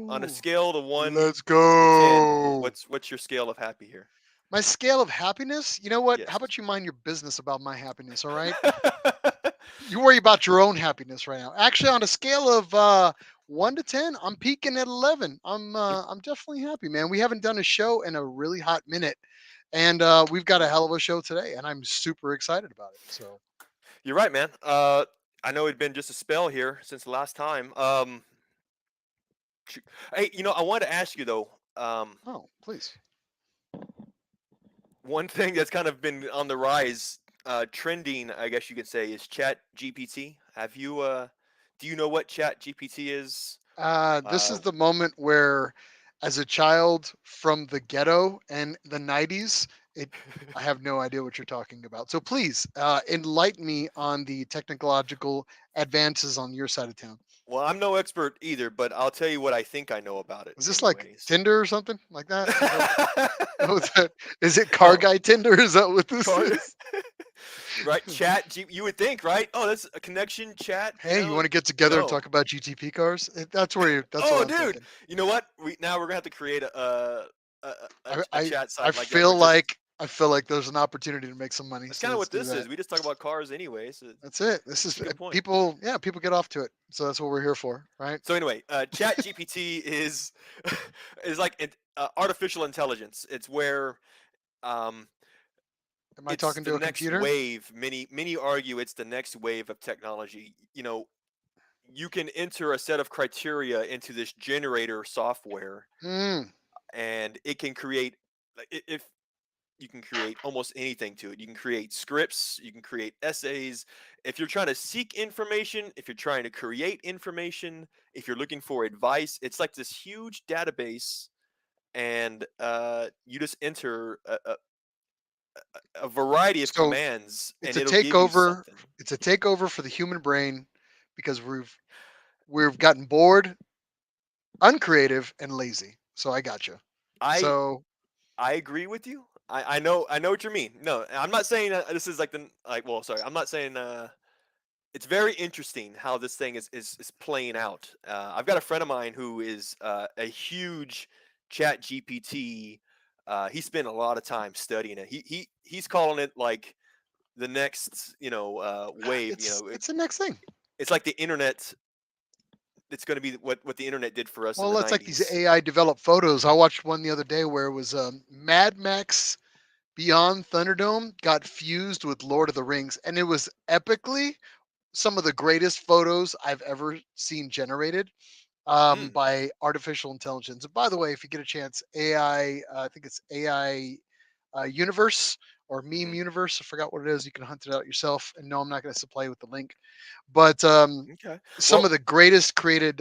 On a Ooh, scale of 1 let's to 10, go. what's your scale of happy here? My scale of happiness? You know what? How Yes. about you mind your business about my happiness, all right? You worry about your own happiness right now. Actually, on a scale of 1 to 10, I'm peaking at 11. I'm definitely happy, man. We haven't done a show in a really hot minute, and we've got a hell of a show today, and I'm super excited about it. So, You're right, man. I know it'd been just a spell here since the last time. Sh- Hey, I wanted to ask you though. oh, please. One thing that's kind of been on the rise, trending, I guess you could say, is Chat GPT. Do you know what Chat GPT is? This Uh, is the moment where, as a child from the ghetto and the '90s, it I have no idea what you're talking about. So please enlighten me on the technological advances on your side of town. well, I'm no expert either, but I'll tell you what I think I know about it, Is this like anyways. Tinder or something like that? Is that what that is? It car No, guy Tinder? Is that what this car- is? right? You would think, right? Oh, that's a connection chat. Hey, you want to get together and No. talk about GTP cars? That's where that's what Oh, I'm dude. thinking. You know what? Now we're gonna have to create a, I a I chat I site like that. We're feel just like I feel like there's an opportunity to make some money. That's So kind of let's what do this that. is. We just talk about cars anyway. So That's it. This is it's a good point. people. Yeah, people get off to it. So that's what we're here for, right? So anyway, Chat GPT is is like artificial intelligence. It's where um, Am I it's talking the to a next computer? wave. Many argue it's the next wave of technology. You can enter a set of criteria into this generator software, Mm. and it can create if you can create almost anything to it. You can create scripts, you can create essays. If you're trying to seek information, if you're trying to create information, if you're looking for advice, it's like this huge database, and you just enter a variety of So commands, it's and a it'll give you takeover. something. It's a takeover for the human brain because we've gotten bored, uncreative, and lazy. So I got you. I So I agree with you. I know what you mean. No, I'm not saying this is like well, sorry, I'm not saying it's very interesting how this thing is playing out. I've got a friend of mine who is a huge Chat GPT. He spent a lot of time studying it. He's calling it like the next wave. it's the next thing. It's like the internet. It's going to be what the internet did for us in Well, the it's like these '90s. AI developed photos. I watched one the other day where it was Mad Max Beyond Thunderdome got fused with Lord of the Rings, and it was epically some of the greatest photos I've ever seen generated Mm, by artificial intelligence. And by the way, if you get a chance, AI, I think it's AI Universe or Meme hmm. Universe. I forgot what it is. You can hunt it out yourself. And no, I'm not going to supply you with the link. But Okay. some of Well, the greatest created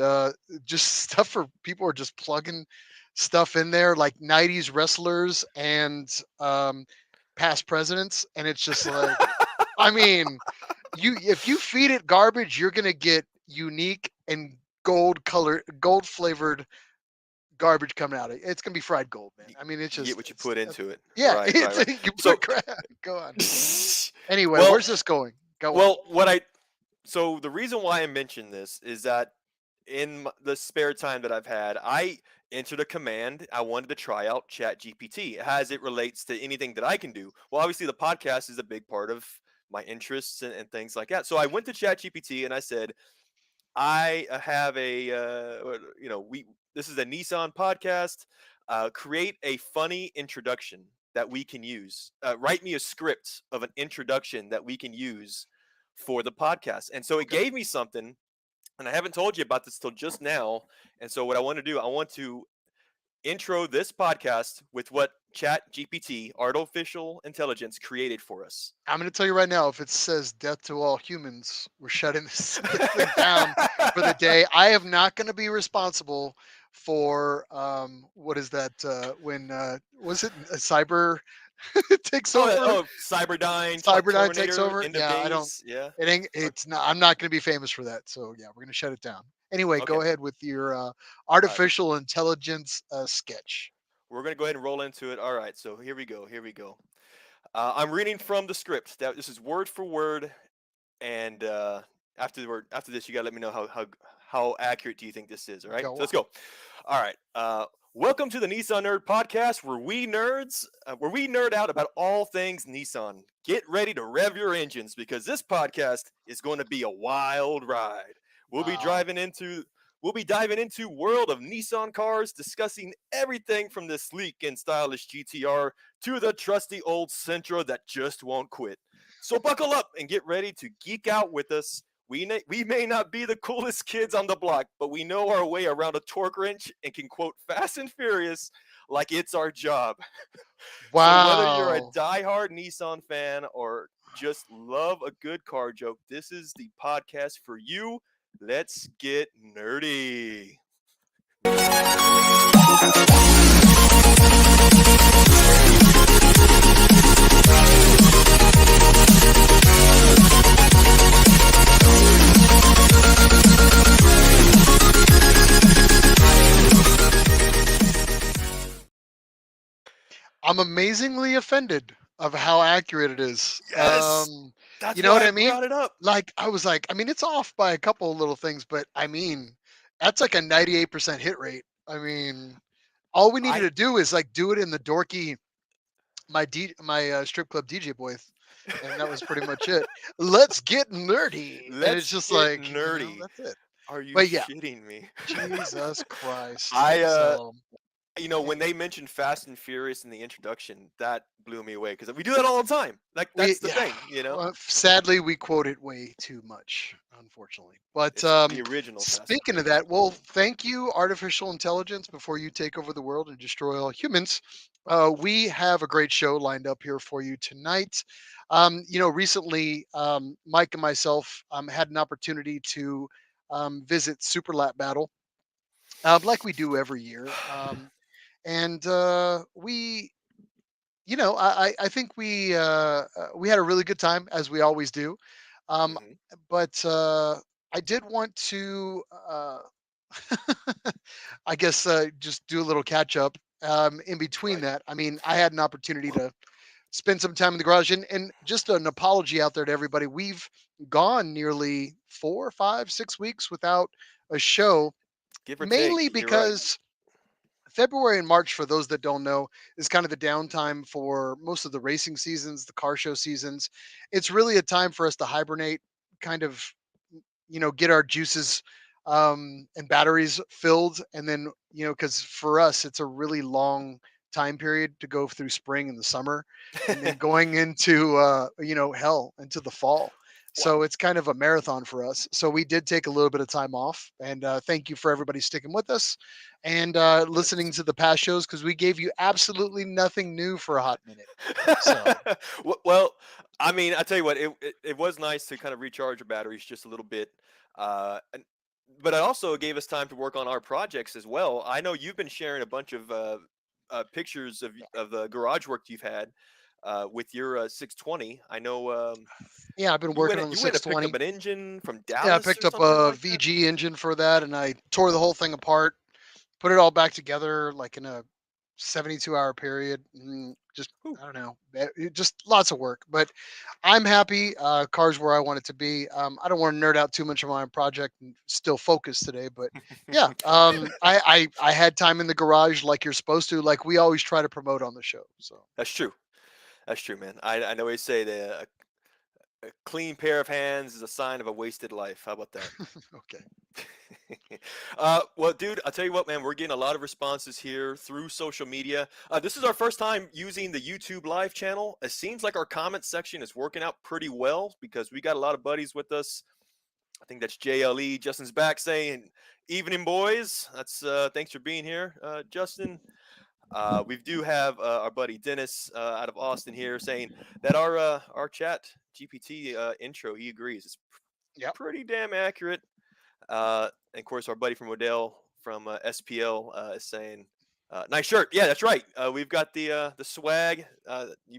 just stuff for people are just plugging stuff in there like '90s wrestlers and um, past presidents, and it's just like, I mean, you if you feed it garbage, you're gonna get unique and gold flavored garbage coming out of it. It's gonna be fried gold, man. you, I mean, it's you get just what you it's put into it. yeah, Right, right, it's right. you So, put crap. Go on. Anyway, well, where's this going? Go on. well, what I so the reason why I mentioned this is that in the spare time that I've had, I entered a command. I wanted to try out Chat GPT as it relates to anything that I can do. Well, obviously, the podcast is a big part of my interests and things like that. So I went to Chat GPT and I said, I have we this is a Nissan podcast. Create a funny introduction that we can use. Write me a script of an introduction that we can use for the podcast. And so it Okay. gave me something, and I haven't told you about this till just now. And so what I want to do, I want to intro this podcast with what Chat GPT, artificial intelligence, created for us. I'm going to tell you right now, if it says death to all humans, we're shutting this thing down for the day. I am not going to be responsible for what is that when was it a cyber takes over? Cyberdyne, Cyberdyne takes Terminator, over. End of Yeah, I don't. Days. Yeah. It ain't. Or- It's not. I'm not going to be famous for that. So yeah, we're going to shut it down. Anyway, Okay. go ahead with your All right. artificial intelligence sketch. We're going to go ahead and roll into it. All right. So here we go. Here we go. I'm reading from the script. This is word for word. And after this, you got to let me know how accurate do you think this is? All right, Go so let's on. go. All right. Welcome to the Nissan Nerd Podcast, where we nerd out about all things Nissan. Get ready to rev your engines because this podcast is going to be a wild ride. We'll be Wow. driving into We'll be diving into world of Nissan cars, discussing everything from the sleek and stylish GTR to the trusty old Sentra that just won't quit. So buckle up and get ready to geek out with us. We may not be the coolest kids on the block, but we know our way around a torque wrench and can quote Fast and Furious like it's our job. So whether you're a Wow. diehard Nissan fan or just love a good car joke, this is the podcast for you. Let's get nerdy. I'm amazingly offended of how accurate it is. Yes, that's You know what why I I mean? brought it up. Like I was like, I mean, it's off by a couple of little things, but I mean, that's like a 98% hit rate. I mean, all we needed I to do is like do it in the dorky my strip club DJ voice, and that was pretty much it. Let's get nerdy, and it's Let's just get like nerdy. that's it. Are you But yeah, shitting me? Jesus Christ. I So eh, when they mentioned Fast and Furious in the introduction, that blew me away because we do that all the time. Like we that's the yeah. thing. Sadly, we quote it way too much, unfortunately. But It's the original Fast and speaking of Furious. that, well, thank you, artificial intelligence, before you take over the world and destroy all humans. We have a great show lined up here for you tonight. Recently, Mike and myself had an opportunity to visit Super Lap Battle, like we do every year. And we I think we had a really good time as we always do. Um, Hmm. but I did want to, I guess, just do a little catch up. In between Right. that, I mean, I had an opportunity to spend some time in the garage, and just an apology out there to everybody. We've gone nearly 4, 5, 6 weeks without a show, Give or take. mainly You're right. because February and March, for those that don't know, is kind of the downtime for most of the racing seasons, the car show seasons. It's really a time for us to hibernate, kind of, get our juices and batteries filled. And then, because for us, it's a really long time period to go through spring and the summer and then going into, hell, into the fall. What? So it's kind of a marathon for us. So we did take a little bit of time off, and thank you for everybody sticking with us and listening Yes. to the past shows because we gave you absolutely nothing new for a hot minute. So Well, I mean, I tell you what, it was nice to kind of recharge your batteries just a little bit, and, but it also gave us time to work on our projects as well. I know you've been sharing a bunch of pictures of the garage work you've had with your 620. I know yeah, I've been working on the you went and picked up 620. an engine from Yeah, I Dallas or picked up something a like that. VG engine for that, and I tore the whole thing apart, put it all back together like in a 72-hour period. Just Whew. I don't know, just lots of work. But I'm happy. Cars where I want it to be. I don't want to nerd out too much on my project and still focus today. But yeah, I had time in the garage like you're supposed to, like we always try to promote on the show. So That's true. That's true, man. I know they say that a clean pair of hands is a sign of a wasted life. How about that? okay, Well, dude, I'll tell you what, man, we're getting a lot of responses here through social media. This is our first time using the YouTube live channel. It seems like our comment section is working out pretty well because we got a lot of buddies with us. I think that's JLE. Justin's back saying, "Evening, boys." That's thanks for being here, Justin. We do have our buddy Dennis out of Austin here saying that our chat GPT intro, he agrees, it's yep, pretty damn accurate. And of course, our buddy from Odell from SPL is saying, "Nice shirt." Yeah, that's right. We've got the swag.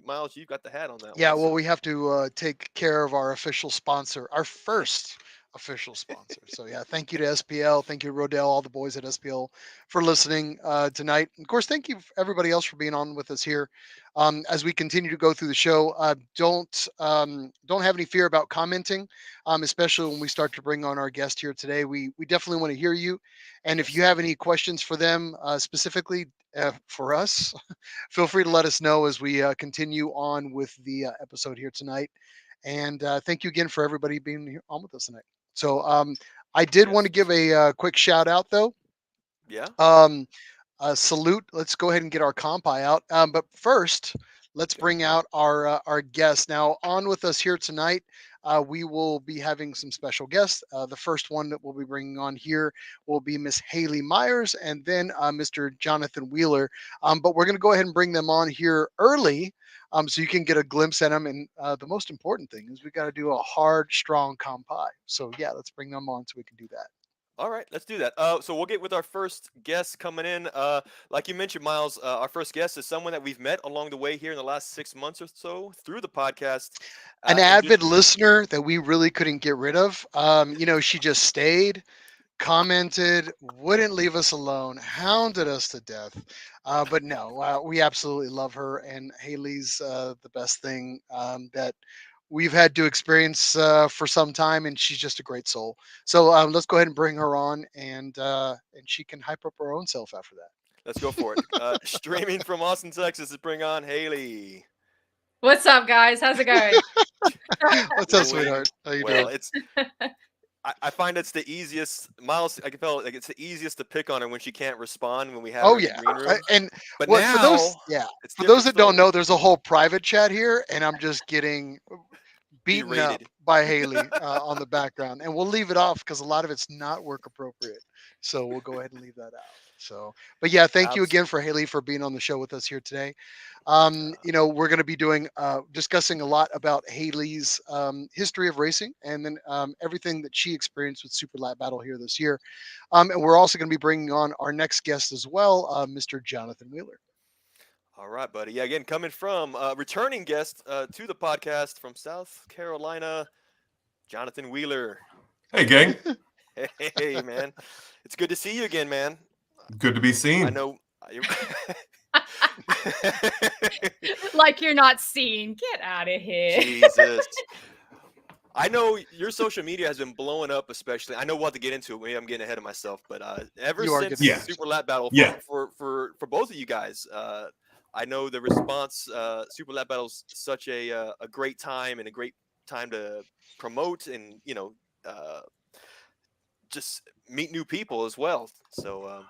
Miles, you've got the hat on that yeah. one. Well, So we have to take care of our official sponsor, our first official sponsor. So yeah, thank you to SPL, thank you to Rodell, all the boys at SPL for listening tonight. And of course, thank you everybody else for being on with us here. As we continue to go through the show, don't have any fear about commenting, especially when we start to bring on our guest here today. We definitely want to hear you, and if Yes. you have any questions for them specifically for us, feel free to let us know as we continue on with the episode here tonight. And thank you again for everybody being here on with us tonight. So I did want Yes. to give a quick shout out though. Yeah. Um, salute. Let's go ahead and get our compi out. But first, let's Okay. bring out our guest. Now, on with us here tonight, we will be having some special guests. The first one that we'll be bringing on here will be Miss Hayley Myers, and then Mr. Jonathan Wheeler. But we're going to go ahead and bring them on here early. So you can get a glimpse at them. And the most important thing is we got to do a hard, strong compi. So yeah, let's bring them on so we can do that. All right, let's do that. So we'll get with our first guest coming in. Like you mentioned, Miles, our first guest is someone that we've met along the way here in the last 6 months or so through the podcast. An And just avid listener that we really couldn't get rid of. She just stayed, commented, wouldn't leave us alone, hounded us to death. But no, we absolutely love her, and Haley's the best thing that we've had to experience for some time, and she's just a great soul. So let's go ahead and bring her on, and she can hype up her own self after that. let's go for it. Streaming from Austin, Texas, to bring on Haley. What's up, guys? How's it going? What's up, Doing sweetheart? How you well. doing? I find it's the easiest. Miles, I can feel like it's the easiest to pick on her when she can't respond when we have Oh her in the yeah, green room. and But what for those? now Yeah, it's for those different that don't story. know, there's a whole private chat here, and I'm just getting beaten up Berated. by Haley on the background, and we'll leave it off because a lot of it's not work appropriate. So we'll go ahead and leave that out. So, but yeah, thank you again for Absolutely. Haley for being on the show with us here today. Uh, We're going to be doing discussing a lot about Haley's history of racing, and then everything that she experienced with Super Lap Battle here this year. And we're also going to be bringing on our next guest as well, Mr. Jonathan Wheeler. all right, buddy. Yeah, again, coming from returning guest to the podcast from South Carolina, Jonathan Wheeler. Hey, gang. Hey, man. It's good to see you again, man. Good to be I seen. know. Like you're not seen. Get out of here. Jesus. I know your social media has been blowing up, especially. I know we'll have to get into it. Maybe I'm getting ahead of myself, but ever You are since getting Yeah. Super Lap Battle, Yeah. for both of you guys, I know the response. Super Lap Battle's such a great time and a great time to promote and just meet new people as well. So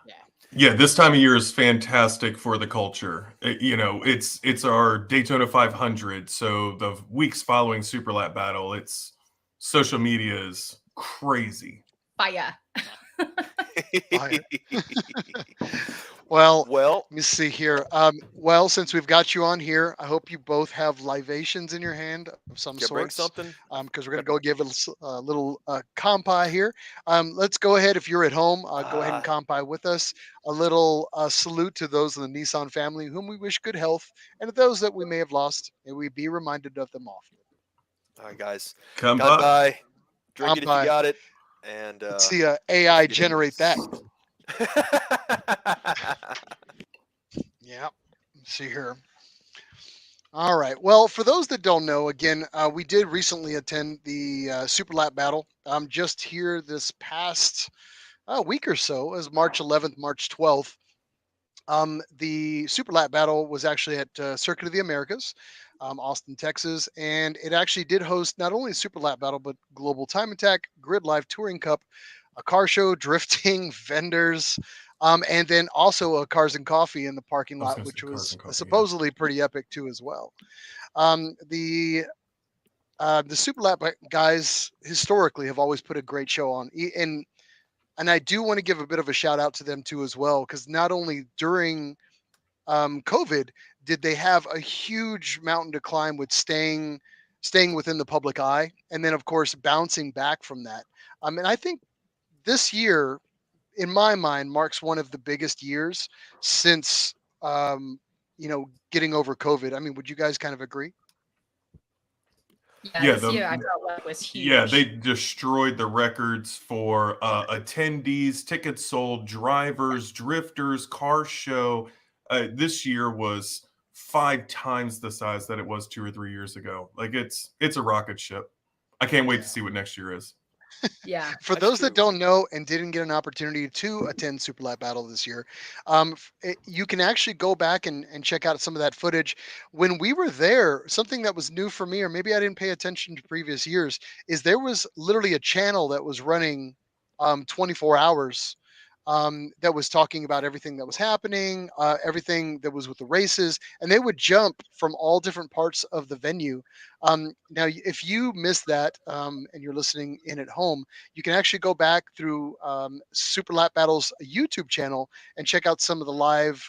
Yeah, this time of year is fantastic for the culture. It's our Daytona 500, so the weeks following Super Lap Battle, it's social media is crazy. Fire. Fire. Well, well, let me see here. Since we've got you on here, I hope you both have libations in your hand of some yeah, bring sorts, something. because we're going to go give it a little compi here. Let's go ahead. If you're at home, go ahead and compi with us. A little salute to those in the Nissan family whom we wish good health, and to those that we may have lost, may we be reminded of them often. All right, guys. Come God by. bye. Drink it if you Compi. got it. And Let's see let's AI get into generate that. this. Yeah. Let's see here. All right. Well, for those that don't know, again, we did recently attend the Super Lap Battle. Just here this past week or so, as March 11th, March 12th. The Super Lap Battle was actually at Circuit of the Americas, Austin, Texas, and it actually did host not only Super Lap Battle but Global Time Attack, Grid Life Touring Cup, a car show, drifting, vendors, and then also a Cars and Coffee in the parking I was lot, going to say which cars was and coffee. Yeah. supposedly pretty epic too as well. The Super Lap guys historically have always put a great show on, and I do want to give a bit of a shout out to them too as well, because not only during COVID did they have a huge mountain to climb with staying within the public eye, and then of course bouncing back from that. And I think this year, in my mind, marks one of the biggest years since getting over COVID. I mean, would you guys kind of agree? Yeah, Yeah, this year I felt like was yeah, huge. they destroyed the records for attendees, tickets sold, drivers, drifters, car show. This year was 5 times the size that it was 2 or 3 years ago. Like it's a rocket ship. I can't wait to Yeah. see what next year is. Yeah. For That's those that true. don't know and didn't get an opportunity to attend Super Lap Battle this year, you can actually go back and check out some of that footage. When we were there, something that was new for me, or maybe I didn't pay attention to previous years, is there was literally a channel that was running 24 hours, that was talking about everything that was happening, everything that was with the races, and they would jump from all different parts of the venue. Now, if you missed that, and you're listening in at home, you can actually go back through Super Lap Battle's YouTube channel and check out some of the live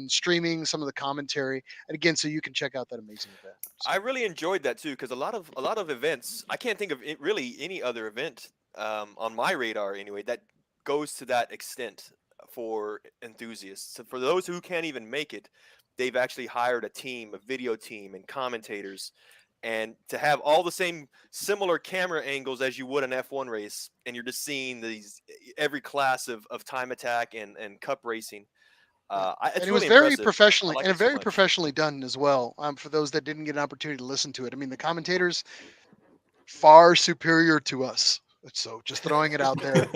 streaming, some of the commentary, and again, so you can check out that amazing event. So, I really enjoyed that too because a lot of events I can't think of really any other event on my radar anyway that goes to that extent for enthusiasts. So for those who can't even make it, they've actually hired a team, a video team, and commentators, and to have all the same similar camera angles as you would an F1 race, and you're just seeing these every class of time attack and cup racing. yeah. And It's it was really very impressive. I professionally like and it so very much. professionally done as well. For those that didn't get an opportunity to listen to it, I mean, the commentators far superior to us. So just throwing it out there.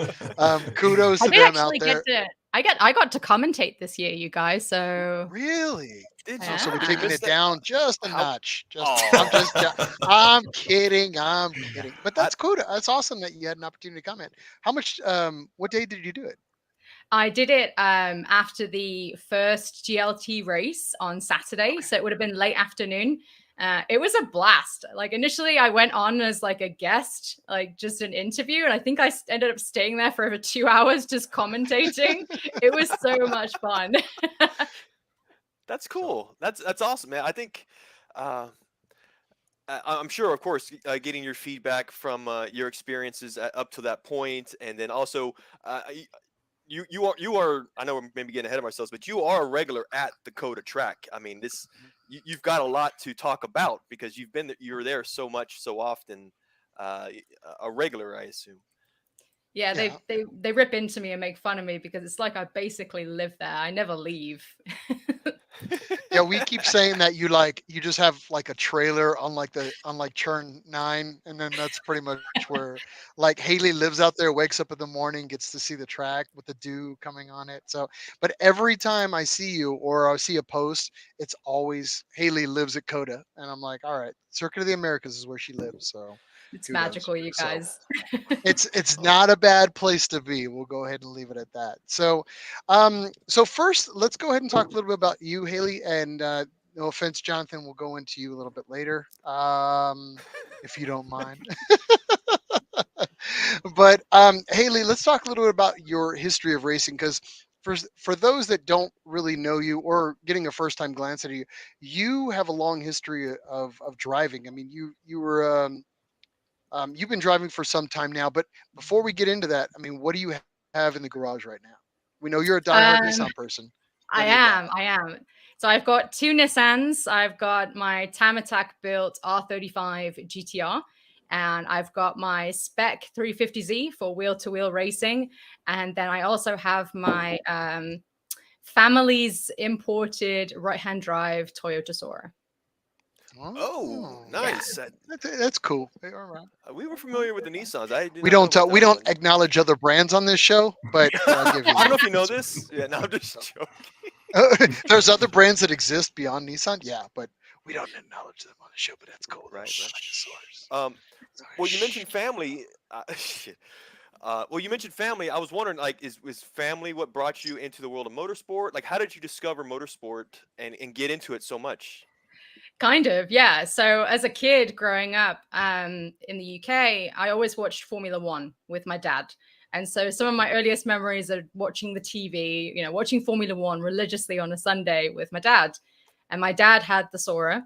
Kudos I to did them out actually get there. to I got to commentate this year, you guys. So Really? Did Oh, you? so we're Did you yeah. taking miss it that? down just a How? notch. Just Oh, I'm kidding. I'm kidding. But how, that's cool. That's awesome that you had an opportunity to comment. How much what day did you do it? I did it after the first GLT race on Saturday, Okay. so it would have been late afternoon. It was a blast. Like initially, I went on as like a guest, like just an interview, and I think I ended up staying there for over 2 hours just commentating. It was so much fun. that's So cool. That's awesome, man. I think uh, I'm sure, of course, getting your feedback from your experiences up to that point, and then also you are. I know we're maybe getting ahead of ourselves, but you are a regular at the COTA track. I mean, you've got a lot to talk about because you're there so much, so often. A regular, I assume. Yeah, yeah. they rip into me and make fun of me because it's like I basically live there. I never leave. Yeah, we keep saying that you just have like a trailer on like churn 9, and then that's pretty much where like Haley lives out there, wakes up in the morning, gets to see the track with the dew coming on it. So but every time I see you or I see a post, it's always Haley lives at Coda. And I'm like, all right, Circuit of the Americas is where she lives. So It's kudos. magical, you So guys. it's Oh, not a bad place to be. We'll go ahead and leave it at that. So, so first, let's go ahead and talk a little bit about you, Haley. And no offense, Jonathan, we'll go into you a little bit later, if you don't mind. But Haley, let's talk a little bit about your history of racing, because for those that don't really know you or getting a first time glance at you, you have a long history of driving. I mean, you were you've been driving for some time now, but before we get into that, I mean, what do you have in the garage right now? We know you're a diehard Um, Nissan person. What I do you got? am. I am. So I've got two Nissans. I've got my Tam Attack built R35 GTR, and I've got my Spec 350Z for wheel to wheel racing. And then I also have my family's imported right hand drive Toyota Sora. oh, Oh, Yeah. nice. that's cool. All right. We were familiar with the Nissans. I did We not know don't about we that don't one. acknowledge other brands on this show, but I'll give you I don't know that. if you know That's this. Yeah, no, I'm just so. joking. There's other brands that exist beyond Nissan, yeah, but we don't acknowledge them on the show. But that's cool. Though. Right, right. Shh, like a source. Um, Sorry, well, you shh. mentioned family. Shit. Well, you mentioned family. I was wondering, like, is family what brought you into the world of motorsport? Like, how did you discover motorsport and get into it so much? Kind of, yeah. So as a kid growing up in the UK, I always watched Formula One with my dad. And so some of my earliest memories are watching the TV, watching Formula One religiously on a Sunday with my dad. And my dad had the Sora.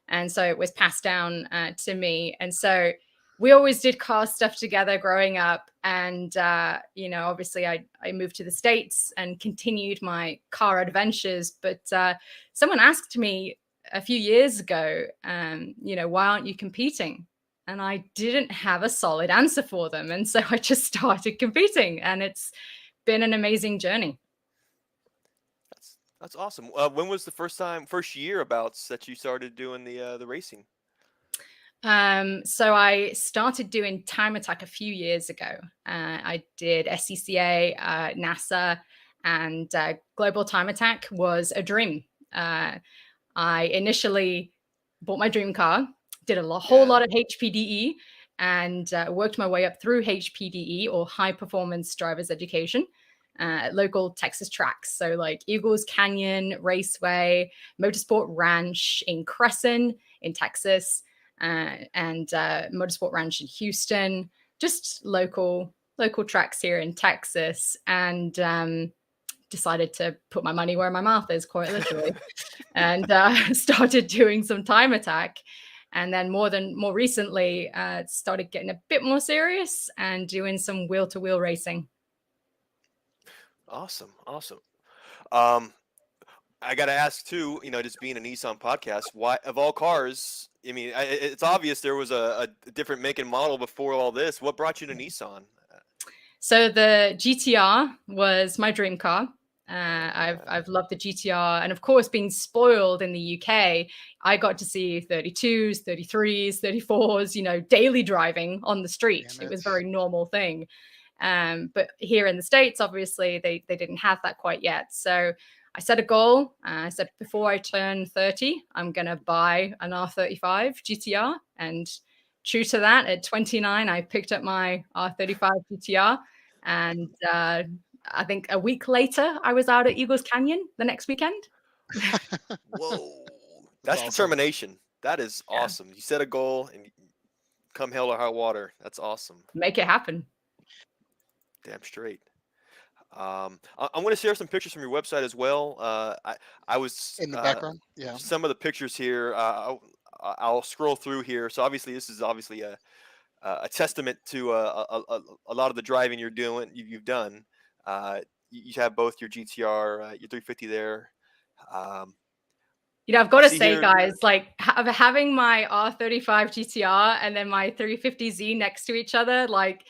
And so it was passed down to me. And so we always did car stuff together growing up. And, obviously I moved to the States and continued my car adventures. But someone asked me a few years ago, why aren't you competing? and I didn't have a solid answer for them. And so I just started competing, and it's been an amazing journey. That's awesome. When was the first year abouts that you started doing the racing? So I started doing time attack a few years ago. I did SCCA, NASA, and global time attack was a dream. I initially bought my dream car, did a whole lot of HPDE, and worked my way up through HPDE, or high performance drivers education, at local Texas tracks. So like Eagles Canyon Raceway, Motorsport Ranch in Crescent in Texas, and Motorsport Ranch in Houston, just local tracks here in Texas. And decided to put my money where my mouth is, quite literally, and started doing some time attack. And then more recently, started getting a bit more serious and doing some wheel-to-wheel racing. Awesome. I got to ask too, just being a Nissan podcast, why of all cars, I mean, it's obvious there was a different make and model before all this. What brought you to Nissan? So the GTR was my dream car. I've loved the GTR, and of course, being spoiled in the UK, I got to see 32s, 33s, 34s, daily driving on the street. It was a very normal thing. But here in the States, obviously, they didn't have that quite yet. So I set a goal. I said, before I turn 30, I'm going to buy an R35 GTR. And true to that, at 29, I picked up my R35 GTR. And I think a week later, I was out at Eagles Canyon the next weekend. Whoa. That's awesome. Determination. That is awesome. You set a goal and come hell or high water. That's awesome. Make it happen. Damn straight. I'm going to share some pictures from your website as well. I was in the background. Yeah. Some of the pictures here. I'll scroll through here. So obviously, this is obviously a testament to a lot of the driving you've done. You have both your GTR, your 350 there. I've got to say, guys, like having my R35 GTR and then my 350Z next to each other, like,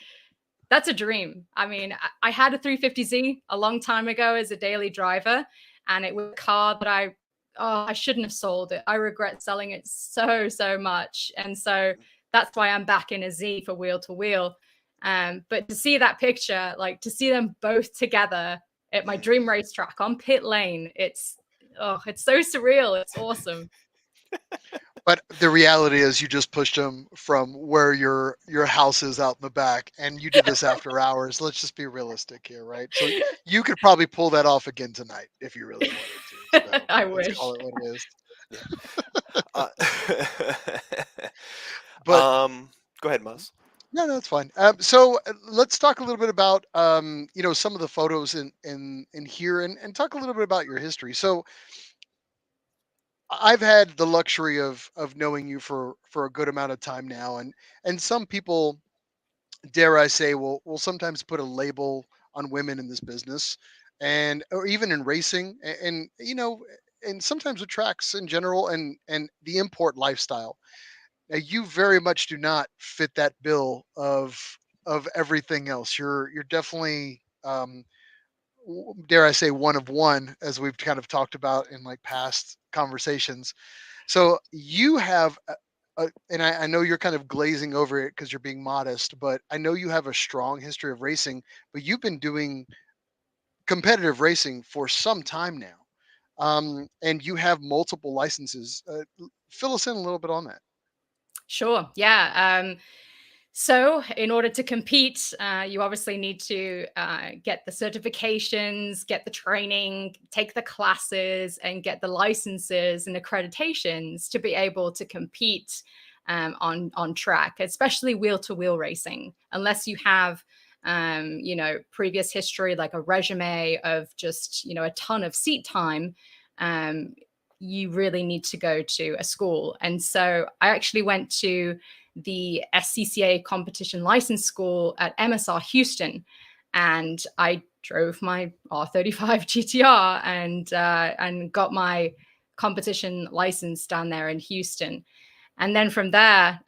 that's a dream. I mean, I had a 350Z a long time ago as a daily driver, and it was a car that I shouldn't have sold it. I regret selling it so much. And so that's why I'm back in a Z for wheel to wheel. But to see that picture, like to see them both together at my dream racetrack on pit lane, it's so surreal. It's awesome. But the reality is you just pushed them from where your house is out in the back, and you did this after hours. Let's just be realistic here, right? So you could probably pull that off again tonight if you really wanted to. So I wish. Call it what it is. But go ahead, Muzz. No, that's fine. So let's talk a little bit about some of the photos in here, and talk a little bit about your history. So I've had the luxury of knowing you for a good amount of time now, and some people, dare I say, will sometimes put a label on women in this business, or even in racing, and sometimes with tracks in general, and the import lifestyle. Now, you very much do not fit that bill of everything else. You're definitely, dare I say, one of one, as we've kind of talked about in like past conversations. So you have and I know you're kind of glazing over it because you're being modest, but I know you have a strong history of racing, but you've been doing competitive racing for some time now, and you have multiple licenses. Fill us in a little bit on that. Sure. Yeah. So in order to compete, you obviously need to get the certifications, get the training, take the classes, and get the licenses and accreditations to be able to compete on track, especially wheel-to-wheel racing, unless you have previous history, like a resume of just, a ton of seat time. You really need to go to a school. And so I actually went to the SCCA competition license school at MSR Houston, and I drove my R35 GTR and got my competition license down there in Houston. And then from there,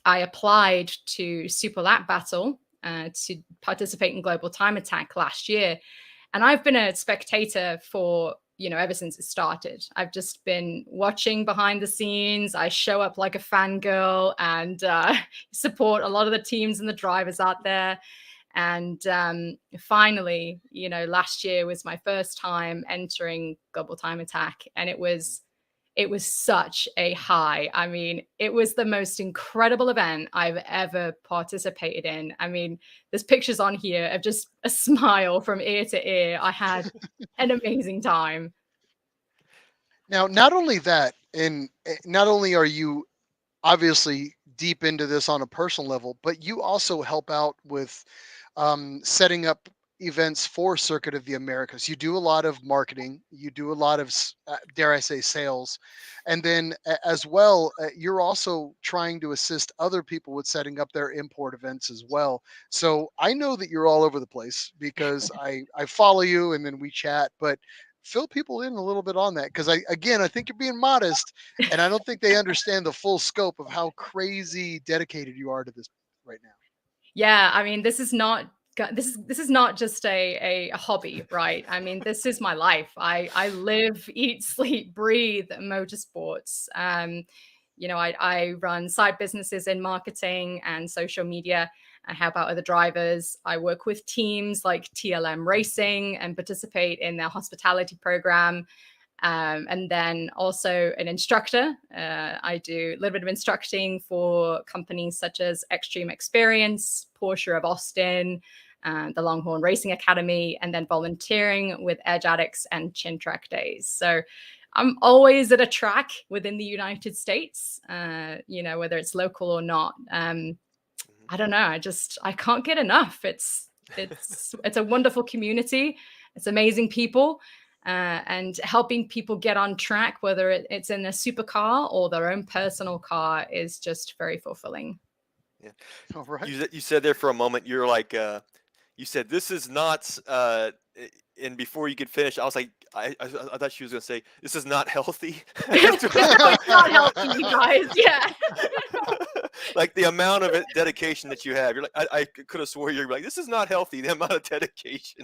I applied to Super Lap Battle to participate in Global Time Attack last year. And I've been a spectator for, ever since it started. I've just been watching behind the scenes. I show up like a fangirl and support a lot of the teams and the drivers out there. And finally, last year was my first time entering Global Time Attack, and it was such a high. I mean, it was the most incredible event I've ever participated in. I mean, there's pictures on here of just a smile from ear to ear. I had an amazing time. Now, not only that, and not only are you obviously deep into this on a personal level, but you also help out with setting up events for Circuit of the Americas. You do a lot of marketing, you do a lot of, dare I say, sales. And then as well, you're also trying to assist other people with setting up their import events as well. So I know that you're all over the place because I follow you and then we chat, but fill people in a little bit on that. Because I think you're being modest and I don't think they understand the full scope of how crazy dedicated you are to this right now. Yeah, I mean, this is not just a hobby, right? I mean, this is my life. I live, eat, sleep, breathe motorsports. I run side businesses in marketing and social media. I help out other drivers. I work with teams like TLM Racing and participate in their hospitality program. And then also an instructor. I do a little bit of instructing for companies such as Extreme Experience, Porsche of Austin, the Longhorn Racing Academy, and then volunteering with Edge Addicts and Chin Track Days. So I'm always at a track within the United States, whether it's local or not. I don't know. I can't get enough. It's a wonderful community. It's amazing people. And helping people get on track, whether it's in a supercar or their own personal car, is just very fulfilling. Yeah. All right. You said there for a moment, you're like, you said, this is not, and before you could finish, I was like, I thought she was going to say, this is not healthy. It's not healthy, you guys. Yeah. Like the amount of dedication that you have. You're like, I could have swore you're like, this is not healthy, the amount of dedication.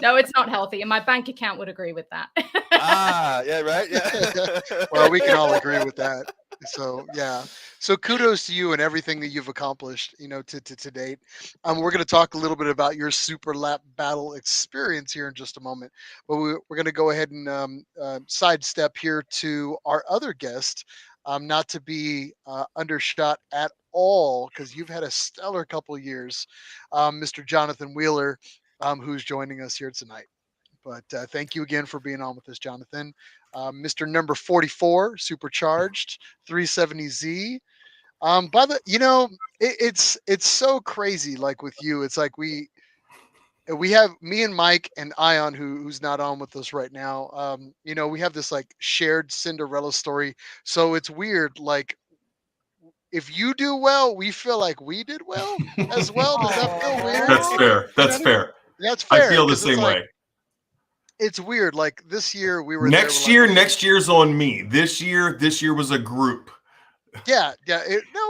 No, it's not healthy. And my bank account would agree with that. Yeah, right. Yeah. Well, we can all agree with that. So yeah. So kudos to you and everything that you've accomplished, to date. We're going to talk a little bit about your Super Lap Battle experience here in just a moment, but we're going to go ahead and sidestep here to our other guest, not to be undershot at all, because you've had a stellar couple years, Mr. Jonathan Wheeler, who's joining us here tonight. But thank you again for being on with us, Jonathan. Mr. Number 44, Supercharged 370Z. It's so crazy. Like with you, it's like we have me and Mike and Ion, who's not on with us right now. We have this like shared Cinderella story. So it's weird. Like if you do well, we feel like we did well as well. Does that feel weird? That's fair. That's fair. That's fair. I feel the 'cause it's same like, way. It's weird. Like this year we were Next year's on me. This year was a group. Yeah.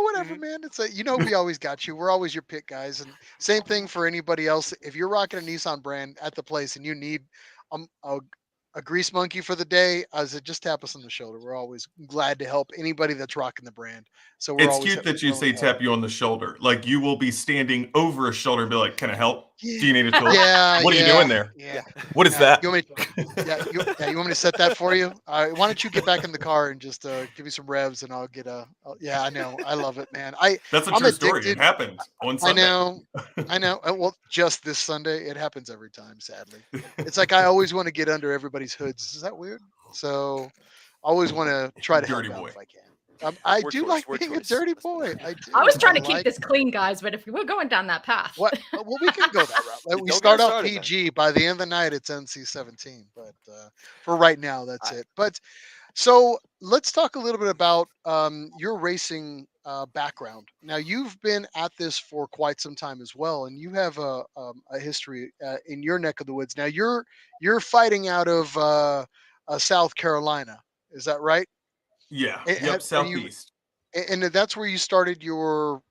Whatever, man. It's we always got you. We're always your pick guys. And same thing for anybody else. If you're rocking a Nissan brand at the place and you need a grease monkey for the day, just tap us on the shoulder. We're always glad to help anybody that's rocking the brand. So It's cute that you say tap you on the shoulder. Like you will be standing over a shoulder and be like, "Can I help? Yeah. Do you need a tool? Yeah. What are you doing there? Yeah. What is that?" You want me to set that for you? Why don't you get back in the car and just give me some revs and I'll get yeah, I know. I love it, man. That's a I'm true story. addicted. It happened on Sunday. I know. Well, just this Sunday, it happens every time, sadly. It's like I always want to get under everybody's hoods. Is that weird? So I always want to try to Dirty help boy. out if I can. I Word do choice, like word being choice. a dirty boy. I do. I was trying to I keep like this it. clean, guys, but if we're going down that path. What? Well, we can go that route. We Don't get start us off started then. PG. By the end of the night, it's NC-17. But for right now, that's it. But so let's talk a little bit about your racing background. Now, you've been at this for quite some time as well, and you have a history in your neck of the woods. Now, you're fighting out of South Carolina. Is that right? Yeah. Have you Southeast. And that's where you started your,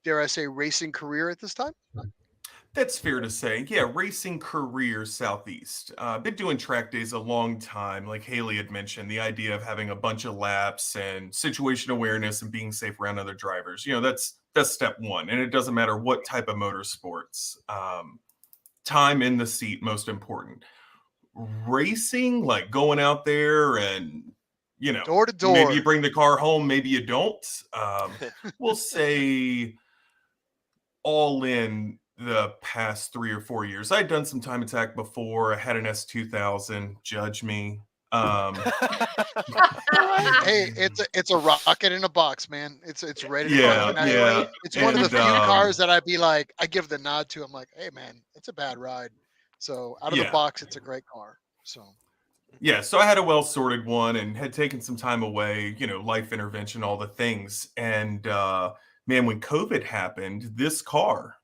dare I say, racing career at this time? That's fair to say. Yeah, racing career Southeast. Been doing track days a long time. Like Haley had mentioned, the idea of having a bunch of laps and situation awareness and being safe around other drivers. That's step one, and it doesn't matter what type of motorsports. Time in the seat, most important. Racing, like going out there and Door to maybe you door. bring the car home, maybe you don't. We'll say all in the past 3 or 4 years. I'd done some time attack before. I had an S2000. Judge me. All right. Hey, it's a rocket in a box, man. It's ready to go. Yeah, And yeah. it's one of the And few cars that I'd be like, I give the nod to. I'm like, hey, man, it's a bad ride. So out of the yeah. box, it's a great car. So Yeah, so I had a well sorted one and had taken some time away, life intervention, all the things. And man, when COVID happened, this car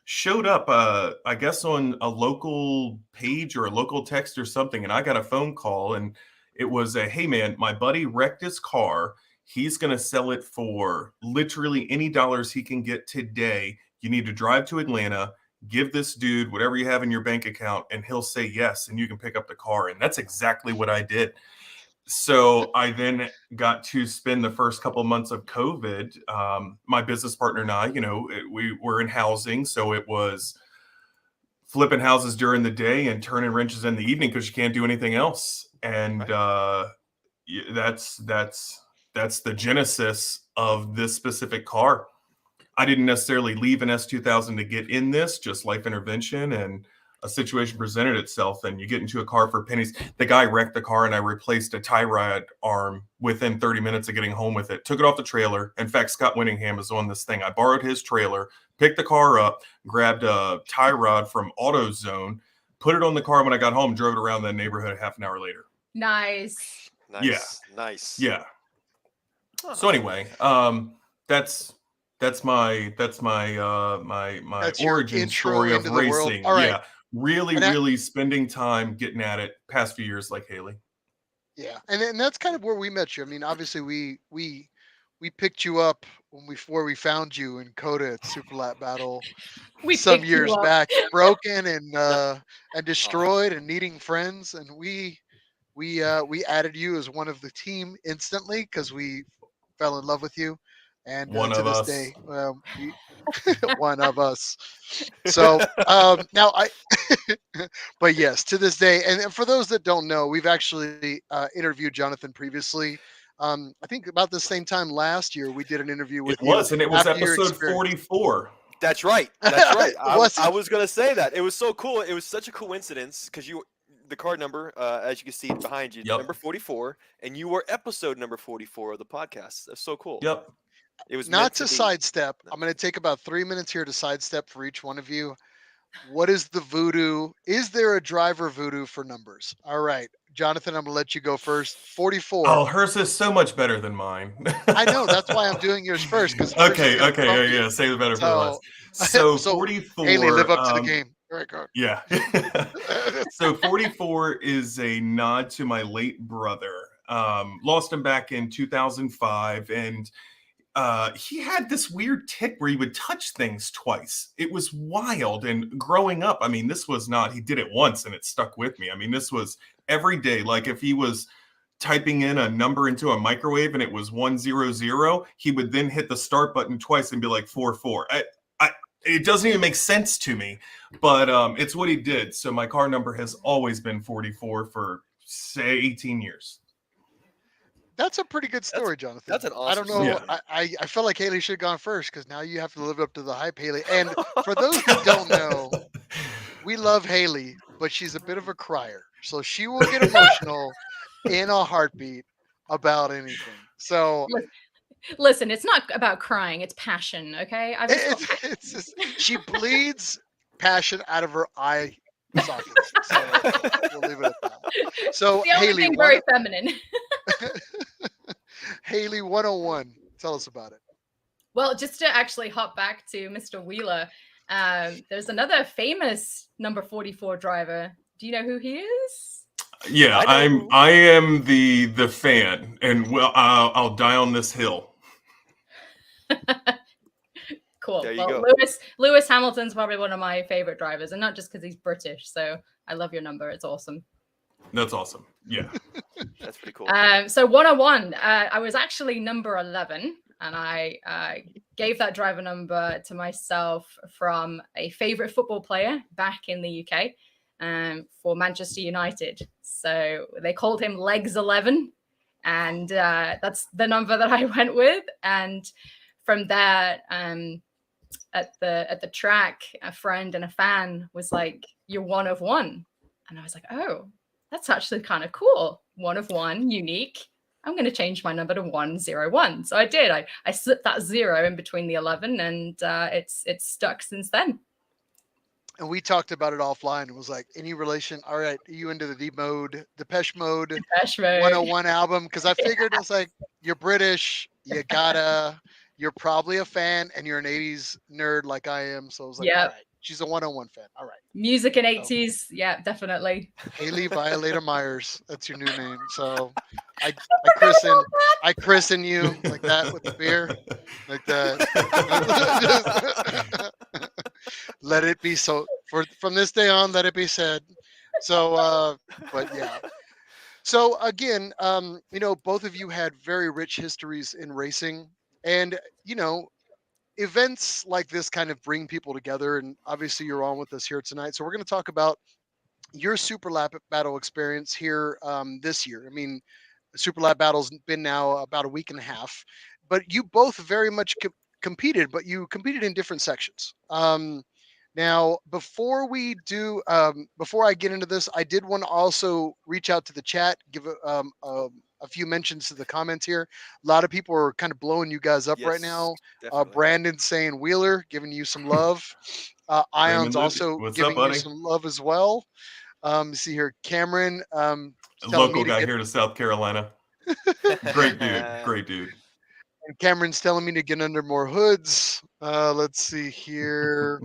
showed up, I guess, on a local page or a local text or something. And I got a phone call, and it was a, hey, man, my buddy wrecked his car. He's going to sell it for literally any dollars he can get today. You need to drive to Atlanta, give this dude whatever you have in your bank account, and he'll say yes, and you can pick up the car. And that's exactly what I did. So I then got to spend the first couple of months of COVID. My business partner and I, we were in housing, so it was flipping houses during the day and turning wrenches in the evening because you can't do anything else. And that's the genesis of this specific car. I didn't necessarily leave an S2000 to get in this, just life intervention, and a situation presented itself and you get into a car for pennies. The guy wrecked the car and I replaced a tie rod arm within 30 minutes of getting home with it. Took it off the trailer. In fact, Scott Winningham is on this thing. I borrowed his trailer, picked the car up, grabbed a tie rod from AutoZone, put it on the car when I got home, drove it around the neighborhood half an hour later. Nice. Nice. Yeah. Huh. So anyway, that's my that's your origin intro story of into the world. racing. All right. Yeah. Really spending time getting at it past few years like Haley. Yeah, and that's kind of where we met you. I mean, obviously we picked you up where we found you in COTA at Super Lap Battle We some picked you years up. back, broken and destroyed and needing friends, and we added you as one of the team instantly because we fell in love with you, and One to of this us. day, one of us. So now but yes, to this day, and for those that don't know, we've actually interviewed Jonathan previously. I think about the same time last year, we did an interview with It was, you and it was after your episode experience. 44. That's right. That's right. Was I it? was gonna say that. It was so cool. It was such a coincidence because the card number, as you can see behind you, Yep. number 44, and you were episode number 44 of the podcast. That's so cool. Yep. It was Not meant to be. sidestep. I'm going to take about 3 minutes here to sidestep for each one of you. What is the voodoo? Is there a driver voodoo for numbers? All right, Jonathan, I'm going to let you go first. 44. Oh, hers is so much better than mine. I know. That's why I'm doing yours first because Okay. Yeah. Save the better for the last. So 44. Haley, live up to the game. Very good. Yeah. So 44 is a nod to my late brother. Lost him back in 2005, and he had this weird tick where he would touch things twice. It was wild. And growing up, I mean, this was not, he did it once and it stuck with me. I mean, this was every day. Like if he was typing in a number into a microwave and it was 100, he would then hit the start button twice and be like 44. It doesn't even make sense to me, but it's what he did. So my car number has always been 44 for, say, 18 years. That's a pretty good story, Jonathan. That's an awesome I don't know. story. I felt like Haley should have gone first because now you have to live up to the hype, Haley. And for those that don't know, we love Haley, but she's a bit of a crier. So she will get emotional in a heartbeat about anything. So Listen, it's not about crying; it's passion. Okay, it's just, she bleeds passion out of her eye sockets. So we'll leave it at that. So the only Haley, thing very feminine. Haley 101. Tell us about it. Well, just to actually hop back to Mr. Wheeler, there's another famous number 44 driver. Do you know who he is? Yeah, I know. I am the fan, and well, I'll die on this hill. Cool. There you Well, go. Lewis Hamilton's probably one of my favorite drivers, and not just because he's British. So I love your number. It's awesome. That's awesome. Yeah. That's pretty cool. So 101, I was actually number 11, and I gave that driver number to myself from a favorite football player back in the UK for Manchester United. So they called him Legs 11, and that's the number that I went with. And from there, at the track, a friend and a fan was like, "You're one of one," and I was like, "Oh, that's actually kind of cool. One of one, unique. I'm going to change my number to 101." So I did. I slipped that 0 in between the 11, and it's stuck since then. And we talked about it offline. It was like, any relation? All right, are you into the Depeche Mode Depeche Mode. 101 album? Because I figured it's like, you're British, you're probably a fan, and you're an 80s nerd like I am. So I was like, all right, she's a 101 fan. All right. Music in 80s. Yeah, definitely. Hayley Violator Myers. That's your new name. So I christen you like that with the beer. Like that. Let it be so. From this day on, let it be said. So but yeah. So again, both of you had very rich histories in racing, and events like this kind of bring people together, and obviously you're on with us here tonight. So we're going to talk about your Super Lap Battle experience here this year. I mean, Super Lap Battle's been now about a week and a half, but you both very much competed, but you competed in different sections. Now, before I get into this, I did want to also reach out to the chat, give a few mentions to the comments here. A lot of people are kind of blowing you guys up right now. Brandon saying Wheeler, giving you some love. Ion's also giving you some love as well. See here, Cameron. Local guy here to South Carolina. Great dude. And Cameron's telling me to get under more hoods. Let's see here.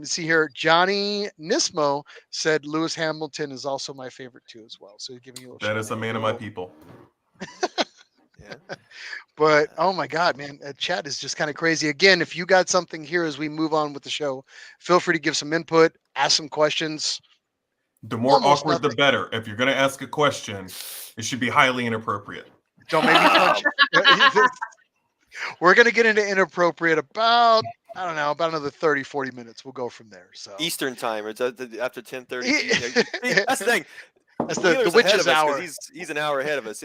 See here, Johnny Nismo said Lewis Hamilton is also my favorite too as well. So he's giving you a that is a man of my people. Yeah. But oh my God, man, chat is just kind of crazy. Again, if you got something here as we move on with the show, feel free to give some input, ask some questions. The more awkward, the better. If you're going to ask a question, it should be highly inappropriate. Don't make me punch. We're going to get into inappropriate about, I don't know, about another 30, 40 minutes. We'll go from there. So Eastern time, or it's after 10:30. That's the thing. That's the witch's hour. He's an hour ahead of us.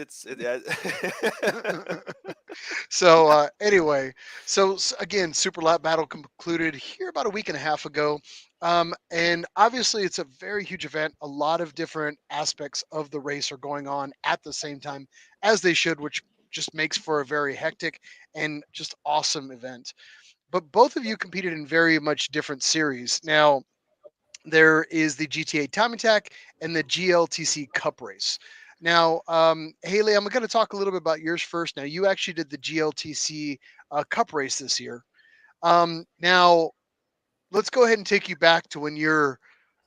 So anyway, so again, Super Lap Battle concluded here about a week and a half ago. And obviously it's a very huge event. A lot of different aspects of the race are going on at the same time, as they should, which just makes for a very hectic and just awesome event. But both of you competed in very much different series. Now, there is the GTA Time Attack and the GLTC Cup Race. Now, Hayley, I'm going to talk a little bit about yours first. Now, you actually did the GLTC Cup Race this year. Now, let's go ahead and take you back to when you're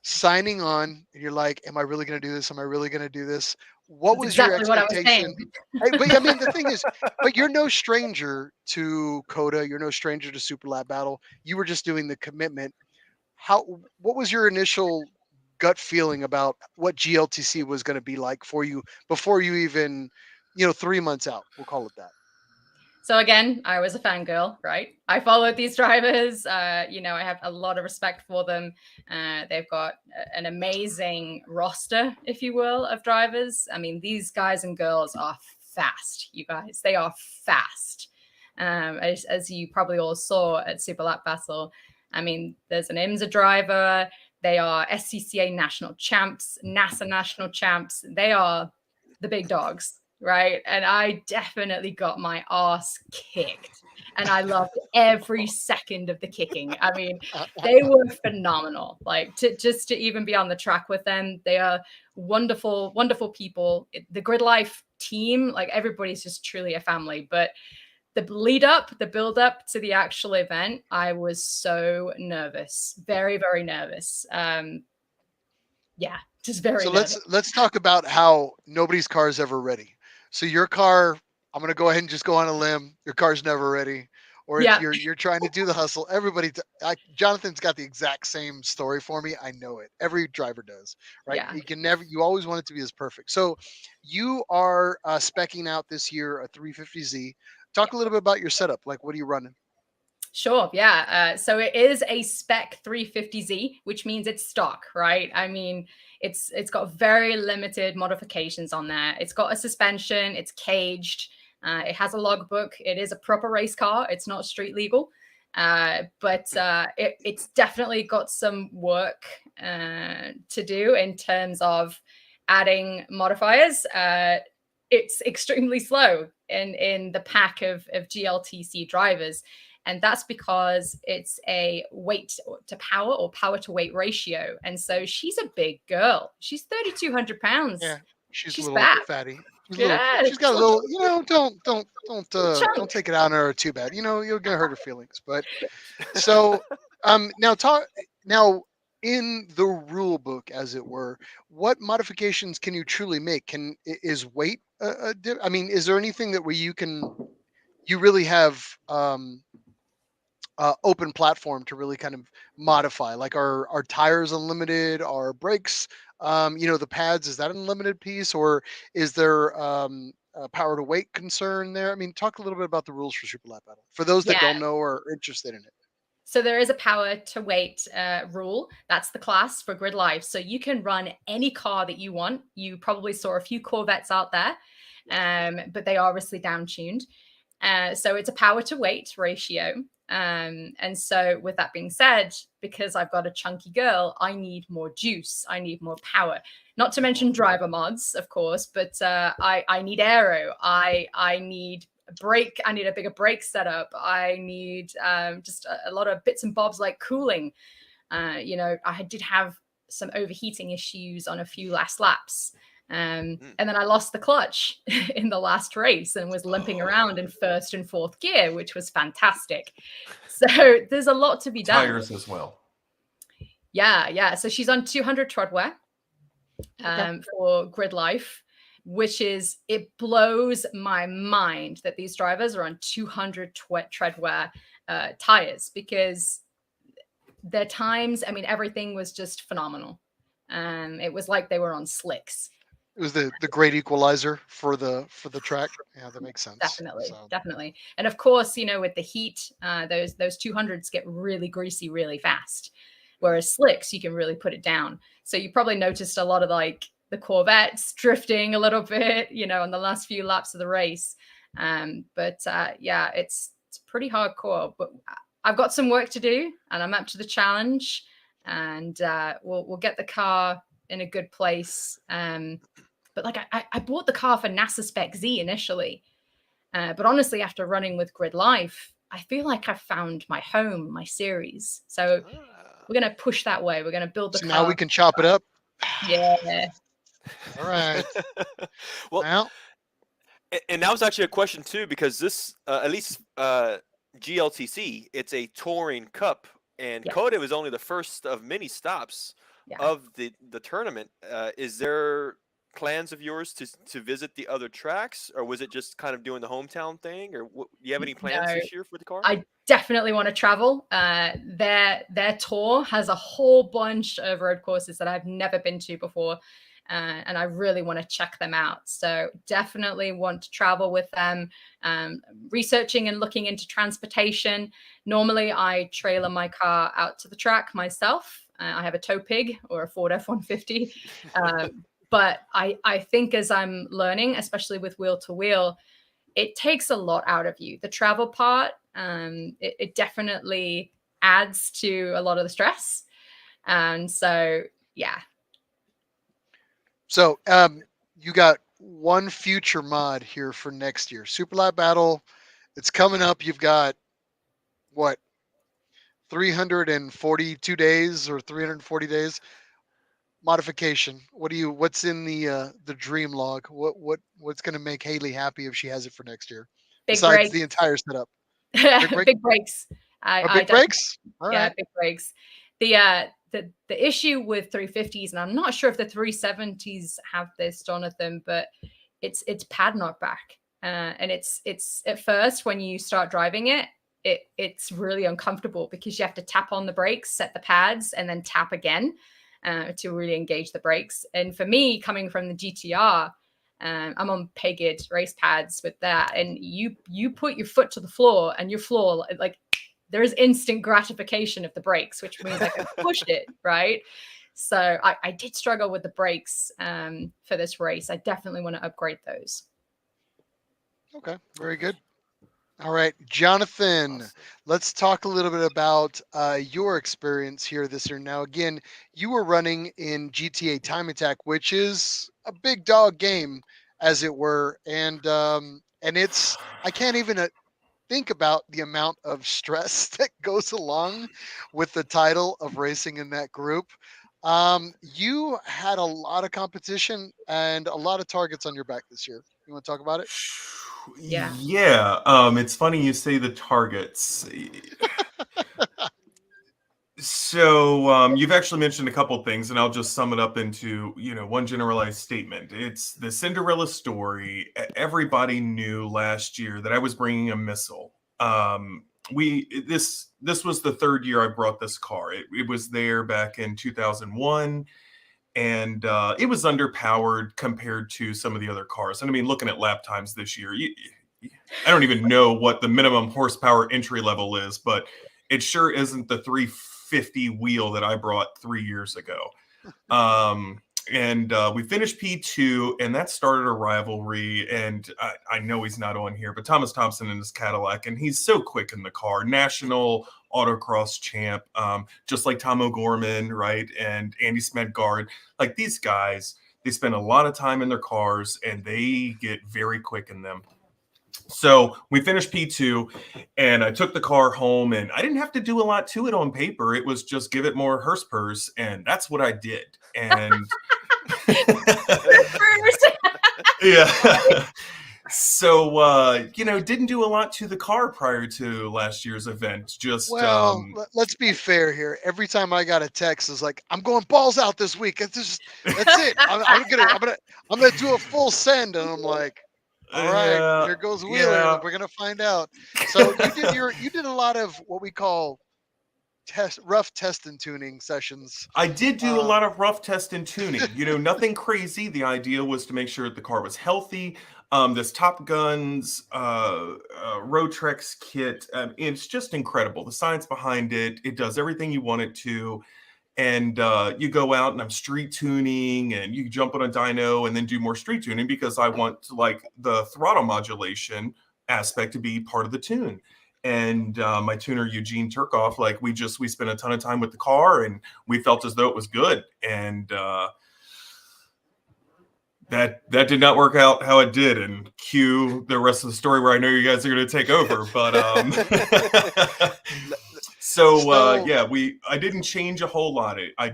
signing on and you're like, am I really going to do this? Am I really going to do this? What was your expectation? But I mean, the thing is, but you're no stranger to COTA. You're no stranger to Super Lap Battle. You were just doing the commitment. What was your initial gut feeling about what GLTC was going to be like for you before you even, 3 months out? We'll call it that. So again, I was a fangirl, right? I followed these drivers. I have a lot of respect for them. They've got an amazing roster, if you will, of drivers. I mean, these guys and girls are fast, you guys. They are fast. As you probably all saw at Super Lap Battle. I mean, there's an IMSA driver. They are SCCA national champs, NASA national champs. They are the big dogs. Right. And I definitely got my ass kicked. And I loved every second of the kicking. I mean, they were phenomenal. Like just to even be on the track with them. They are wonderful, wonderful people. The Grid Life team, like everybody's just truly a family. But the build up to the actual event, I was so nervous, very, very nervous. Yeah, just very So nervous. let's talk about how nobody's car is ever ready. So your car, I'm gonna go ahead and just go on a limb. Your car's never ready, or it's Yeah, you're trying to do the hustle. Jonathan's got the exact same story for me. I know it. Every driver does, right? yeah. You can never. You always want it to be as perfect. So you are specking out this year a 350Z. Talk a little bit about your setup. Like, what are you running? Sure. Yeah. So it is a spec 350Z, which means it's stock, right? I mean, it's got very limited modifications on there. It's got a suspension. It's caged. It has a logbook. It is a proper race car. It's not street legal, but it's definitely got some work to do in terms of adding modifiers. It's extremely slow in the pack of GLTC drivers. And that's because it's a weight to power or power to weight ratio. And so she's a big girl. She's 3,200 pounds. Yeah, she's a She's little fat. fatty. She's a little. Yeah. She's got a little. You know, don't Chunk. take it out on her too bad. You know, you're gonna hurt her feelings. But so, now in the rule book, as it were, what modifications can you truly make? Is weight? I mean, is there anything that where you really have open platform to really kind of modify? Like, are tires unlimited? Are brakes? The pads, is that an unlimited piece, or is there a power to weight concern there? I mean, talk a little bit about the rules for Super Lap Battle for those that Yeah. don't know or are interested in it. So there is a power to weight rule. That's the class for Grid Life. So you can run any car that you want. You probably saw a few Corvettes out there, but they are obviously down tuned. So it's a power to weight ratio. And so with that being said, because I've got a chunky girl, I need more juice. I need more power. Not to mention driver mods, of course, but I need aero. I need a brake. I need a bigger brake setup. I need just a lot of bits and bobs like cooling. I did have some overheating issues on a few last laps. And then I lost the clutch in the last race and was limping around in first and fourth gear, which was fantastic. So there's a lot to be done. Tires as well. Yeah. So she's on 200 treadwear for Grid Life, which is, it blows my mind that these drivers are on 200 treadwear tires, because their times, I mean, everything was just phenomenal. It was like they were on slicks. It was the great equalizer for the track. Yeah, that makes sense. Definitely. And of course, with the heat, those 200s get really greasy really fast, whereas slicks, you can really put it down. So you probably noticed a lot of like the Corvettes drifting a little bit, on the last few laps of the race. Yeah, it's pretty hardcore, but I've got some work to do and I'm up to the challenge, and we'll get the car in a good place. But like I bought the car for NASA Spec Z initially. But honestly, after running with Grid Life, I feel like I've found my home, my series. So we're going to push that way. We're going to build the car. Now we can chop it up. Yeah. All right. Well, and that was actually a question too, because this, at least GLTC, it's a touring cup, and COTA was only the first of many stops of the tournament. Is there plans of yours to visit the other tracks, or was it just kind of doing the hometown thing, or do you have any plans this year for the car? I definitely want to travel. Their tour has a whole bunch of road courses that I've never been to before, and I really want to check them out. So definitely want to travel with them, researching and looking into transportation. Normally I trailer my car out to the track myself. I have a tow pig or a Ford F-150. But I think as I'm learning, especially with wheel to wheel, it takes a lot out of you. The travel part, it definitely adds to a lot of the stress. And so, yeah. So you got one future mod here for next year. Super Lap Battle, it's coming up. You've got, what, 342 days or 340 days? Modification. What's in the dream log? What's going to make Hayley happy if she has it for next year? Big besides breaks. the entire setup. Big breaks. Big breaks. All right. Big breaks. The the issue with 350s, and I'm not sure if the 370s have this, Jonathan, but it's pad knockback. And it's at first when you start driving it's really uncomfortable because you have to tap on the brakes, set the pads, and then tap again to really engage the brakes. And for me, coming from the GTR, I'm on Pegid race pads with that, and you put your foot to the floor, and your floor, like, there is instant gratification of the brakes, which means I can push it, right? So I did struggle with the brakes for this race. I definitely want to upgrade those. Okay, very good. All right, Jonathan, Awesome. let's talk a little bit about your experience here this year. Now, again, you were running in GTA Time Attack, which is a big dog game, as it were, and it's, I can't even think about the amount of stress that goes along with the title of racing in that group. You had a lot of competition and a lot of targets on your back this year. You want to talk about it? Yeah. Yeah. It's funny you say the targets. So you've actually mentioned a couple things, and I'll just sum it up into one generalized statement. It's the Cinderella story. Everybody knew last year that I was bringing a missile. This was the third year I brought this car. It was there back in 2001. And it was underpowered compared to some of the other cars. And I mean, looking at lap times this year, I don't even know what the minimum horsepower entry level is, but it sure isn't the 350 wheel that I brought 3 years ago. And we finished P2, and that started a rivalry. And I know he's not on here, but Thomas Thompson in his Cadillac, and he's so quick in the car. National autocross champ, just like Tom O'Gorman, right? And Andy Smedgard. Like, these guys, they spend a lot of time in their cars, and they get very quick in them. So we finished P2, and I took the car home, and I didn't have to do a lot to it on paper. It was just give it more Hurspers, and that's what I did. And yeah. So, didn't do a lot to the car prior to last year's event. Just Well, let's be fair here. Every time I got a text, it's like, I'm going balls out this week. That's it. I'm gonna do a full send, and I'm like, all right, here goes Wheeler. yeah. We're gonna find out. So you did a lot of what we call rough test and tuning sessions. I did do a lot of rough test and tuning. Nothing crazy. The idea was to make sure that the car was healthy. This Top Guns Roadtrex kit, it's just incredible. The science behind it, it does everything you want it to. And you go out and I'm street tuning, and you jump on a dyno and then do more street tuning because I want the throttle modulation aspect to be part of the tune. And my tuner Eugene Turkoff, we spent a ton of time with the car, and we felt as though it was good. And that did not work out how it did. And cue the rest of the story where I know you guys are going to take over. But I didn't change a whole lot. I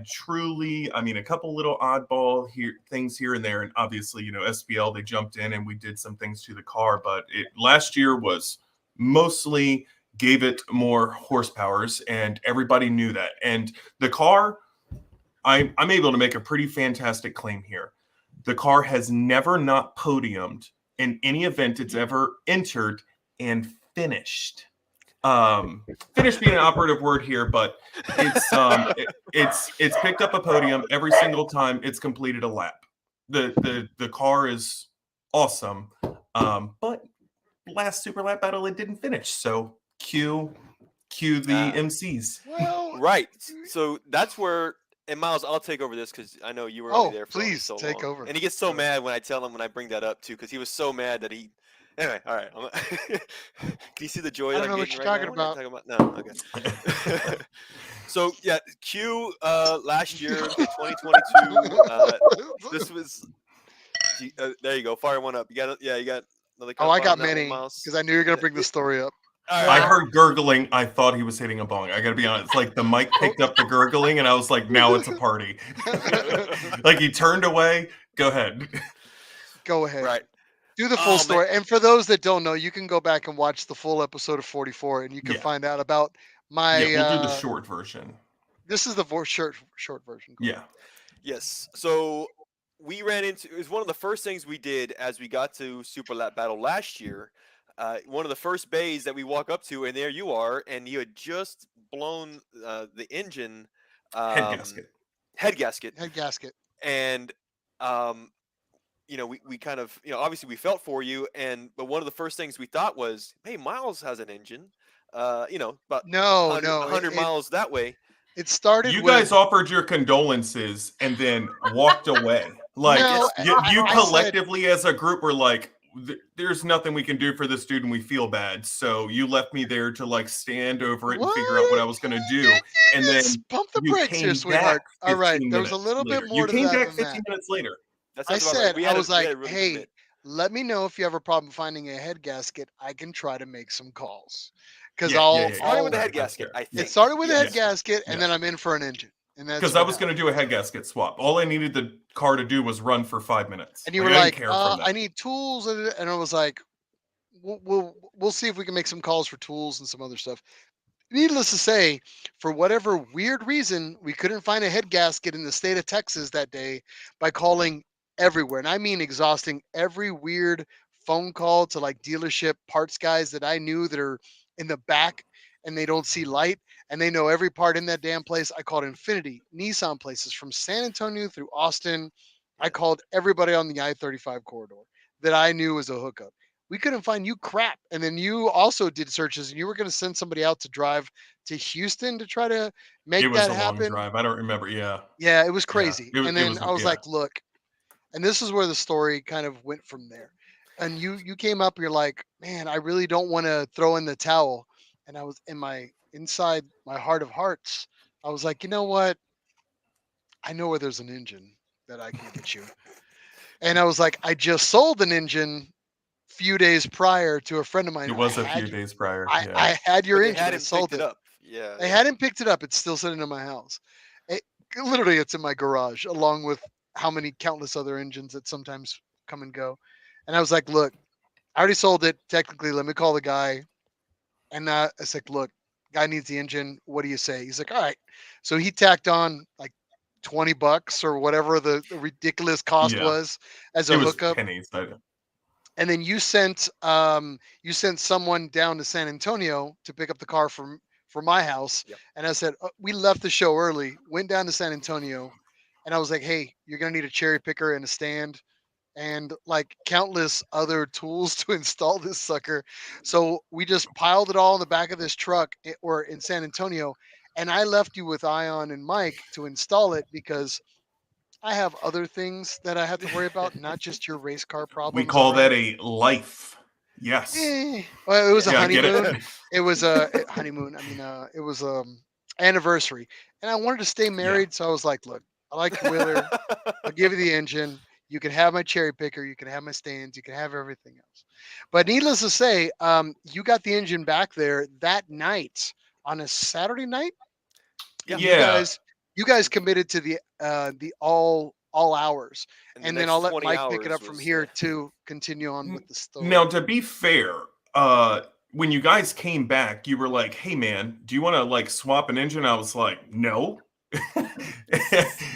mean, a couple little oddball things here and there. And obviously, SPL, they jumped in and we did some things to the car. But last year was mostly gave it more horsepowers, and everybody knew that. And the car, I'm able to make a pretty fantastic claim here. The car has never not podiumed in any event it's ever entered and finished. Finished being an operative word here, but it's picked up a podium every single time it's completed a lap. The car is awesome, but last Super Lap Battle it didn't finish. So cue the MCs. Well, right. So that's where, and Miles, I'll take over this because I know you were only there for please so take long. over. And he gets so mad when I tell him, when I bring that up too, because he was so mad that he. Anyway, all right. Can you see the joy? I don't know what you're talking about. No, okay. So yeah, Q last year, 2022. This was. There you go. Fire one up. You got another. I got many because I knew you were gonna bring the story up. I heard gurgling. I thought he was hitting a bong. I gotta be honest. Like, the mic picked up the gurgling, and I was like, now it's a party. Like, he turned away. Go ahead. Go ahead. Right. Do the full story. And for those that don't know, you can go back and watch the full episode of 44, and you can find out about my. Yeah, we'll do the short version. This is the short version. Go Yeah. ahead. Yes. So we ran into it was one of the first things we did as we got to Super Lap Battle last year. One of the first bays that we walk up to, and there you are, and you had just blown the engine Head gasket. head gasket, Head gasket. and we kind of obviously we felt for you, but one of the first things we thought was, hey, Miles has an engine, about No, 100 miles that way. It started You with guys offered your condolences and then walked away. Like No, you I said- collectively as a group were like, there's nothing we can do for this dude and we feel bad. So you left me there to like stand over it and figure out what I was going to do. And then Just pump the you brakes came here, back sweetheart. All right, 15 there was a minutes little bit later. more You to came that back than 15 that. minutes later. That I sounds about right. said, We I had was we had like, a really good hey, bit. let me know if you have a problem finding a head gasket. I can try to make some calls. Because Starting with the head That's gasket, fair. I think. it started with a head Yes. gasket, and Yeah. then I'm in for an engine. And that's Because I was going to do a head gasket swap. All I needed the car to do was run for 5 minutes. And you Like, were I like, didn't care for that. I need tools, and I was like, we'll see if we can make some calls for tools and some other stuff. Needless to say, for whatever weird reason, we couldn't find a head gasket in the state of Texas that day by calling everywhere. And I mean exhausting every weird phone call to like dealership parts guys that I knew that are in the back and they don't see light and they know every part in that damn place. I called Infinity, Nissan places from San Antonio through Austin. I called everybody on the I-35 corridor that I knew was a hookup. We couldn't find you crap. And then you also did searches and you were going to send somebody out to drive to Houston to try to make It was that a long happen. drive. I don't remember. Yeah. Yeah, it was Yeah. crazy. It and then was, I was yeah. like, look, and this is where the story kind of went from there. And you came up, you're like, man, I really don't want to throw in the towel. And I was inside my heart of hearts, I was like, you know what? I know where there's an engine that I can get you. And I was like, I just sold an engine few days prior to a friend of mine. It was a few days prior. Yeah. I had your But they engine. I hadn't sold picked it. it up. Yeah. They hadn't picked it up. It's still sitting in my house. Literally, it's in my garage, along with how many countless other engines that sometimes come and go. And I was like, look, I already sold it. Technically, let me call the guy. And I was like, look, guy needs the engine. What do you say? He's like, all right. So he tacked on like $20 or whatever the ridiculous cost Yeah. was as a It was hookup. pennies. And then you sent someone down to San Antonio to pick up the car from my house. Yep. And I said, we left the show early, went down to San Antonio, and I was like, hey, you're gonna need a cherry picker and a stand and like countless other tools to install this sucker. So we just piled it all in the back of this truck or in San Antonio, and I left you with Ion and Mike to install it because I have other things that I have to worry about, not just your race car problems. We call all that right? a life. Yes. Well, it was a Yeah, I get honeymoon. it. It was a honeymoon. I mean, it was anniversary, and I wanted to stay married, so I was like, look, I like the Wheeler. I'll give you the engine. You can have my cherry picker. You can have my stands. You can have everything else. But needless to say, you got the engine back there that night on a Saturday night. Yeah. Yeah. You guys committed to the all hours, And the and then next I'll let 20 Mike pick it hours up from was, here to continue on with the story. Now, to be fair, when you guys came back, you were like, "Hey, man, do you want to like swap an engine?" I was like, "No,"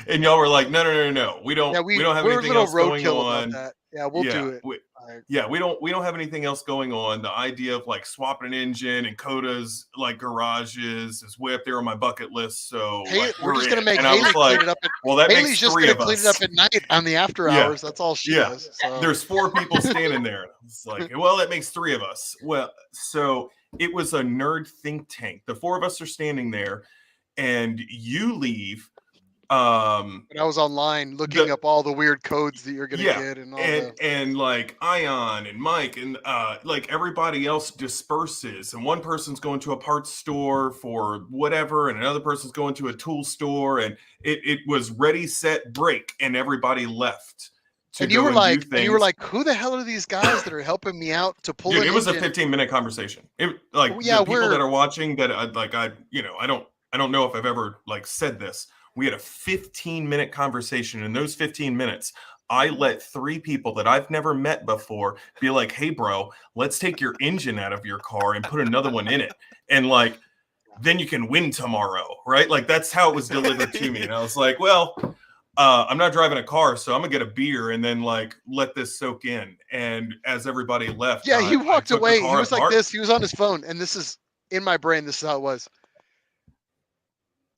and y'all were like, "No. We don't. Yeah, we don't have we're a anything little else going roadkill on." about that. Yeah, we'll do it. We, All right. yeah, we don't have anything else going on. The idea of like swapping an engine and COTA's like garages is way up there on my bucket list. So like, We're just gonna in. make And I Haley was like, clean it up. well, that Haley's makes just 3 gonna of clean it us. up at night on the after Yeah. hours. That's all she Yeah. does. So. There's 4 people standing there. It's like, well, that makes 3 of us. Well, so it was a nerd think tank. The 4 of us are standing there, and you leave. But I was online looking up all the weird codes that you're gonna get and all and like Ion and Mike and like everybody else disperses, and one person's going to a parts store for whatever, and another person's going to a tool store, and it was ready, set, break, and everybody left. And you were like, who the hell are these guys that are helping me out to pull? Dude, it was engine? a 15-minute conversation. It like Oh, yeah, the people that are watching that I don't know if I've ever like said this. We had a 15-minute conversation. In those 15 minutes, I let 3 people that I've never met before be like, "Hey, bro, let's take your engine out of your car and put another one in it." And like, then you can win tomorrow, right? Like that's how it was delivered to me. And I was like, well, I'm not driving a car, so I'm gonna get a beer and then like let this soak in. And as everybody left, Yeah, he I walked took the away. He car was like apart. this. He was on his phone, and this is in my brain. This is how it was.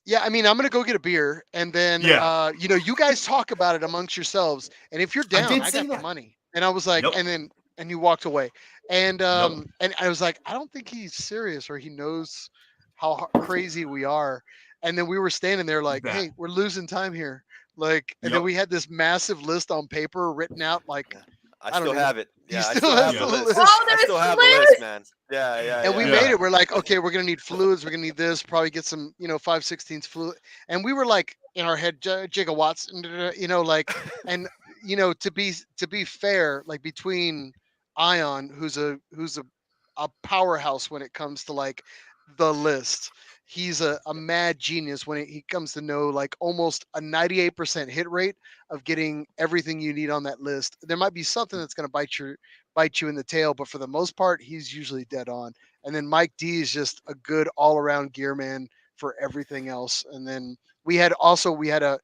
Yeah, I mean, I'm gonna go get a beer, and then Yeah. you guys talk about it amongst yourselves. And if you're I down, did I say got the that. money. And I was like, Yep. and you walked away, and Yep. and I was like, I don't think he's serious or he knows how crazy we are. And then we were standing there like, That. hey, we're losing time here. Like, and then Yep. we had this massive list on paper written out. Like, I don't still even. have it. You Yeah, I still still have have the the list. list. Oh, I there's still the have the list. list, man. Yeah, yeah, And we yeah. made it. We're like, okay, we're gonna need fluids. We're gonna need this. Probably get some, 5/16 fluid. And we were like in our head, gigawatts, like, and to be fair, like between Ion, who's a powerhouse when it comes to like the list. He's a mad genius when he comes to know like almost a 98% hit rate of getting everything you need on that list. There might be something that's going to bite you in the tail, but for the most part, he's usually dead on. And then Mike D is just a good all around gear man for everything else. And then we had a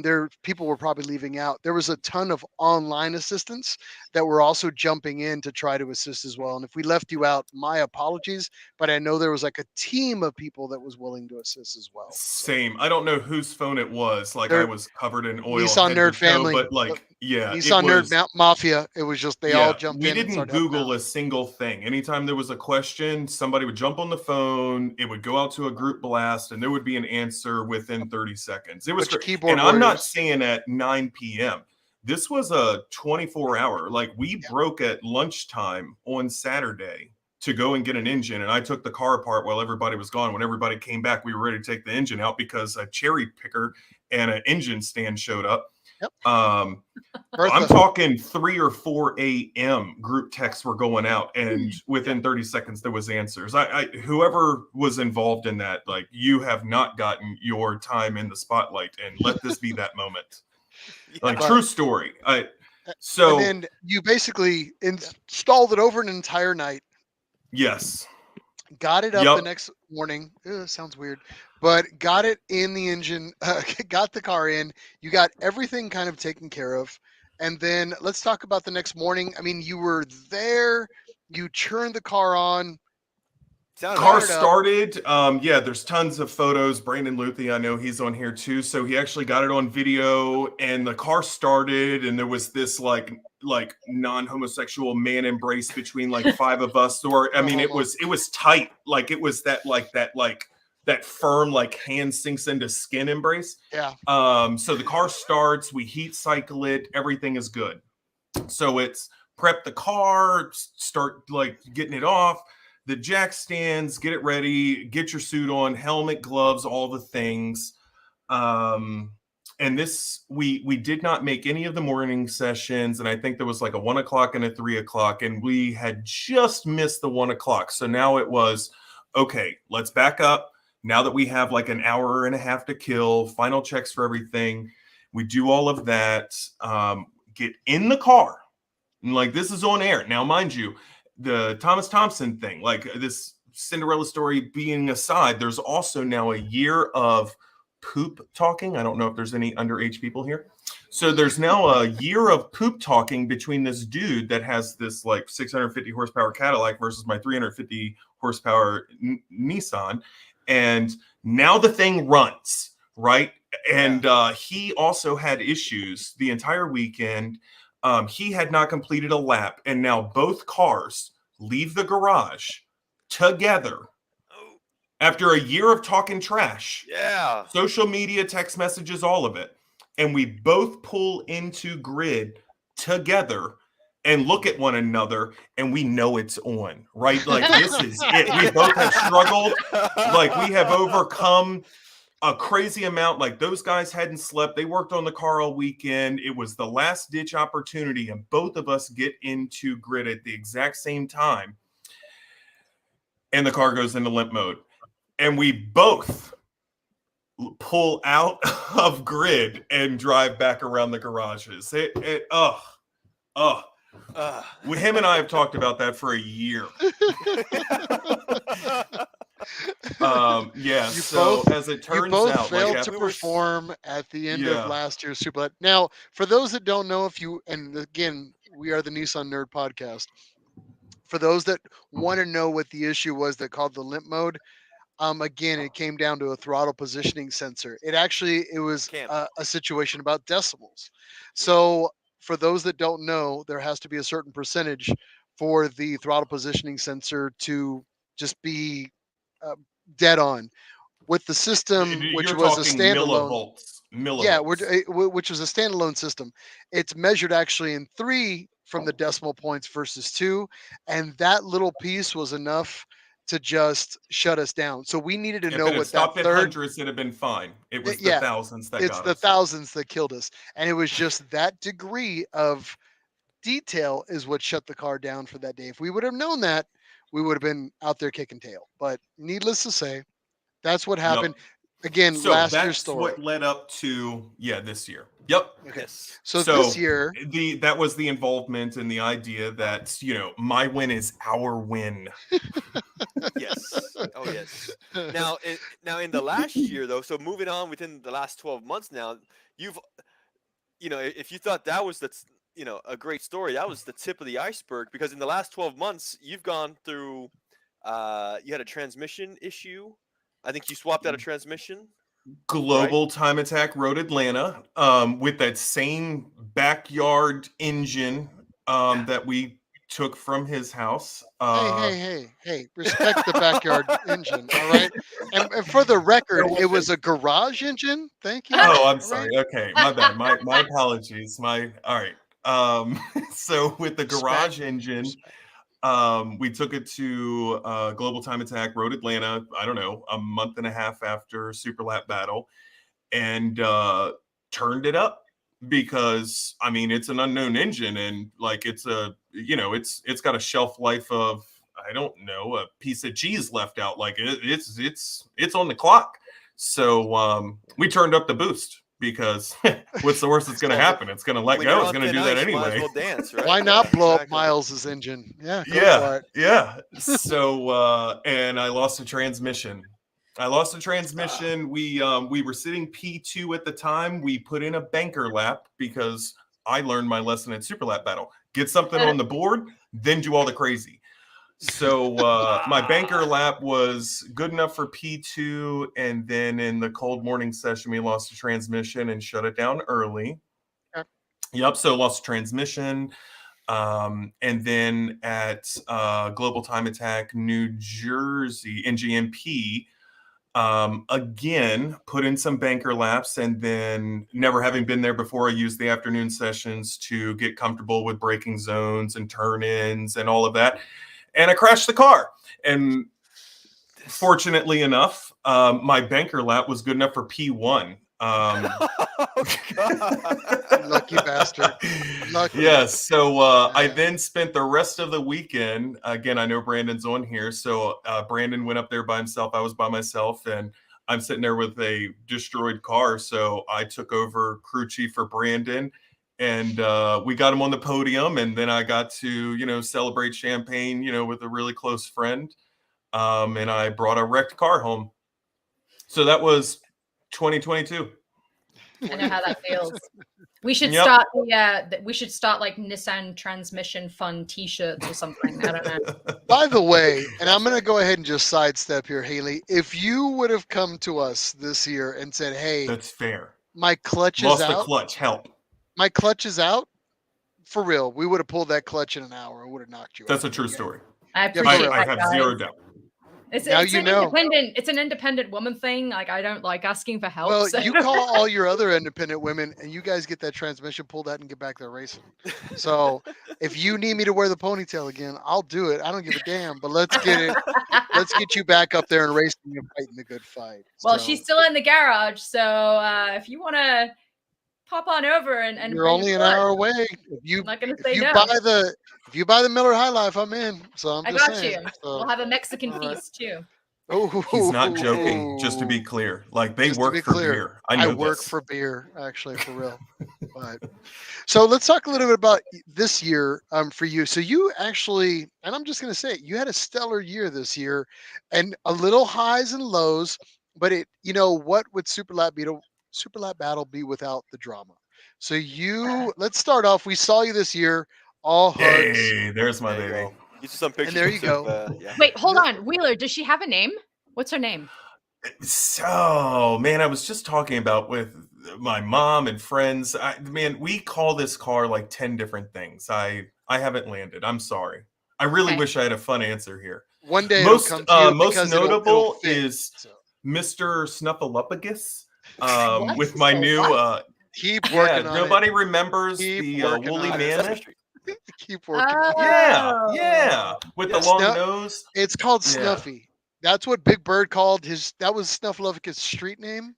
there people were probably leaving out. There was a ton of online assistants that were also jumping in to try to assist as well. And if we left you out, my apologies. But I know there was like a team of people that was willing to assist as well. So Same. I don't know whose phone it was. Like I They're was covered in oil, Nissan head to Nerd toe, family, but like, yeah, it Nissan Nerd was. Mafia. It was just they all Yeah, jumped we in and didn't started helping Google out. a single thing. Anytime there was a question, somebody would jump on the phone, it would go out to a group blast, and there would be an answer within 30 seconds. It was Bunch of great. keyboard And I'm not warriors. saying at 9 p.m. This was a 24-hour. Like we broke at lunchtime on Saturday to go and get an engine, and I took the car apart while everybody was gone. When everybody came back, we were ready to take the engine out because a cherry picker and an engine stand showed up. Yep. I'm Bertha. talking 3 or 4 a.m. group texts were going out, and within 30 seconds there was answers. I whoever was involved in that, like you have not gotten your time in the spotlight, and let this be that moment. Like But- true story. And So then you basically installed it over an entire night. yes, Got it up Yep. the next morning. Sounds weird, but got it in the engine. Got the car in. You got everything kind of taken care of. And then let's talk about the next morning. I mean, you were there. You turned the car on. Sounded car awesome. started. Yeah, there's tons of photos. Brandon Luthi, I know he's on here too. So he actually got it on video, and the car started, and there was this like non-homosexual man embrace between like 5 of us. Or I mean, it was tight. Like it was that firm like hand sinks into skin embrace. Yeah. So the car starts. We heat cycle it. Everything is good. So it's prep the car, start like getting it off. The jack stands, get it ready, get your suit on, helmet, gloves, all the things. And this, we did not make any of the morning sessions. And I think there was like a 1 o'clock and a 3 o'clock, and we had just missed the 1 o'clock. So now it was, okay, let's back up. Now that we have like an hour and a half to kill, final checks for everything. We do all of that, get in the car. And like this is on air. Now, mind you, the Thomas Thompson thing, like this Cinderella story being aside, there's also now a year of poop talking. I don't know if there's any underage people here. So there's now a year of poop talking between this dude that has this like 650 horsepower Cadillac versus my 350 horsepower Nissan. And now the thing runs, right? And he also had issues the entire weekend. He had not completed a lap, and now both cars leave the garage together after a year of talking trash. Yeah. Social media, text messages, all of it. And we both pull into grid together and look at one another, and we know it's on, right? Like this is it. We both have struggled. Like we have overcome a crazy amount. Like those guys hadn't slept. They worked on the car all weekend. It was the last ditch opportunity, and both of us get into grid at the exact same time. And the car goes into limp mode. And we both pull out of grid and drive back around the garages. Him and I have talked about that for a year. Yeah. You So both as it you turns both out, like failed to We were perform at the end of yeah, last year's Super Lap. Now, for those that don't know, if you and again, we are the Nissan Nerd Podcast. For those that want to know what the issue was that called the limp mode, again, it came down to a throttle positioning sensor. It was can. a situation about decibels. Yeah. So for those that don't know, there has to be a certain percentage for the throttle positioning sensor to just be uh, dead on. With the system, which you're was a talking standalone, millivolts, yeah, millivolts. which was a standalone system. It's measured actually in 3 from the decimal points versus 2, and that little piece was enough to just shut us down. So we needed to If know it had what that stopped at third, hundreds, it'd have been fine. It was the yeah, thousands that it's got the us. thousands that killed us, and it was just that degree of detail is what shut the car down for that day. If we would have known that, we would have been out there kicking tail. But needless to say, that's what Yep. happened. Again, So last year's that's story. what led up to this year. Yep. Okay, Yes. so So this year, that was the involvement and the idea that my win is our win. Yes. Oh yes. Now in the last year though, so moving on within the last 12 months now, you've if you thought that was a great story, that was the tip of the iceberg because in the last 12 months you've gone through you had a transmission issue. I think you swapped out a transmission, right? Global Time Attack Road Atlanta, with that same backyard engine Yeah. that we took from his house. hey, respect the backyard engine, all right? And for the record, So it with was a garage engine. Thank you. Oh, I'm All right, sorry. Okay, my bad. My apologies. All right. So with the respect, garage engine, respect. we took it to Global Time Attack Road Atlanta. I don't know, a month and a half after Super Lap Battle, and turned it up because I mean it's an unknown engine and like it's got a shelf life of I don't know a piece of cheese left out like it's on the clock. So we turned up the boost because what's the worst that's going to Well, happen? It's going to let when go. you're It's on going to thin do that ice, you might as anyway. well dance, right? Why Yeah, not blow up exactly. Miles's engine? Yeah, go for Yeah, it. yeah. So and I lost a transmission. I lost a Ah, transmission. We were sitting P2 at the time. We put in a banker lap because I learned my lesson at Super Lap Battle. Get something on the board, then do all the crazy. So my banker lap was good enough for P2, and then in the cold morning session, we lost a transmission and shut it down early. Okay. Yep. So lost a transmission. And then at Global Time Attack New Jersey, NGMP, again, put in some banker laps. And then, never having been there before, I used the afternoon sessions to get comfortable with braking zones and turn ins and all of that. And I crashed the car. And fortunately enough, my banker lap was good enough for P1. Oh, God. Lucky bastard. Lucky. Yes. So I Yeah. then spent the rest of the weekend. Again, I know Brandon's on here. So Brandon went up there by himself. I was by myself, and I'm sitting there with a destroyed car. So I took over crew chief for Brandon, and we got him on the podium. And then I got to, celebrate champagne, with a really close friend. And I brought a wrecked car home. So that was 2022. I know how that feels. We should Yep. start we should start like Nissan transmission fun T-shirts or something. I don't know. By the way, and I'm going to go ahead and just sidestep here, Haley. If you would have come to us this year and said, "Hey, That's fair. my clutch is Lost the out. clutch. Help. My clutch is out," for real, we would have pulled that clutch in an hour. It would have knocked you That's out. a true story. I Yeah, for appreciate real. I that, have guys. zero doubt. It's Now it's you an know. independent. It's an independent woman thing. Like I don't like asking for help. Well, so- you call all your other independent women, and you guys get that transmission pulled out and get back there racing. So, if you need me to wear the ponytail again, I'll do it. I don't give a damn. But let's get it. Let's get you back up there and racing and fighting the good fight. Well, So, she's still in the garage, so if you want to pop on over and you're bring only your an clutch, hour away. I'm not gonna If say you no. buy the Miller High Life, I'm in. So I'm I just got saying. you. So, We'll have a Mexican all right. feast too. Oh, He's not joking, just to be clear. Like, they Just to work be for clear, beer. I I know work this. for beer, actually, for real. But so let's talk a little bit about this year for you. So you actually, and I'm just going to say it, you had a stellar year this year, and a little highs and lows. But what would Super Lap Battle be without the drama? So let's start off. We saw you this year, all hugs, Hey, there's my There you baby. go. These are some pictures. there we you took, go. yeah. Wait, hold on. Wheeler, does she have a name? What's her name? So, man, I was just talking about with my mom and friends. Man, we call this car like 10 different things. I haven't landed. I'm sorry. I really Okay. wish I had a fun answer here. One day it'll come to you Most because notable it'll fit. is So Mr. Snuffleupagus. What? With my Oh, new what? keep yeah, working on it. nobody remembers Keep the working woolly on it. Sesame mammoth. Street. Keep working on it. Yeah, with the Yeah. long nose. It's called Yeah. Snuffy. That's what Big Bird called his. That was Snuffleupagus' street name.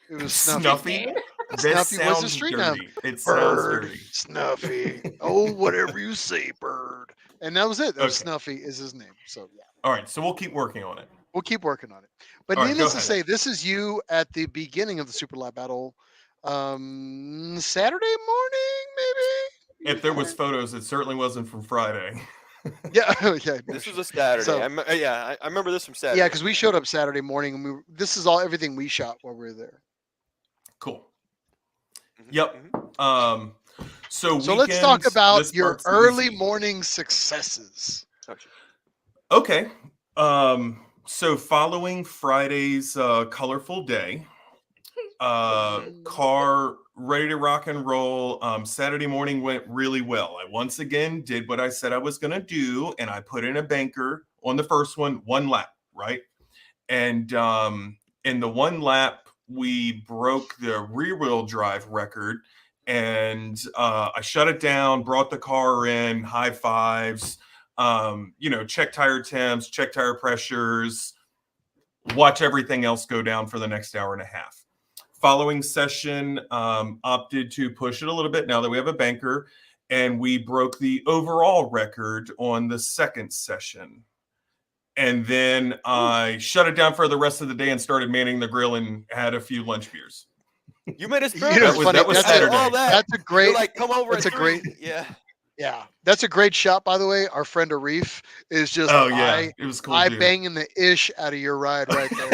It was Snuffy. Snuffy. Name? This Snuffy was his sounds street name. dirty. It sounds Bird, dirty. Snuffy. Oh, whatever you say, Bird. And that was it. That was Okay. Snuffy is his name. So yeah, All right, so we'll keep working on it. we'll keep working on it. But All right, needless go to ahead. say, this is you at the beginning of the Super Lap Battle, Saturday morning, maybe. If there was photos, it certainly wasn't from Friday. Yeah, yeah. no This shit. was a Saturday. So- I remember this from Saturday. Yeah, because we showed up Saturday morning, and this is everything we shot while we were there. Cool. Mhm, Yep. mhm. So let's talk weekends, about this your part's early easy. morning successes. Gotcha. Okay. So following Friday's colorful day, car ready to rock and roll. Saturday morning went really well. I once again did what I said I was going to do, and I put in a banker on the first one lap, right? And in the one lap, we broke the rear wheel drive record, and I shut it down, brought the car in, high fives, check tire temps, check tire pressures, watch everything else go down for the next hour and a half. Following session, opted to push it a little bit now that we have a banker, and we broke the overall record on the second session. And then I shut it down for the rest of the day and started manning the grill and had a few lunch beers. You made us You know, burgers. it's funny, that was that's Saturday. All that. That's a You're great. like, come over. that's at a great- 3. Yeah. Yeah, that's a great shot, by the way. Our friend Arif is just Oh yeah, it was cool. I dude. banging the ish out of your ride right there.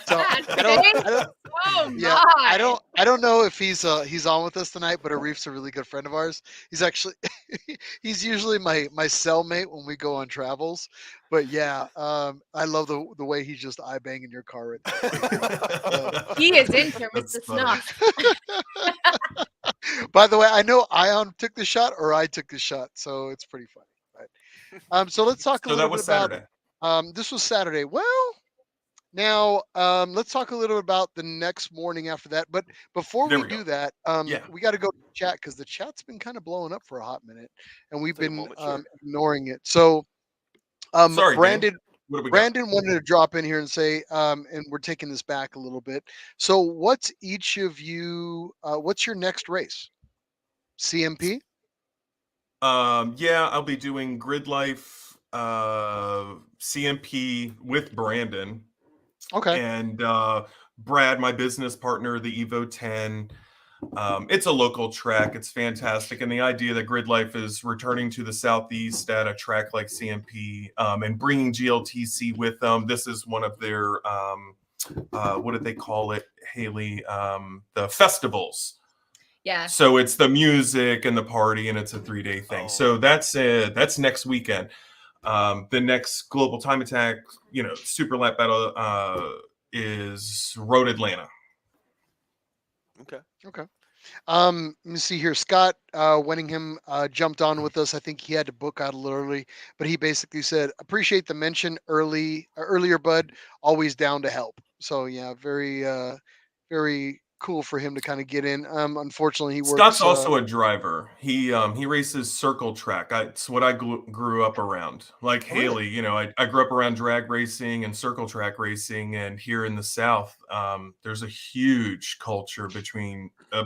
So I don't, Oh yeah, my! I don't know if he's on with us tonight, but Arif's a really good friend of ours. He's actually he's usually my cellmate when we go on travels. But yeah, I love the way he's just eye banging your car right there. He is in here with That's the funny. snuff. By the way, I know Ion took the shot or I took the shot, so it's pretty funny. But, so let's talk a So little that was bit about. Saturday. This was Saturday. Well, now let's talk a little bit about the next morning after that. But before There we we do go. that, Yeah. we got to go to the chat because the chat's been kind of blowing up for a hot minute, and we've Take a been moment, sure. ignoring it. So, Sorry, Dan. Brandon. What do we got? Brandon wanted to drop in here and say, and we're taking this back a little bit. So, what's each of you? What's your next race? CMP? Yeah, I'll be doing Grid Life, CMP with Brandon Okay. and Brad, my business partner, the Evo 10. It's a local track. It's fantastic. And the idea that Grid Life is returning to the Southeast at a track like CMP and bringing GLTC with them. This is one of their, what did they call it, Haley? The festivals. Yeah. So it's the music and the party, and it's a 3-day thing. Oh. So that's next weekend. The next Global Time Attack, Super Lap Battle is Road Atlanta. Okay. Let me see here. Scott Wenningham jumped on with us. I think he had to book out a little early, but he basically said, "Appreciate the mention earlier, bud. Always down to help." So yeah, very very cool for him to kind of get in. Unfortunately, he works. Scott's also a driver. He races circle track. It's what I grew up around. Like Really? Haley, I grew up around drag racing and circle track racing, and here in the South, there's a huge culture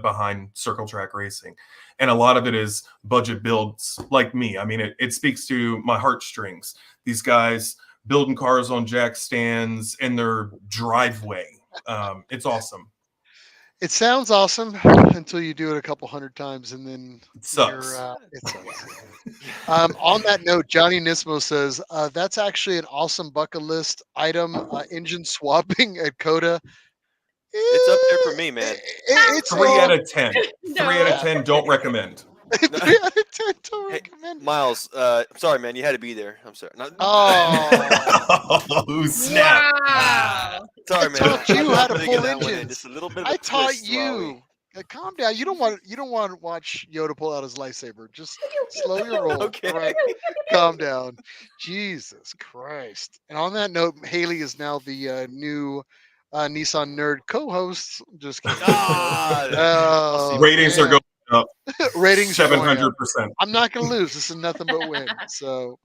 behind circle track racing, and a lot of it is budget builds like me. I mean, it speaks to my heartstrings. These guys building cars on jack stands in their driveway. It's awesome. It sounds awesome until you do it a couple hundred times, and then It sucks. it sucks. On that note, Johnny Nismo says that's actually an awesome bucket list item. Engine swapping at COTA. It's up there for me, man. It's 3 out of 10. No. 3 out of 10. Don't recommend. 3 out of 10. Don't Hey, recommend. Miles, I'm sorry, man. You had to be there. I'm sorry. No, Oh, Oh, snap. Wow. sorry, I man. taught you I'm how to digging pull that one in. engines. Just a little bit of I a taught twist, Wowie. you. Calm down. You don't want to watch Yoda pull out his lightsaber. Just slow your roll. Okay. All right. Calm down. Jesus Christ. And on that note, Haley is now the new Nissan nerd co-host. Just kidding. Ah, Oh, Ratings are man. going up Ratings are going up. 700%. I'm not going to lose. This is nothing but win. So,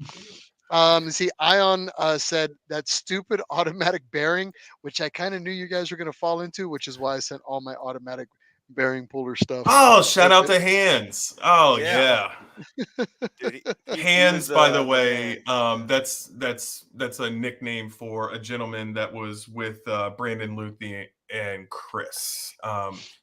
see, Ion said that stupid automatic bearing, which I kind of knew you guys were going to fall into, which is why I sent all my automatic bearing puller stuff. Oh, shout out to Hands. Oh, Yeah. yeah. dude, he Hands, was, by the the way, man. that's a nickname for a gentleman that was with Brandon Luthi and Chris.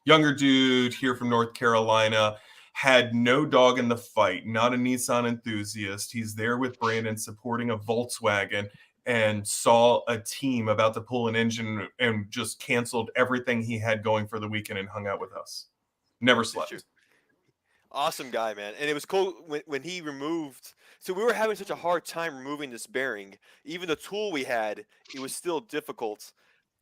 Younger dude here from North Carolina, had no dog in the fight, not a Nissan enthusiast. He's there with Brandon supporting a Volkswagen, and saw a team about to pull an engine and just canceled everything he had going for the weekend and hung out with us. Never slept. true. Awesome guy, man. And it was cool when he removed. So we were having such a hard time removing this bearing. Even the tool we had, it was still difficult.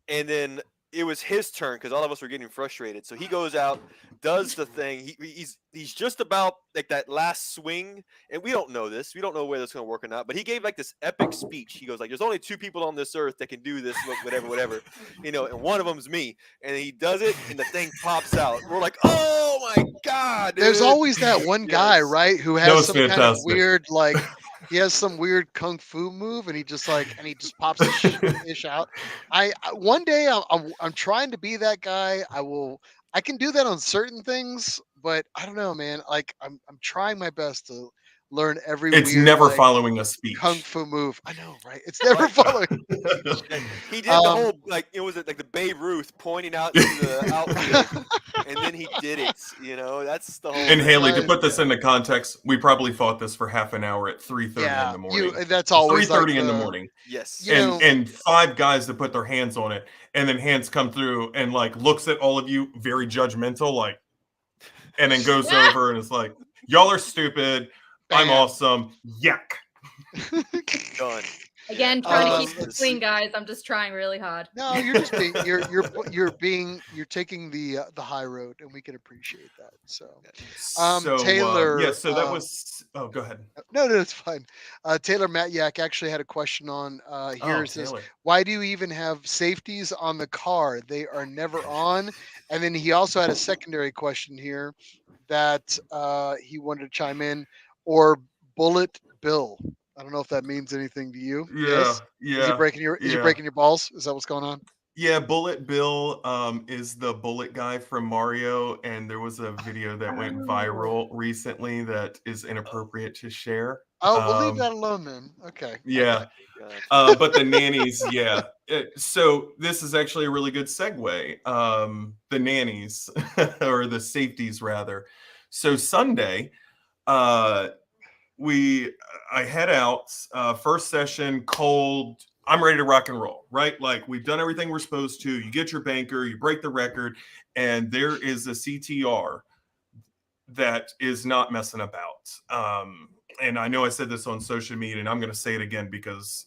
And then it was his turn because all of us were getting frustrated. So he goes out, does the thing. He's just about like that last swing, and we don't know this. We don't know whether it's going to work or not. But he gave like this epic speech. He goes like, "There's only 2 people on this earth that can do this, whatever, you know, and one of them's me." And he does it, and the thing pops out. We're like, "Oh my god!" Dude. There's always that one guy, Yes. right, who That has was some kind of fantastic. weird, like, he has some weird kung fu move, and he just pops the ish out. One day I'm trying to be that guy. I can do that on certain things, but I don't know, man. Like I'm trying my best to learn every It's weird never like, following a speech. kung fu move. I know, right? It's never Right. following. He did the whole like it was like the Babe Ruth pointing out into the outfield, and then he did it. You know, that's the whole. And thing. Haley, to Right. put this into context, we probably fought this for half an hour at 3:30 in the morning. That's always 3:30 like in the morning. Yes. You know- And 5 guys to put their hands on it, and then Hands come through and like looks at all of you very judgmental, like, and then goes over and is like, "Y'all are stupid. I'm Bam. awesome. Yuck." Done. Again, trying to keep Um, it clean, guys. I'm just trying really hard. No, you're just being you're taking the high road, and we can appreciate that. So Taylor, yeah, so that was. Oh, go ahead. no, it's fine. Taylor Matyak actually had a question on here. Oh, It says, Taylor. why do you even have safeties on the car? They are never on. And then he also had a secondary question here that he wanted to chime in, or Bullet Bill. I don't know if that means anything to you. Yes. Is he breaking your balls? Is that what's going on? Yeah, Bullet Bill is the bullet guy from Mario, and there was a video that went viral recently that is inappropriate to share. Oh, we'll leave that alone then. Okay. Yeah. God. But the nannies, yeah. So this is actually a really good segue. The nannies, or the safeties rather. So Sunday, I head out, first session, cold. I'm ready to rock and roll, right? Like we've done everything we're supposed to. You get your banker, you break the record, and there is a CTR that is not messing about. And I know I said this on social media, and I'm going to say it again because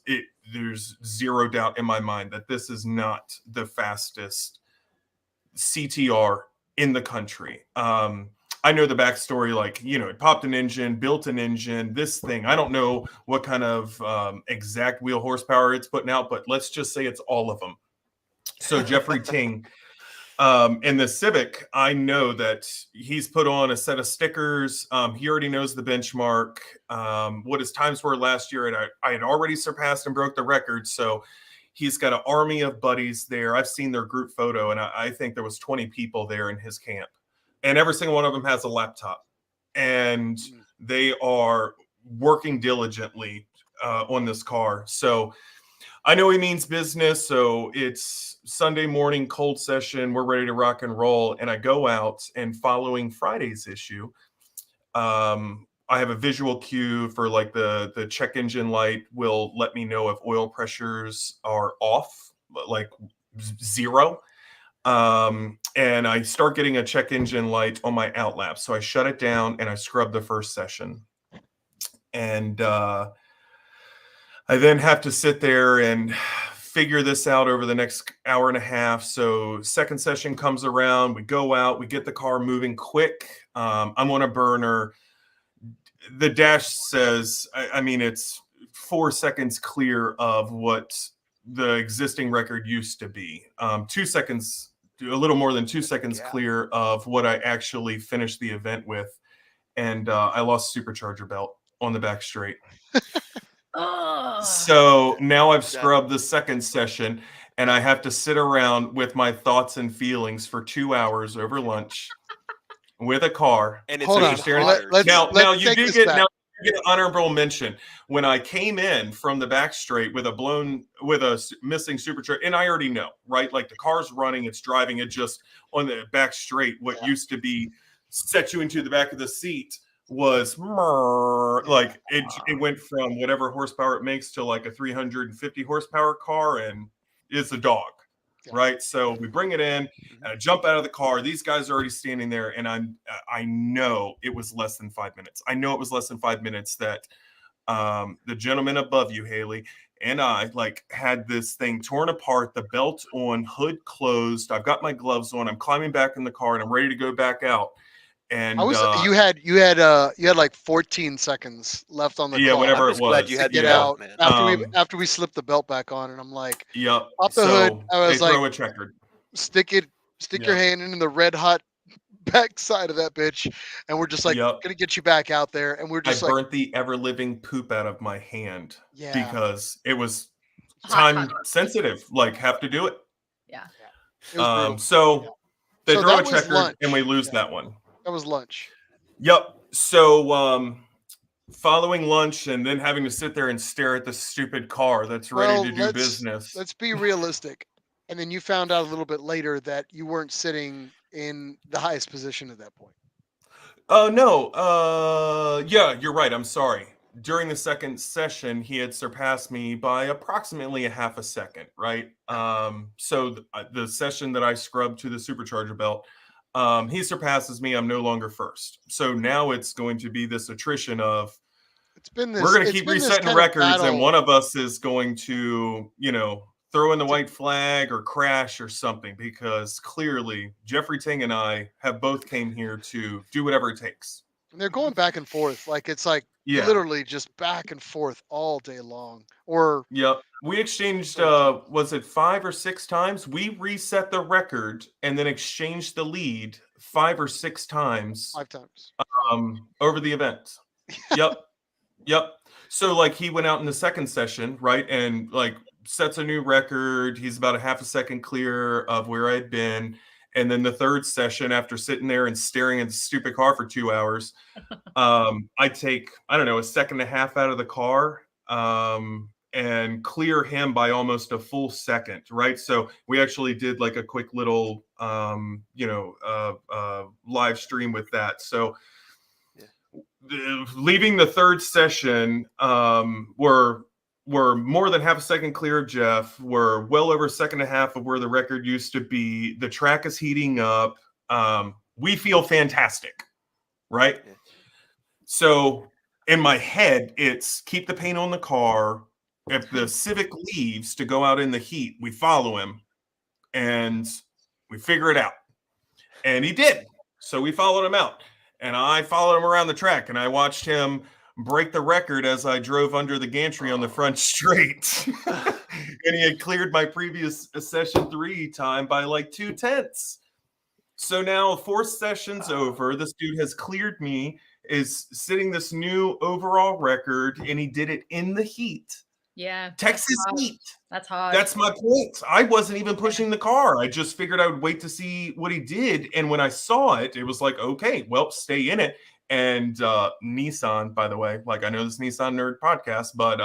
there's zero doubt in my mind that this is not the fastest CTR in the country. I know the backstory, like, you know, it popped an engine, built an engine, this thing. I don't know what kind of exact wheel horsepower it's putting out, but let's just say it's all of them. So Jeffrey Ting, in the Civic, I know that he's put on a set of stickers. He already knows the benchmark, what his times were last year, and I had already surpassed and broke the record. So he's got an army of buddies there. I've seen their group photo, and I think there was 20 people there in his camp. And every single one of them has a laptop. And they are working diligently on this car. So I know he means business, so it's Sunday morning cold session. We're ready to rock and roll, and I go out, and following Friday's issue, I have a visual cue for like the check engine light will let me know if oil pressures are off, like zero. And I start getting a check engine light on my outlap. So I shut it down and I scrub the first session. And I then have to sit there and figure this out over the next hour and a half. So second session comes around, we go out, we get the car moving quick. I'm on a burner. The dash says, I mean, it's 4 seconds clear of what the existing record used to be. 2 seconds, a little more than 2 seconds clear of what I actually finished the event with. And I lost supercharger belt on the back straight. So now I've scrubbed the second session and I have to sit around with my thoughts and feelings for 2 hours over lunch with a car. And it's Hold on. Now you take do this get back. now you get an honorable mention. When I came in from the back straight with a missing supercharger, and I already know, right? Like the car's running, it's driving, it just on the back straight, what used to be set you into the back of the seat was like it went from whatever horsepower it makes to like a 350 horsepower car, and it's a dog. Right. So we bring it in and I jump out of the car. These guys are already standing there. And I know it was less than 5 minutes. I know it was less than 5 minutes that the gentleman above you, Haley, and I like had this thing torn apart, the belt on, hood closed. I've got my gloves on. I'm climbing back in the car and I'm ready to go back out. And you had like 14 seconds left on the clock. Whatever I'm it just was. glad you had Get the out, belt, man. after we slipped the belt back on, and I'm like, Yep. pop the hood. I was they throw like, a checkered. stick your hand in the red hot back side of that bitch, and we're just like gonna get you back out there, and we're just I burnt the ever living poop out of my hand because it was time sensitive. Like have to do it. Yeah. It was brutal. So they So throw a that was checker lunch. and we lose that one. That was lunch. Yep. So following lunch and then having to sit there and stare at the stupid car that's ready to do business. Let's be realistic. And then you found out a little bit later that you weren't sitting in the highest position at that point. Oh no. Yeah, you're right. I'm sorry. During the second session, he had surpassed me by approximately a half a second, right? So the session that I scrubbed to the supercharger belt, he surpasses me. I'm no longer first. So now it's going to be this attrition of we're going to keep resetting records, and one of us is going to, throw in the white flag or crash or something, because clearly Jeffrey Ting and I have both came here to do whatever it takes. And they're going back and forth. Like it's like literally just back and forth all day long. We exchanged was it 5 or 6 times? We reset the record and then exchanged the lead 5 or 6 times. 5 times. Over the event. Yep. So like he went out in the second session, right? And like sets a new record. He's about a half a second clear of where I'd been. And then the third session, after sitting there and staring at the stupid car for 2 hours, I take, I don't know, a second and a half out of the car and clear him by almost a full second, right? So we actually did like a quick little, live stream with that. So leaving the third session, we're more than half a second clear of Jeff. We're well over a second and a half of where the record used to be. The track is heating up. We feel fantastic, right? Yeah. So in my head, it's keep the paint on the car. If the Civic leaves to go out in the heat, we follow him and we figure it out. And he did. So we followed him out. And I followed him around the track and I watched him break the record as I drove under the gantry on the front straight. And he had cleared my previous session 3 time by like 2/10. So now 4 sessions over, this dude has cleared me, is sitting this new overall record, and he did it in the heat. Yeah. Texas heat. That's hard. That's my point. I wasn't even pushing the car. I just figured I would wait to see what he did. And when I saw it, it was like, okay, well, stay in it. And Nissan, by the way, like I know this Nissan Nerd podcast, but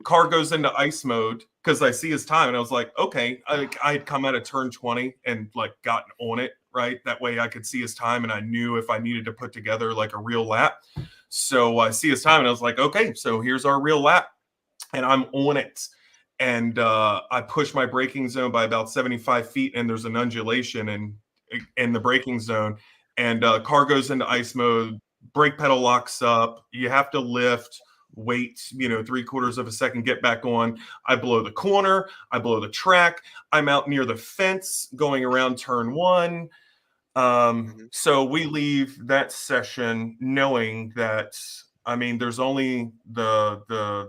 car goes into ice mode because I see his time, and I was like, okay, I had come out of turn 20 and like gotten on it, right? That way I could see his time, and I knew if I needed to put together like a real lap. So I see his time, and I was like, okay, so here's our real lap, and I'm on it. And I push my braking zone by about 75 feet, and there's an undulation in the braking zone, and car goes into ice mode, brake pedal locks up, you have to lift, wait, 3/4 of a second, get back on. I blow the corner, I blow the track, I'm out near the fence going around turn 1. So we leave that session knowing that, I mean, there's only the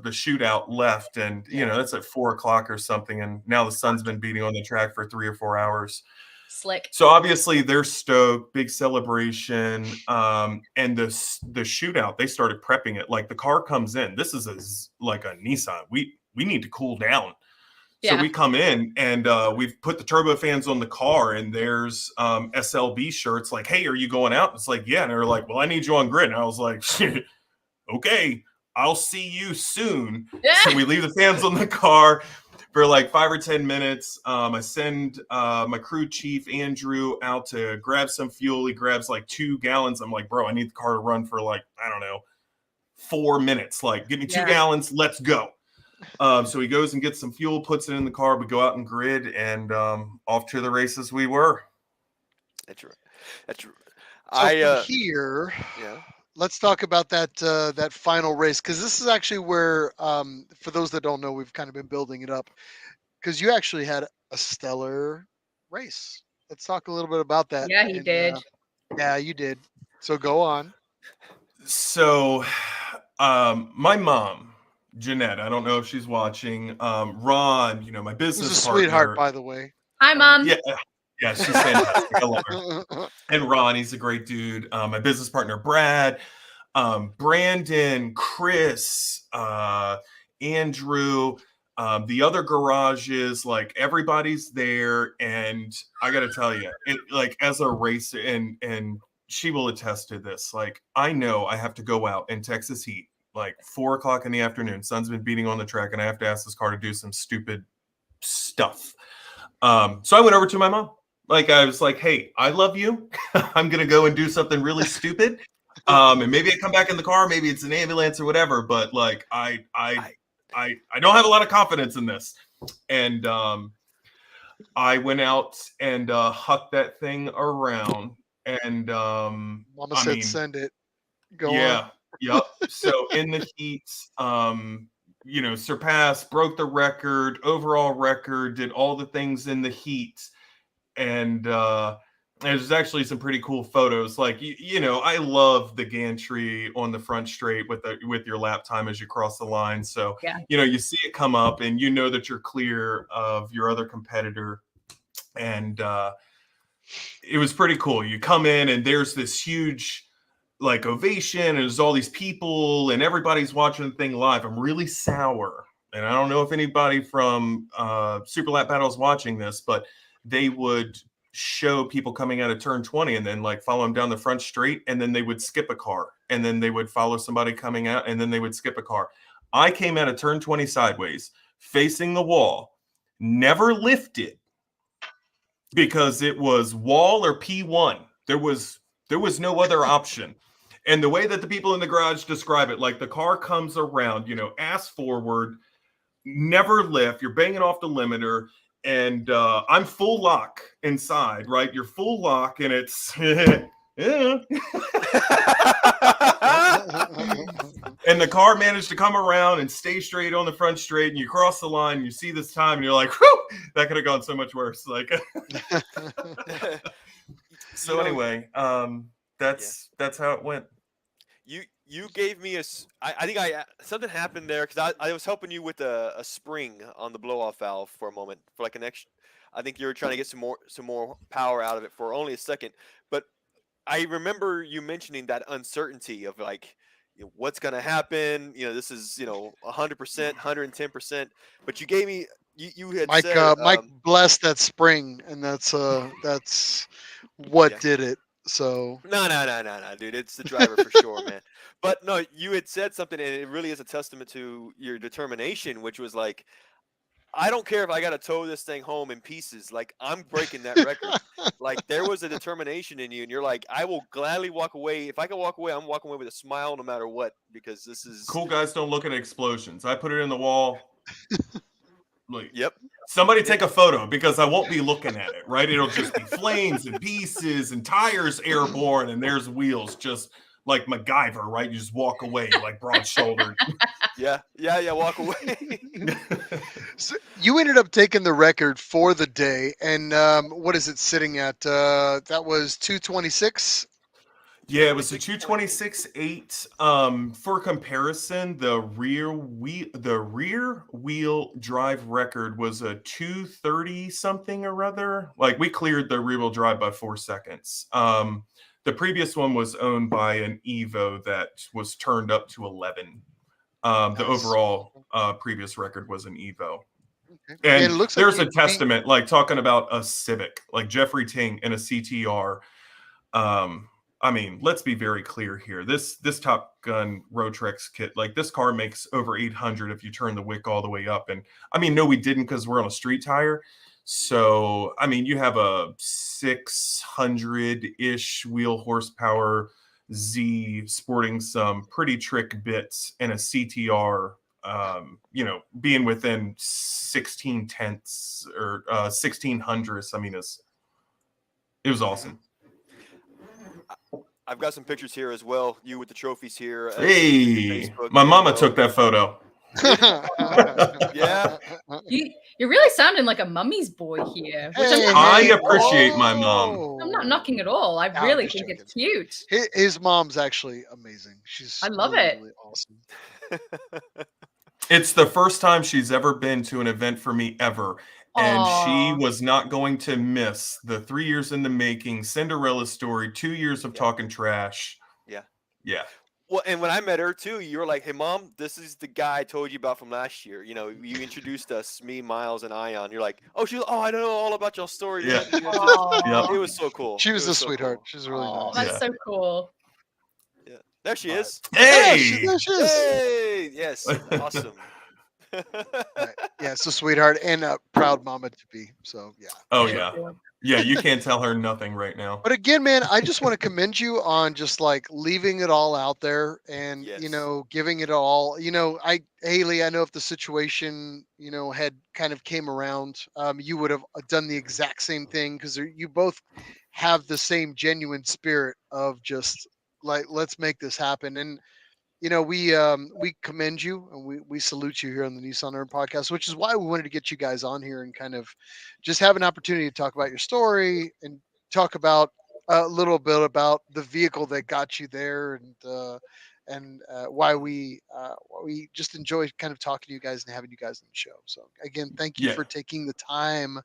shootout left, and that's at 4 o'clock or something, and now the sun's been beating on the track for 3 or 4 hours. Slick. So obviously they're stoked, big celebration, and the shootout, they started prepping it. Like the car comes in. This is like a Nissan. We need to cool down. So Yeah. we come in, and we've put the turbo fans on the car, and there's SLB shirts like, hey, are you going out? It's like, yeah. And they're like, well, I need you on grid. And I was like, okay, I'll see you soon. So we leave the fans on the car for like 5 or 10 minutes. I send my crew chief, Andrew, out to grab some fuel. He grabs like 2 gallons. I'm like, bro, I need the car to run for like, I don't know, 4 minutes. Like, give me 2 gallons. Let's go. So he goes and gets some fuel, puts it in the car. We go out and grid, and off to the races we were. That's right. That's right. So from here, yeah. let's talk about that final race, because this is actually where, for those that don't know, we've kind of been building it up, because you actually had a stellar race. Let's talk a little bit about that. Yeah, he did. Yeah, you did. So go on. So my mom, Jeanette, I don't know if she's watching. Ron, my business Who's a partner. sweetheart, by the way. Hi, Mom. Yeah, she's fantastic. I love her. And Ron, he's a great dude. My business partner, Brad, Brandon, Chris, Andrew, the other garages, like everybody's there. And I got to tell you, like as a racer, and she will attest to this. Like, I know I have to go out in Texas heat, like 4 o'clock in the afternoon. Sun's been beating on the track, and I have to ask this car to do some stupid stuff. So I went over to my mom. Like, I was like, hey, I love you. I'm going to go and do something really stupid. And maybe I come back in the car, maybe it's an ambulance or whatever, but like, I don't have a lot of confidence in this. And I went out and hucked that thing around, and Mama said, send it. Go on. Yep. So in the heat, surpassed, broke the record, overall record, did all the things in the heat. And there's actually some pretty cool photos. Like, I love the gantry on the front straight with your lap time as you cross the line. So, you see it come up, and you know that you're clear of your other competitor. And it was pretty cool. You come in, and there's this huge like ovation, and there's all these people, and everybody's watching the thing live. I'm really sour, and I don't know if anybody from Super Lap Battle is watching this, but they would show people coming out of turn 20 and then like follow them down the front straight, and then they would skip a car, and then they would follow somebody coming out, and then they would skip a car. I came out of turn 20 sideways, facing the wall, never lifted, because it was wall or P1. There was no other option. And the way that the people in the garage describe it, like the car comes around, ass forward, never lift, you're banging off the limiter, and I'm full lock inside, right? You're full lock, and it's and the car managed to come around and stay straight on the front straight, and you cross the line, and you see this time, and you're like, whew, that could have gone so much worse. Like, so anyway, that's how it went. You gave me I think something happened there, because I was helping you with a spring on the blow off valve for a moment, for like an extra. I think you were trying to get some more power out of it for only a second, but I remember you mentioning that uncertainty of like, what's going to happen. This is 100%, 110%. But you gave me you had Mike said Mike blessed that spring, and that's what did it. So No, dude. It's the driver for sure, man. But no, you had said something, and it really is a testament to your determination, which was like, I don't care if I got to tow this thing home in pieces. Like, I'm breaking that record. Like, there was a determination in you, and you're like, I will gladly walk away. If I can walk away, I'm walking away with a smile no matter what, because this is. Cool guys don't look at explosions. I put it in the wall. Like, Yep. somebody take a photo because I won't be looking at it, right? It'll just be flames and pieces and tires airborne, and there's wheels just like MacGyver, right? You just walk away like broad-shouldered. Yeah. Walk away. So you ended up taking the record for the day, and what is it sitting at? That was 226. Yeah, it was a 226.8. For comparison, the rear wheel drive record was a 230 something or other. Like, we cleared the rear wheel drive by 4 seconds. The previous one was owned by an Evo that was turned up to 11. The Nice. overall previous record was an Evo. Okay. And it looks there's like a testament, like talking about a Civic, like Jeffrey Ting in a CTR. I mean, let's be very clear here. This Top Gun Roadtrex kit, like, this car makes over 800 if you turn the wick all the way up. And I mean, no, we didn't, because we're on a street tire. So, I mean, you have a 600-ish wheel horsepower Z sporting some pretty trick bits and a CTR, being within 16 tenths or 16 hundredths. I mean, it was awesome. I've got some pictures here as well. You with the trophies here. Hey, Facebook my as mama well. took that photo. Yeah. You're really sounding like a mummy's boy here, which I'm not. I Hey, appreciate my mom. I'm not knocking at all. I I'm really just think it's joking. cute. His mom's actually amazing. She's I love really, it. really awesome. It's the first time she's ever been to an event for me ever. And she Aw. was not going to miss the 3 years in the making, Cinderella story, 2 years of Yeah. talking trash. Yeah. Yeah. Well, and when I met her too, you were like, "Hey, Mom, this is the guy I told you about from last year." You know, you introduced us, me, Miles, and Ion. You're like, "Oh, I don't know all about y'all story." Yeah. Man." Aw. It was so cool. She was It a so sweetheart. cool. She's really Aw, nice. that's Yeah. so cool. Yeah, there she But- is. Yeah, Hey! there she is. Hey, yes, awesome. Right. Yeah, so sweetheart and a proud mama to be. So yeah. Oh, So yeah. cool. Yeah, you can't tell her nothing right now. But again, man, I just want to commend you on just like leaving it all out there and Yes. giving it all. Haley, I know if the situation had kind of came around, you would have done the exact same thing, because you both have the same genuine spirit of just like, let's make this happen. And we commend you, and we salute you here on the Nissan Nerd Podcast, which is why we wanted to get you guys on here and kind of just have an opportunity to talk about your story and talk about a little bit about the vehicle that got you there, and why we just enjoy kind of talking to you guys and having you guys on the show. So again, thank you Yeah. for taking the time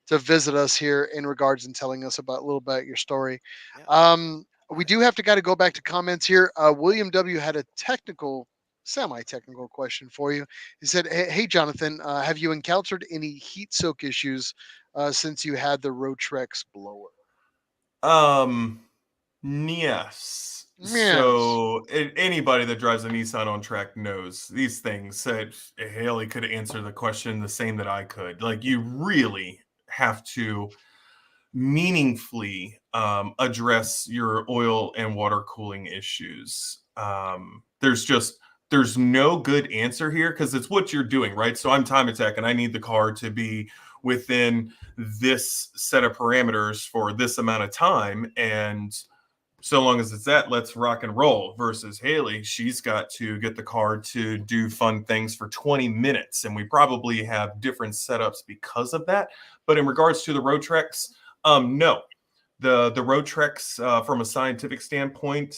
to visit us here in regards and telling us about a little bit about your story. Yeah. We do have to go back to comments here. William W had a semi-technical question for you. He said, "Hey Jonathan, have you encountered any heat soak issues since you had the Roadtrex blower?" Yes. Yes. So anybody that drives a Nissan on track knows these things. Haley could answer the question the same that I could. Like, you really have to meaningfully address your oil and water cooling issues. There's no good answer here, because it's what you're doing, right? So I'm Time Attack, and I need the car to be within this set of parameters for this amount of time, and so long as it's that, let's rock and roll. Versus Haley, she's got to get the car to do fun things for 20 minutes, and we probably have different setups because of that. But in regards to the Roadtrex, no. The Roadtrex, from a scientific standpoint,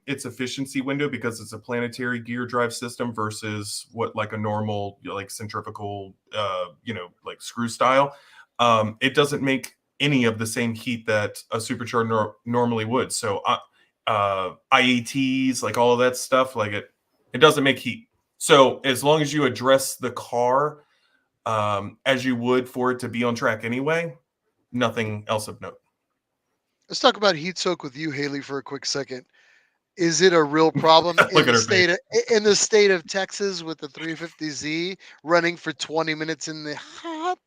its efficiency window, because it's a planetary gear drive system versus what like a normal like centrifugal, like screw style, it doesn't make any of the same heat that a supercharger normally would. So IATs, like all of that stuff, like it doesn't make heat. So as long as you address the car as you would for it to be on track anyway, nothing else of note. Let's talk about heat soak with you, Haley, for a quick second. Is it a real problem Look at her face. in the state of Texas with the 350Z running for 20 minutes in the hot?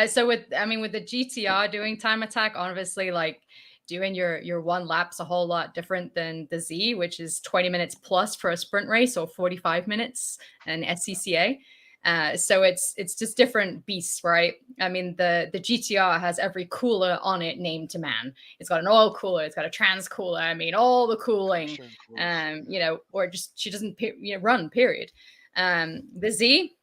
So with the GTR doing time attack, obviously like doing your one lap's a whole lot different than the Z, which is 20 minutes plus for a sprint race or 45 minutes in SCCA. So it's just different beasts, right? I mean, the GTR has every cooler on it named to man. It's got an oil cooler, it's got a trans cooler. I mean, all the cooling, or just she doesn't run. Period. The Z,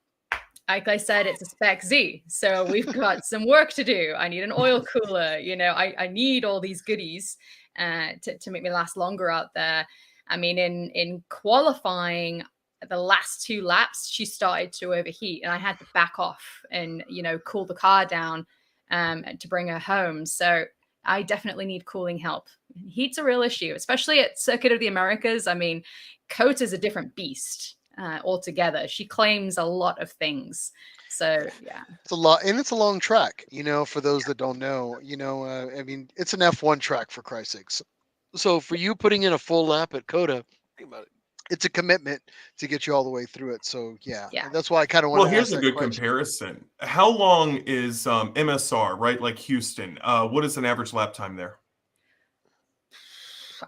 like I said, it's a spec Z. So we've got some work to do. I need an oil cooler. I need all these goodies to make me last longer out there. I mean, in qualifying, the last 2 laps, she started to overheat and I had to back off and, cool the car down to bring her home. So I definitely need cooling help. Heat's a real issue, especially at Circuit of the Americas. I mean, COTA is a different beast altogether. She claims a lot of things. So yeah, it's a lot, and it's a long track. For those that don't know, I mean, it's an F1 track, for Christ's sakes. So for you putting in a full lap at COTA, Think about it. it's a commitment to get you all the way through it. So yeah. Yeah. That's why I kind of want Well, to here's ask a that good question. comparison. How long is MSR, right? Like Houston. What is an average lap time there?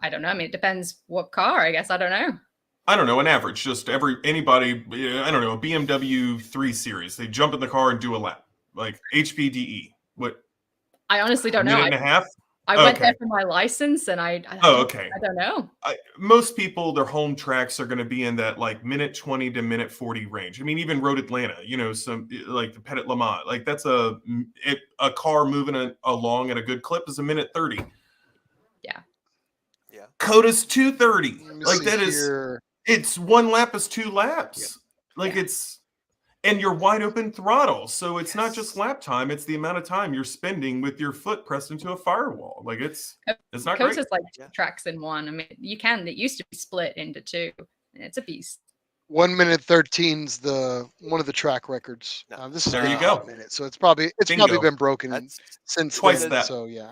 I don't know. I mean, it depends what car, I guess. I don't know. I don't know, an average. Just anybody, I don't know, a BMW 3 Series. They jump in the car and do a lap. Like HPDE. What? I honestly don't know. Minute and a half? I went there for my license and I okay. I don't know. Most people, their home tracks are going to be in that like minute 20 to minute 40 range. I mean, even Road Atlanta, some like the Petit Le Mans, like that's a car moving along at a good clip is a minute 30. Yeah. COTA's 2:30. Like that here. It's 1 lap is 2 laps. Yeah. Like it's, and you're wide open throttle. So it's not just lap time. It's the amount of time you're spending with your foot pressed into a firewall. Like it's not great. COTA's like 2 tracks in one. I mean, it used to be split into 2. It's a beast. 1 minute 13's one of the track records. This is there you go. Minute, so it's probably been broken since twice then, that. So yeah.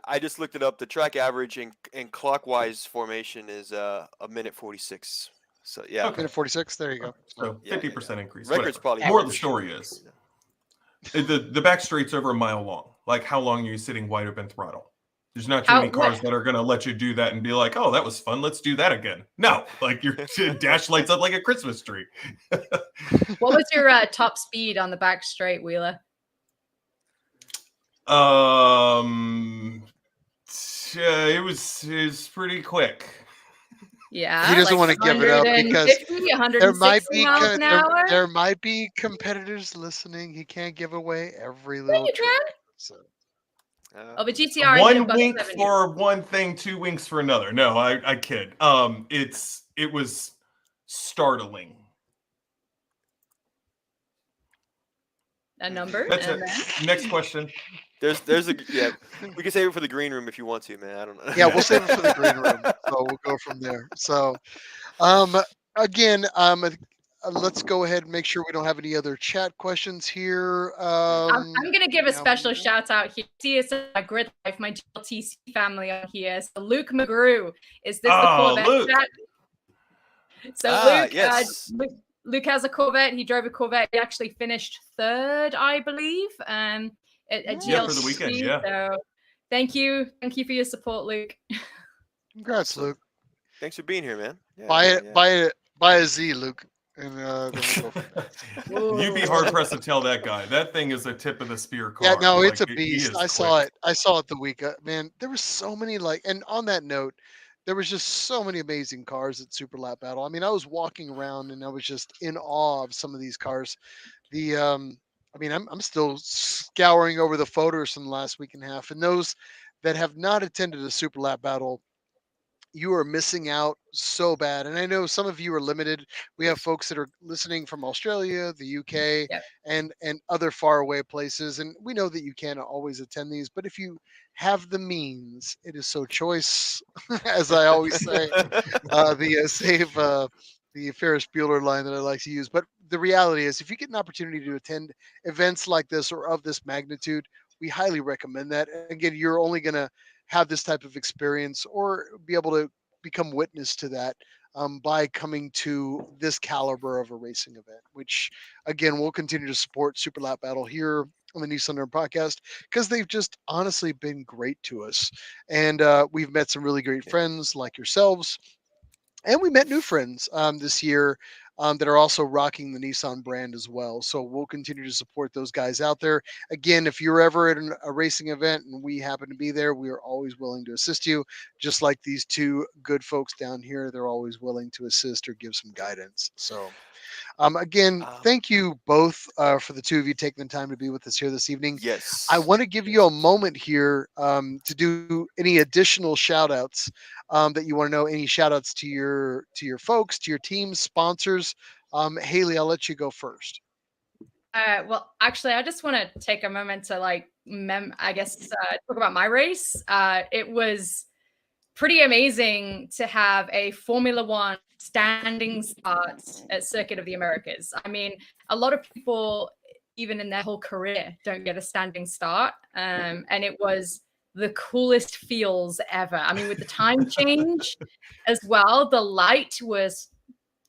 I just looked it up. The track average in clockwise formation is a minute 46. So yeah, minute 46. There you go. So 50% increase. Record's probably more of the story is the back straight's over a mile long. Like how long are you sitting wide open throttle? There's not too many cars that are going to let you do that and be like, oh, that was fun. Let's do that again. No, like your dash lights up like a Christmas tree. What was your top speed on the back straight, Wheeler? It was pretty quick. Yeah, he doesn't want to give it up because there might be competitors listening. He can't give away every little. You can. So. The GTR. 1 wink for one thing, 2 winks for another. No, I kid. It was startling. A number. That's it. Next question. There's we can save it for the green room if you want to, man. I don't know. Yeah, we'll save it for the green room. So we'll go from there. So, again, let's go ahead and make sure we don't have any other chat questions here. I'm going to give a special shout out here. See, it's my Grid Life, my GLTC family on here. So Luke McGrew, is this the Corvette Luke. chat? So Luke, yes. Luke has a Corvette. He drove a Corvette. He actually finished 3rd, I believe, at GLTC. For the weekend, yeah. So thank you for your support, Luke. Congrats, Luke. Thanks for being here, man. Buy a Z, Luke. And then we'll go You'd be hard pressed to tell that guy. That thing is a tip of the spear car. Yeah, no, it's like, a beast. I saw it the week. Man, there were so many and on that note, there was just so many amazing cars at Super Lap Battle. I mean, I was walking around and I was just in awe of some of these cars. I'm still scouring over the photos from the last week and a half. And those that have not attended a Super Lap Battle, you are missing out so bad. And I know some of you are limited. We have folks that are listening from Australia, the UK, and other faraway places. And we know that you can't always attend these, but if you have the means, it is so choice, as I always say, the Ferris Bueller line that I like to use. But the reality is, if you get an opportunity to attend events like this or of this magnitude, we highly recommend that. Again, you're only going to have this type of experience or be able to become witness to that by coming to this caliber of a racing event, which again, we'll continue to support Super Lap Battle here on the Nissan Nerd podcast because they've just honestly been great to us. And we've met some really great Yeah. friends like yourselves. And we met new friends this year that are also rocking the Nissan brand as well. So we'll continue to support those guys out there. Again, if you're ever at a racing event and we happen to be there, we are always willing to assist you. Just like these two good folks down here, they're always willing to assist or give some guidance. So again, thank you both for the two of you taking the time to be with us here this evening. Yes. I want to give you a moment here to do any additional shout outs that you want to know. Any shout outs to your folks, to your teams, sponsors. Hayley, I'll let you go first. Well, actually, I just want to take a moment to talk about my race. It was pretty amazing to have a Formula One standing start at Circuit of the Americas. I mean, a lot of people, even in their whole career, don't get a standing start. And it was the coolest feels ever. I mean, with the time change as well, the light was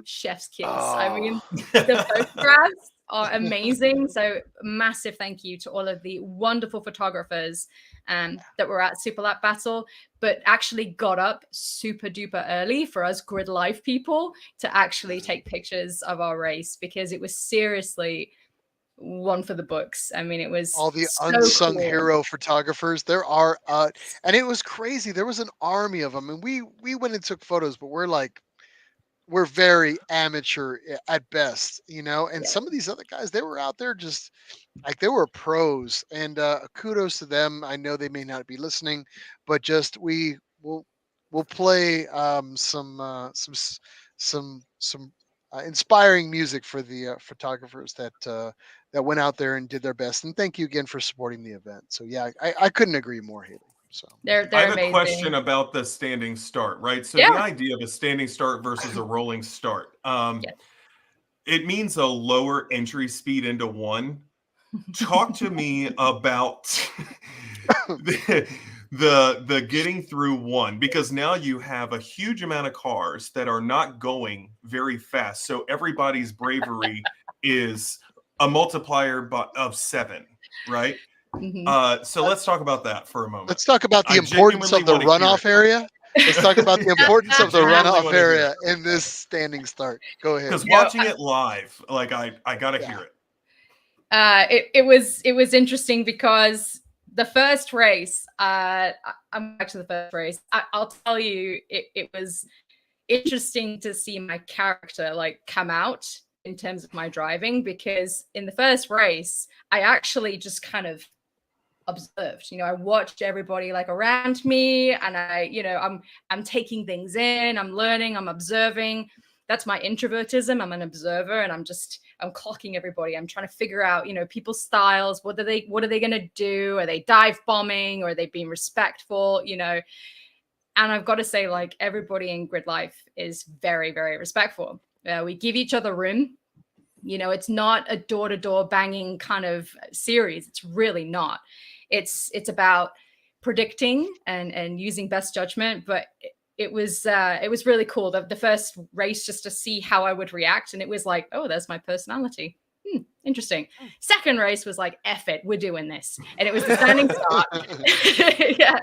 chef's kiss. I mean, the photographs are amazing. So massive thank you to all of the wonderful photographers that were at Super Lap Battle, but actually got up super duper early for us grid life people to actually take pictures of our race, because it was seriously one for the books. I mean, it was all the so unsung cool. hero photographers. There are, and it was crazy. There was an army of them, and we went and took photos, but we're very amateur at best, you know. And some of these other guys, they were out there just like they were pros. And kudos to them. I know they may not be listening, but just we'll play some inspiring music for the photographers that went out there and did their best. And thank you again for supporting the event. So yeah, I couldn't agree more, Hayley. So They're I have amazing. a question about the standing start, right? So Yeah. the idea of a standing start versus a rolling start, Yeah. it means a lower entry speed into one. Talk to me about the getting through one, because now you have a huge amount of cars that are not going very fast. So everybody's bravery is a multiplier of 7, right? So let's talk about that for a moment. let's talk about the I importance of the genuinely wanna hear runoff area. Let's talk about the importance of the Genuinely runoff wanna hear area in this standing start. Go ahead. Because watching it live, like I gotta hear it. It was interesting because the first race, I'm back to the first race. I'll tell you, it was interesting to see my character like come out in terms of my driving, because in the first race, I actually just kind of observed. You know, I watched everybody like around me, and I'm taking things in, I'm learning, I'm observing. That's my introvertism. I'm an observer, and I'm clocking everybody. I'm trying to figure out, you know, people's styles. What are they going to do? Are they dive bombing, or are they being respectful? You know, and I've got to say, like, everybody in grid life is very, very respectful. We give each other room. You know, it's not a door-to-door banging kind of series. It's really not. It's about predicting and using best judgment, but it was really cool. The first race, just to see how I would react, and it was like, oh, there's my personality. Interesting. Second race was like, F it, we're doing this, and it was the standing start. Yeah.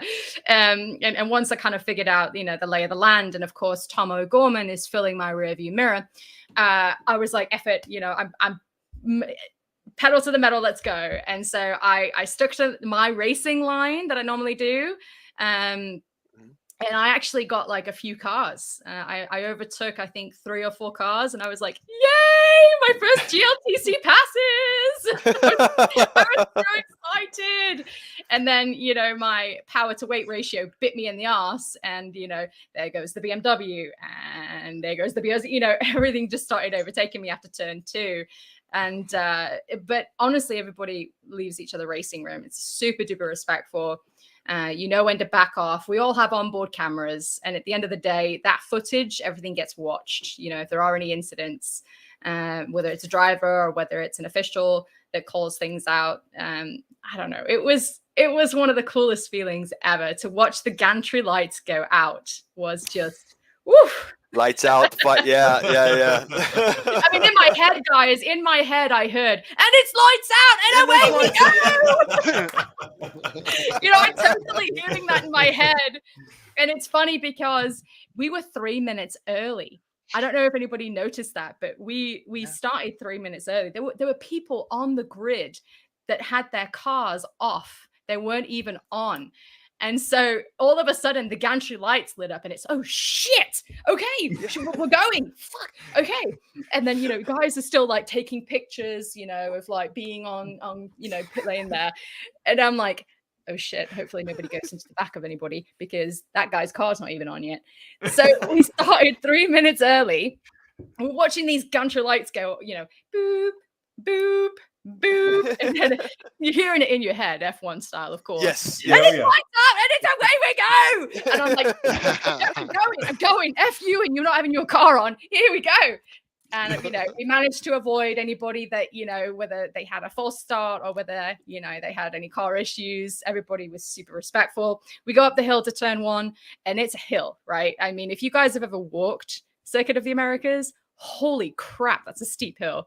And once I kind of figured out, you know, the lay of the land, and of course Tom O'Gorman is filling my rearview mirror, I was like, F it, you know, I'm pedal to the metal, let's go. And so I stuck to my racing line that I normally do. And I actually got like a few cars. I overtook, I think, 3 or 4 cars, and I was like, yay, my first GLTC passes. I was so excited. And then, you know, my power to weight ratio bit me in the ass, and, you know, there goes the BMW, and there goes the BOZ, you know, everything just started overtaking me after turn 2. And but honestly, everybody leaves each other racing room. It's super duper respectful. You know when to back off. We all have onboard cameras, and at the end of the day, that footage, everything gets watched. You know, if there are any incidents, whether it's a driver or whether it's an official that calls things out. I don't know. It was one of the coolest feelings ever to watch the gantry lights go out. Was just woo. Lights out, but yeah. I mean, in my head, guys, I heard, and it's lights out, and away we go. You know, I'm totally hearing that in my head. And it's funny because we were 3 minutes early. I don't know if anybody noticed that, but we started 3 minutes early. There were people on the grid that had their cars off. They weren't even on. And so all of a sudden the gantry lights lit up and it's, oh shit. Okay, we're going. Fuck. Okay. And then, you know, guys are still like taking pictures, you know, of like being on, you know, pit lane there. And I'm like, oh shit, hopefully nobody goes into the back of anybody because that guy's car's not even on yet. So we started 3 minutes early. We're watching these gantry lights go, you know, boop, boop, boop, and then you're hearing it in your head, F1 style, of course. Yes. And it's lights up, and it's away we go. And I'm like, I'm going. F you, and you're not having your car on. Here we go. And you know, we managed to avoid anybody that, you know, whether they had a false start or whether, you know, they had any car issues. Everybody was super respectful. We go up the hill to turn 1, and it's a hill, right? I mean, if you guys have ever walked Circuit of the Americas, holy crap, that's a steep hill.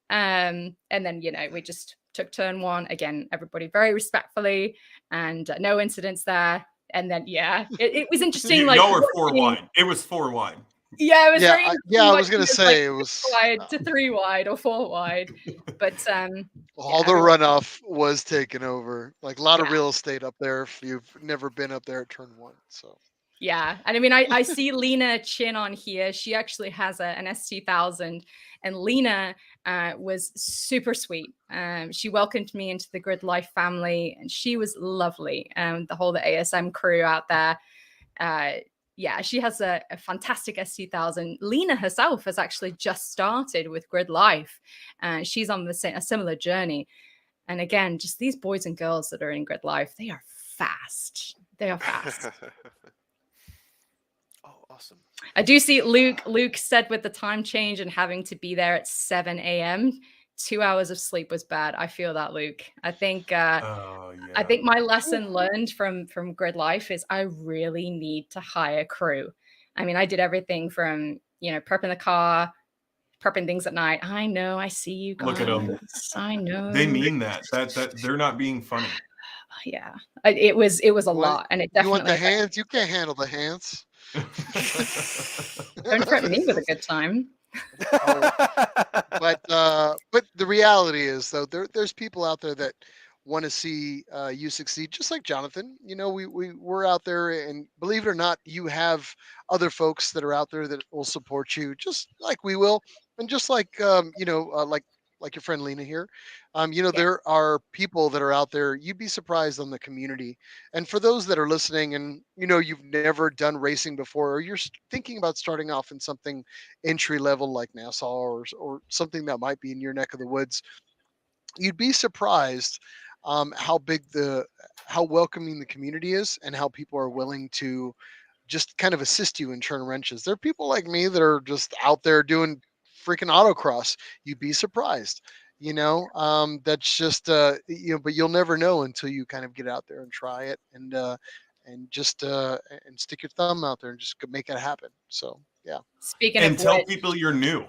And then, you know, we just took turn 1 again, everybody very respectfully, and no incidents there. And then, yeah, it was interesting. Like, y'all were 4 wide. It was 4 wide. Yeah, it was very I was gonna say, like, it was wide to 3 wide or 4 wide, but all the runoff was taken over. Like a lot of real estate up there. If you've never been up there at turn 1, so. Yeah, and I mean, I see Lena Chin on here. She actually has an S2000, and Lena was super sweet. She welcomed me into the Grid Life family, and she was lovely. The whole ASM crew out there. Yeah, she has a fantastic S2000. Lena herself has actually just started with Grid Life. She's on a similar journey. And again, just these boys and girls that are in Grid Life, they are fast. They are fast. Awesome. I do see Luke said with the time change and having to be there at 7 a.m., 2 hours of sleep was bad. I feel that, Luke. I think I think my lesson learned from Grid Life is I really need to hire crew. I mean, I did everything from, you know, prepping the car, prepping things at night. I know, I see you guys. Look at them. I know. They mean that they're not being funny. Yeah, it was a lot, and it definitely. You want the hands? You can't handle the hands. Don't threaten me with a good time. But the reality is, though, there's people out there that want to see you succeed, just like Jonathan. You know, we're out there, and believe it or not, you have other folks that are out there that will support you, just like we will, and just like you know, like your friend Lena here. You know, there are people that are out there. You'd be surprised on the community. And for those that are listening and, you know, you've never done racing before, or you're thinking about starting off in something entry level like Nassau or something that might be in your neck of the woods, you'd be surprised how welcoming the community is and how people are willing to just kind of assist you and turn wrenches. There are people like me that are just out there doing freaking autocross. You'd be surprised. You know, that's just you know, but you'll never know until you kind of get out there and try it and just and stick your thumb out there and just make it happen. So yeah. Speaking and of tell which, people you're new.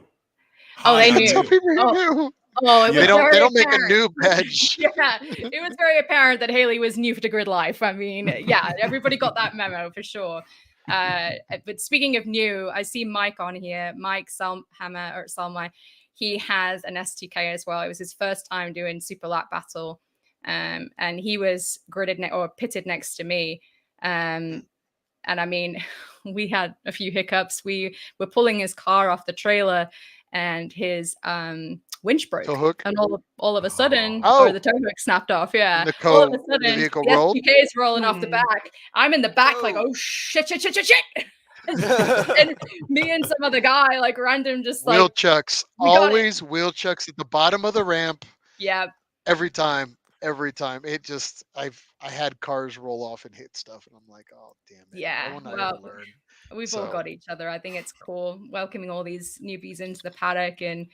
Oh, they knew. Tell people you're new. Oh, they don't make a new badge. Yeah, it was very apparent that Hayley was new to Grid Life. I mean, yeah, everybody got that memo for sure. But speaking of new, I see Mike on here. Mike Salma. He has an STK as well. It was his first time doing Super Lap Battle, and he was pitted next to me. And I mean, we had a few hiccups. We were pulling his car off the trailer, and his winch broke. Tow hook? And all of a sudden, or the tow hook snapped off. Yeah. All of a sudden, the STK is rolling off the back. I'm in the back, like, oh shit. And me and some other guy, like random, just like wheel chucks. Always wheel chucks at the bottom of the ramp. Yeah. Every time. every time. I had cars roll off and hit stuff, and I'm like, oh damn it, why Yeah, won't I ever well, learn? we've all So got each other. I think it's cool welcoming all these newbies into the paddock, and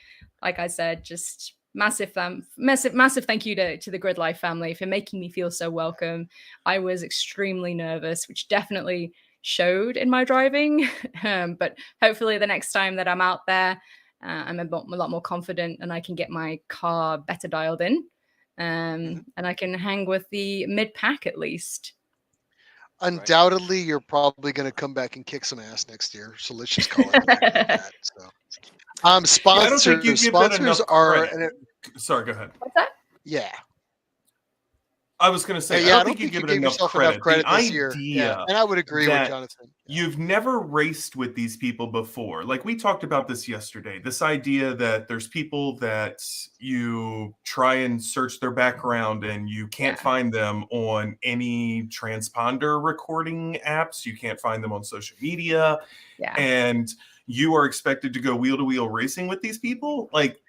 like I said, just massive thank you to the Grid Life family for making me feel so welcome. I was extremely nervous, which definitely showed in my driving, but hopefully the next time that I'm out there, I'm a lot more confident and I can get my car better dialed in, and I can hang with the mid pack at least. undoubtedly, you're probably going to come back and kick some ass next year. So let's just call it back on that. So, Yeah, I don't think you give that sponsors enough are, credit. Sorry, go ahead. What's that? yeah. I was going to say, I Yeah, I don't don't think you think you give it gave enough yourself enough credit. The credit this year. Yeah, idea and I would agree with that Jonathan. you've never raced with these people before. Like we talked about this yesterday. This idea that there's people that you try and search their background and you can't Yeah. find them on any transponder recording apps. You can't find them on social media. Yeah. And you are expected to go wheel to wheel racing with these people. Like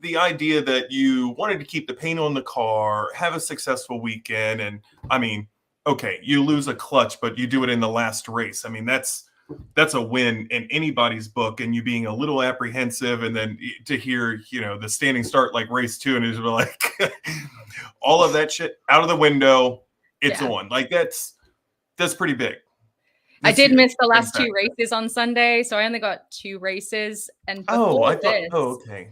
the idea that you wanted to keep the paint on the car, have a successful weekend. And I mean, okay, you lose a clutch, but you do it in the last race. I mean, that's a win in anybody's book. And you being a little apprehensive, and then to hear, the standing start like race 2, and it's like all of that shit out of the window. It's on. Like that's pretty big. I did miss the last 2 races on Sunday, so I only got 2 races. And okay.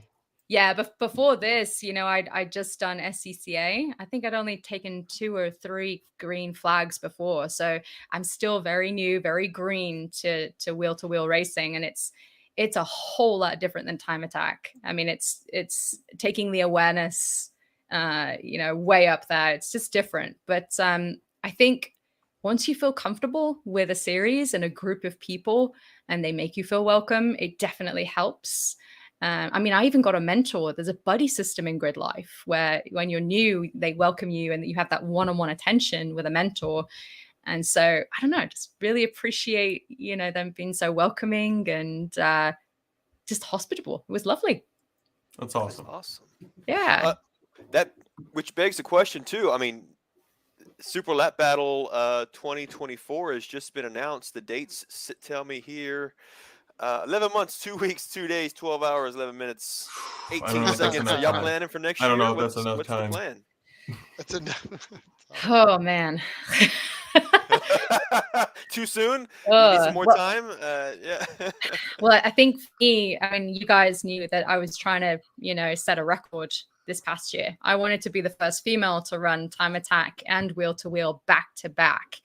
Yeah, but before this, I'd just done SCCA. I think I'd only taken 2 or 3 green flags before, so I'm still very new, very green to wheel racing, and it's a whole lot different than time attack. I mean, it's taking the awareness, way up there. It's just different, but I think once you feel comfortable with a series and a group of people, and they make you feel welcome, it definitely helps. I mean, I even got a mentor. There's a buddy system in Grid Life where when you're new, they welcome you and you have that one-on-one attention with a mentor. And so, I don't know, just really appreciate, them being so welcoming and just hospitable. It was lovely. That's awesome. That's awesome. Yeah. That, which begs the question too. I mean, Super Lap Battle 2024 has just been announced. The dates tell me here. 11 months, 2 weeks, 2 days, 12 hours, 11 minutes, 18 seconds. Are y'all planning for next year? I don't know if that's enough what's time. The plan? That's enough. Oh, man. Too soon? You need some more time? Yeah. Well, I think for me, I mean, you guys knew that I was trying to, set a record this past year. I wanted to be the first female to run time attack and wheel to wheel back to back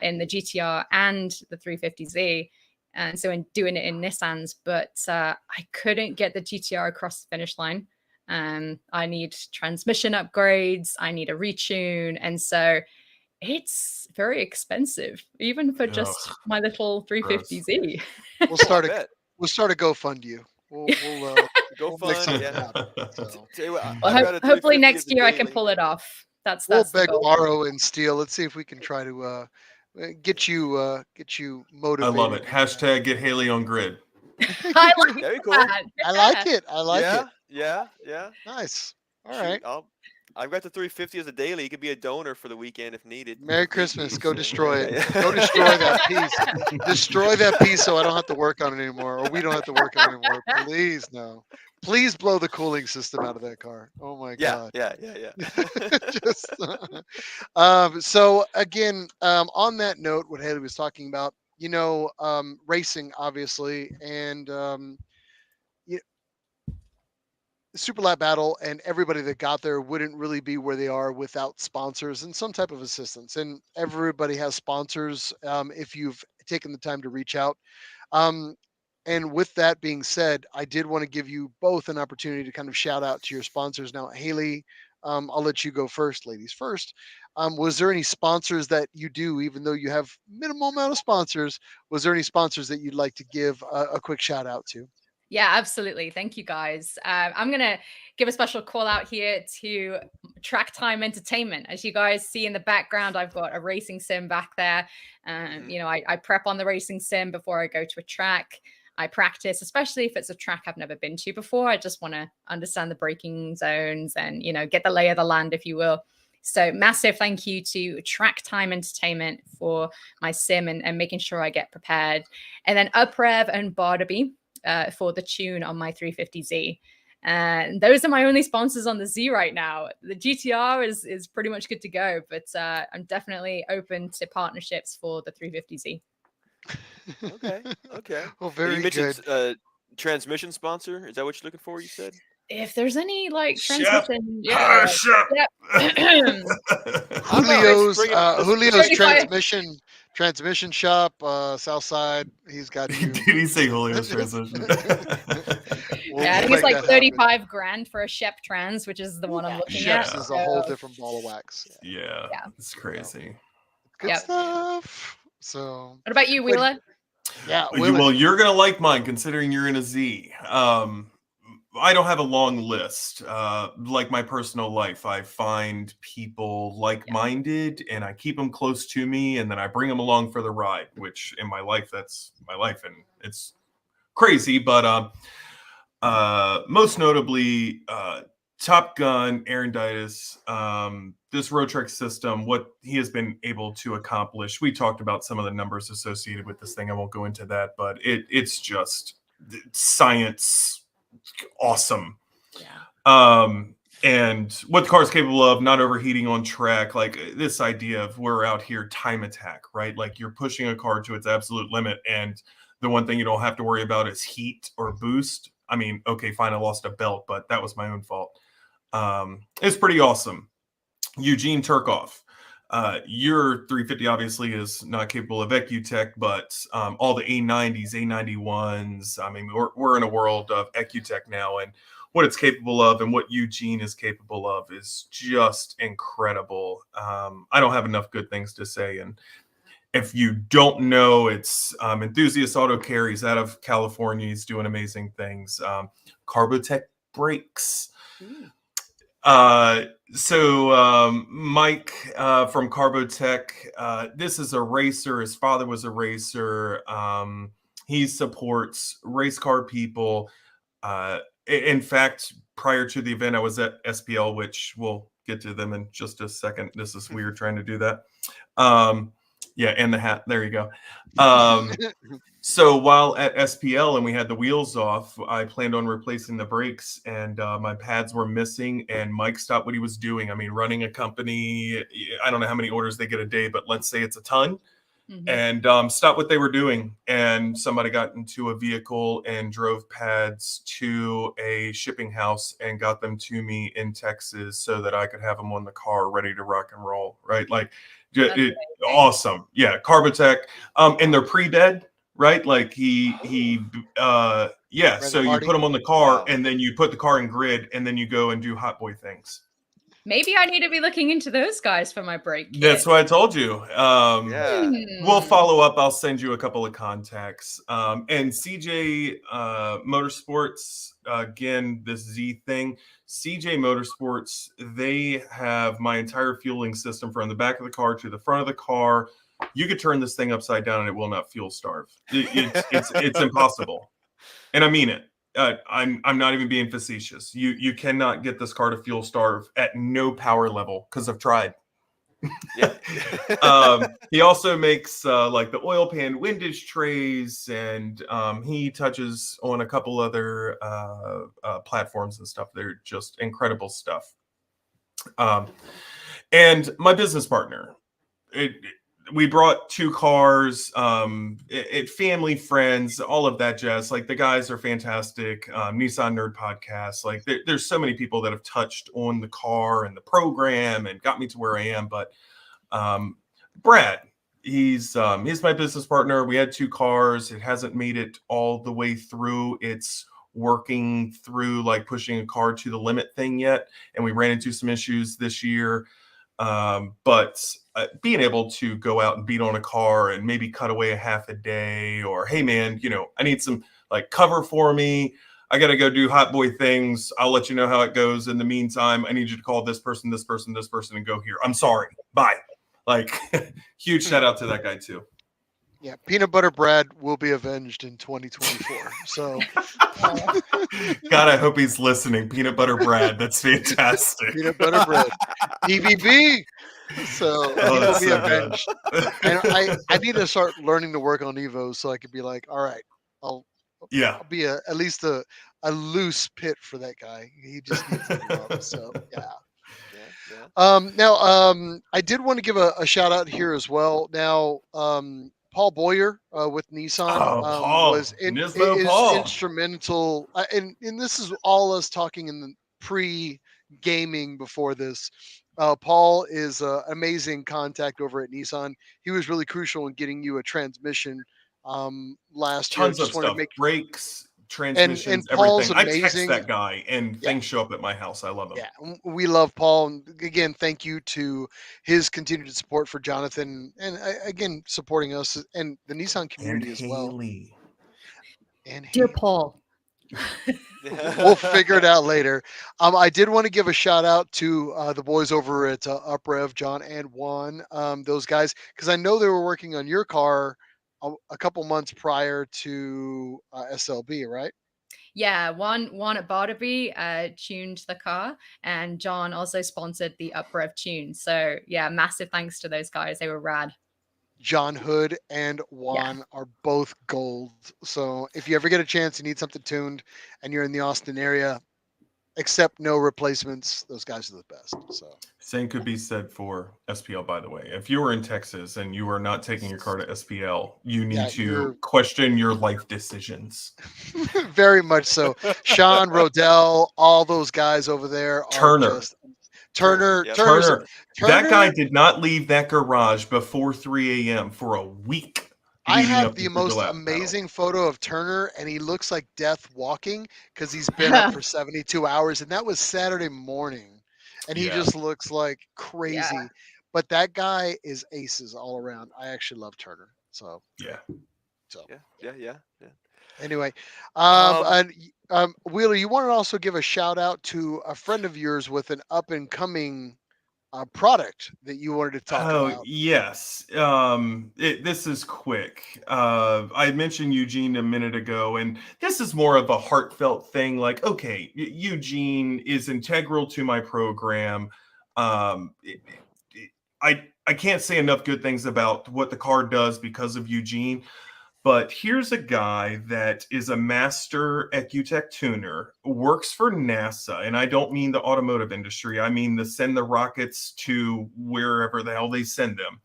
in the GTR and the 350Z. And so in doing it in Nissans, but I couldn't get the GTR across the finish line. I need transmission upgrades. I need a retune. And so it's very expensive, even for just my little 350Z. We'll start a GoFund. We'll GoFund. Yeah. Hopefully next year I can pull it off. We'll beg, borrow, and steal. Let's see if we can try to get you motivated. I love it. Hashtag get Hayley on grid. I like Very cool. that. I like it. I like it. Yeah. Nice. All right. I've got the 350 as a daily. You could be a donor for the weekend if needed. Merry Christmas. Go destroy it. Go destroy that piece. Destroy that piece so I don't have to work on it anymore, or we don't have to work on it anymore. Please, no. Please blow the cooling system out of that car. Oh my God. Yeah. So again, on that note, what Hayley was talking about, racing, obviously, and Super Lap Battle and everybody that got there wouldn't really be where they are without sponsors and some type of assistance. And everybody has sponsors if you've taken the time to reach out. And with that being said, I did want to give you both an opportunity to kind of shout out to your sponsors. Now, Hayley, I'll let you go first, ladies first. Was there any sponsors that you do, even though you have minimal amount of sponsors, was there any sponsors that you'd like to give a quick shout out to? Yeah, absolutely. Thank you, guys. I'm going to give a special call out here to Track Time Entertainment. As you guys see in the background, I've got a racing sim back there. I prep on the racing sim before I go to a track. I practice, especially if it's a track I've never been to before. I just want to understand the braking zones and, get the lay of the land, if you will. So massive thank you to Track Time Entertainment for my sim and making sure I get prepared. And then Uprev and Barnaby for the tune on my 350Z. And those are my only sponsors on the Z right now. The GTR is pretty much good to go, but I'm definitely open to partnerships for the 350Z. Okay. Well, And very you mentioned good. transmission sponsor. Is that what you're looking for? You said. If there's any like Shep. transmission, Shep. yep. I don't know, Julio's bring it- Julio's Jody Fire- transmission shop, South Side. He's got you. Did he say Julio's transition? We'll Yeah, I think make it's like that happen. 35 grand for a Shep Trans, which is the one I'm looking at. Sheps is a whole different ball of wax. Yeah, Yeah. it's crazy. Good Yep. stuff. So, What about you, Wait, Wheeler? yeah, Well, you're gonna like mine considering you're in a Z. I don't have a long list. Like my personal life, I find people like-minded and I keep them close to me, and then I bring them along for the ride. Which in my life, that's my life, and it's crazy. But most notably, Top Gun, Aaron Ditas, this road trek system, what he has been able to accomplish. We talked about some of the numbers associated with this thing. I won't go into that, but it's just science awesome. Yeah. And what the car is capable of, not overheating on track, like this idea of we're out here time attack, right? Like you're pushing a car to its absolute limit, and the one thing you don't have to worry about is heat or boost. I mean, okay, fine, I lost a belt, but that was my own fault. It's pretty awesome. Eugene Turkoff. Your 350 obviously is not capable of EcuTech, but all the A90s, A91s, I mean, we're in a world of EcuTech now, and what it's capable of and what Eugene is capable of is just incredible. I don't have enough good things to say. And if you don't know, it's Enthusiast Auto Care. He's out of California. He's doing amazing things. Carbotech brakes. Mike from Carbotech, this is a racer. His father was a racer. He supports race car people. In fact, prior to the event, I was at SPL, which we'll get to them in just a second. This is weird trying to do that. Yeah, and the hat. There you go. So while at SPL and we had the wheels off, I planned on replacing the brakes, and my pads were missing, and Mike stopped what he was doing. I mean, running a company, I don't know how many orders they get a day, but let's say it's a ton. And stopped what they were doing. And somebody got into a vehicle and drove pads to a shipping house and got them to me in Texas so that I could have them on the car ready to rock and roll. Right. Like, awesome. Yeah. Carbotech. And they're pre-bed, right? Like so you put them on the car and then you put the car in grid and then you go and do hot boy things. Maybe I need to be looking into those guys for my brake kit. That's what I told you. We'll follow up. I'll send you a couple of contacts. And CJ Motorsports, again, this Z thing. CJ Motorsports, they have my entire fueling system from the back of the car to the front of the car. You could turn this thing upside down and it will not fuel starve. It's impossible. And I mean it. I'm not even being facetious. You cannot get this car to fuel starve at no power level because I've tried. Yeah. He also makes like the oil pan windage trays, and he touches on a couple other platforms and stuff. They're just incredible stuff. And my business partner, we brought 2 cars, family, friends, all of that jazz. Like the guys are fantastic. Nissan Nerd Podcast. Like there's so many people that have touched on the car and the program and got me to where I am. But Brad, he's my business partner. We had 2 cars. It hasn't made it all the way through. It's working through like pushing a car to the limit thing yet. And we ran into some issues this year. But being able to go out and beat on a car and maybe cut away a half a day, or, hey man, I need some like cover for me. I got to go do hot boy things. I'll let you know how it goes. In the meantime, I need you to call this person, this person, this person, and go here. I'm sorry. Bye. Like huge shout out to that guy too. Yeah, peanut butter Brad will be avenged in 2024. So Oh, God, I hope he's listening. Peanut Butter Brad, that's fantastic. peanut butter bread, PVB. So he Oh, will that's be so good. avenged. And I need to start learning to work on Evo so I could be like, all right, I'll Yeah. I'll be at least a loose pit for that guy. He just needs the love. So yeah. Yeah. Now, I did want to give a shout out here as well. Now, Paul Boyer with Nissan Oh, was Paul. Nismo is Paul. instrumental, and this is all us talking in the pre gaming before this. Paul is an amazing contact over at Nissan. He was really crucial in getting you a transmission last year. Tons of Just wanted to stuff. make Brakes, and transmissions, Paul's everything. I text amazing. that guy and Yeah, things show up at my house. I love him. yeah, we love Paul. And again, thank you to his continued support for Jonathan, and again supporting us and the Nissan And community as well. Haley. And dear he, Paul. we'll figure it out later. I did want to give a shout out to the boys over at UpRev, John and Juan, those guys, because I know they were working on your car a couple months prior to SLB, right? Yeah, one at Barterby tuned the car, and John also sponsored the UpRev tune. So yeah, massive thanks to those guys. They were rad. John Hood and Yeah. Juan are both gold. So if you ever get a chance, you need something tuned, and you're in the Austin area, accept no replacements. Those guys are the best. So Same could be said for SPL, by the way. If you are in Texas and you are not taking your car to SPL, you need yeah, to you're question your life decisions. very much so. Sean Rodell, all those guys over there are Turner. just Turner. Yep. Turner. That guy Turner. did not leave that garage before 3 a.m. for a week I leading have up to the Super most Lap Battle. amazing photo of Turner, and he looks like death walking because he's been up for 72 hours, and that was Saturday morning, and he Yeah. just looks like Yeah. crazy. But that guy is aces all around. I actually love Turner. So Yeah. Yeah. anyway, Um, and Wheeler, you want to also give a shout out to a friend of yours with an up and coming product that you wanted to talk Oh, about. yes. This is quick. I had mentioned Eugene a minute ago, and this is more of a heartfelt thing. Like, okay, Eugene is integral to my program. Um, it- I can't say enough good things about what the car does because of Eugene. But here's a guy that is a master EcuTech tuner, works for NASA, and I don't mean the automotive industry. I mean the send the rockets to wherever the hell they send them.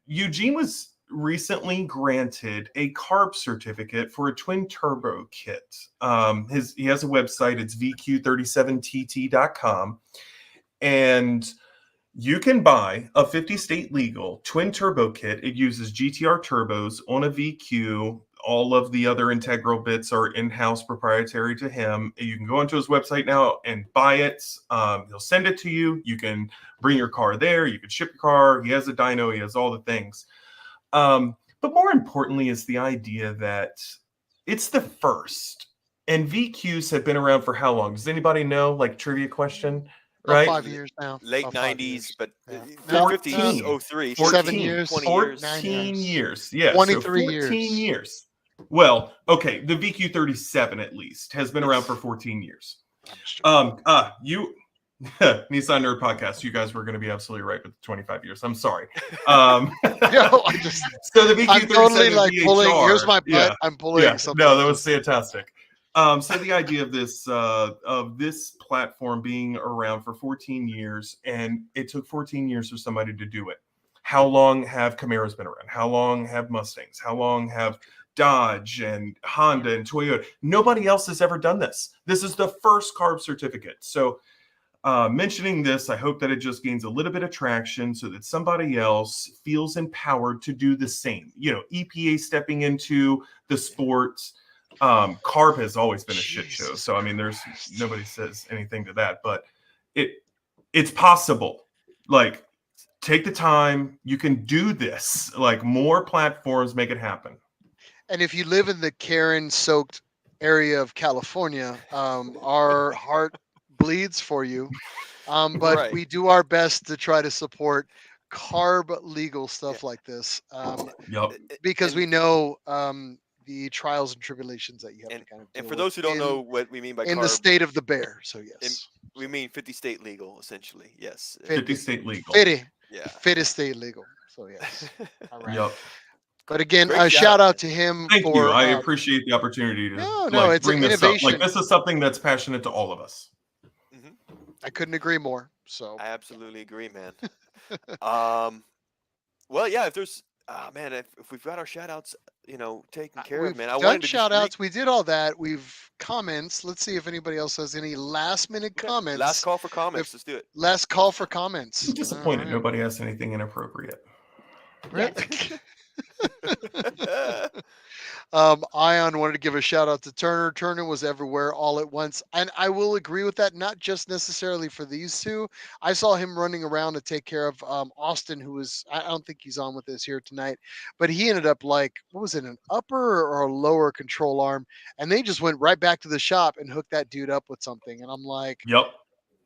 Eugene was recently granted a carb certificate for a twin turbo kit. He has a website. It's vq37tt.com, and you can buy a 50 state legal twin turbo kit. It uses GTR turbos on a VQ. All of the other integral bits are in-house proprietary to him. You can go onto his website now and buy it. He'll send it to you. You can bring your car there. You can ship your car. He has a dyno. He has all the things. But more importantly is the idea that it's the first. And VQs have been around for how long? Does anybody know? Like trivia question, About right? 5 years now. late About 5 '90s, years. but Yeah. the No, 50s, 14. 03, 7 15, years, 20 years. 9 14 years, years. Yeah, so 23 14 years. years. Well, okay, the VQ37 at least has been around for 14 years. I'm just joking. You Nissan Nerd Podcast, you guys were going to be absolutely right with the 25 years. I'm sorry. Yo, I just, So the I'm totally VQ37 like pulling. Here's VHR, my butt. yeah, I'm pulling yeah, something. no, that was fantastic. So the idea of this platform being around for 14 years, and it took 14 years for somebody to do it. How long have Camaros been around? How long have Mustangs? How long have Dodge and Honda and Toyota? Nobody else has ever done this. This is the first carb certificate. So mentioning this, I hope that it just gains a little bit of traction so that somebody else feels empowered to do the same. You know, EPA stepping into the sports. Carb has always been a shit show. Jesus So I mean, Christ. nobody says anything to that, but it's possible. Like, take the time. You can do this. Like, more platforms make it happen. And if you live in the Karen-soaked area of California, our heart bleeds for you. But Right. we do our best to try to support carb legal stuff like this, Yep. because and, we know the trials and tribulations that you have to kind of and deal for with those who don't know what we mean by in the carb, state of the bear. So yes, we mean 50 state legal, essentially. Yes. 50 state legal. 50 Yeah. state legal. So yes. All right. Yep. But again, Great shout out man. to him Thank for you. I appreciate the opportunity to no, it's an bring this up. Like, innovation. this is something that's passionate to all of us. I couldn't agree more. So I absolutely agree, man. Well, yeah, if there's man, if we've got our shout outs, taken care we've of, man. I done wanted to shout just outs. We did all that. We've comments. Let's see if anybody else has any last minute comments. last call for comments. Let's do it. Last call for comments. I'm disappointed. All right. Nobody asked anything inappropriate. Really? Ion wanted to give a shout out to Turner. Turner was everywhere all at once. And I will agree with that, not just necessarily for these two. I saw him running around to take care of Austin, who was, I don't think he's on with us here tonight, but he ended up like, what was it, an upper or a lower control arm? And they just went right back to the shop and hooked that dude up with something. And I'm like, Yep.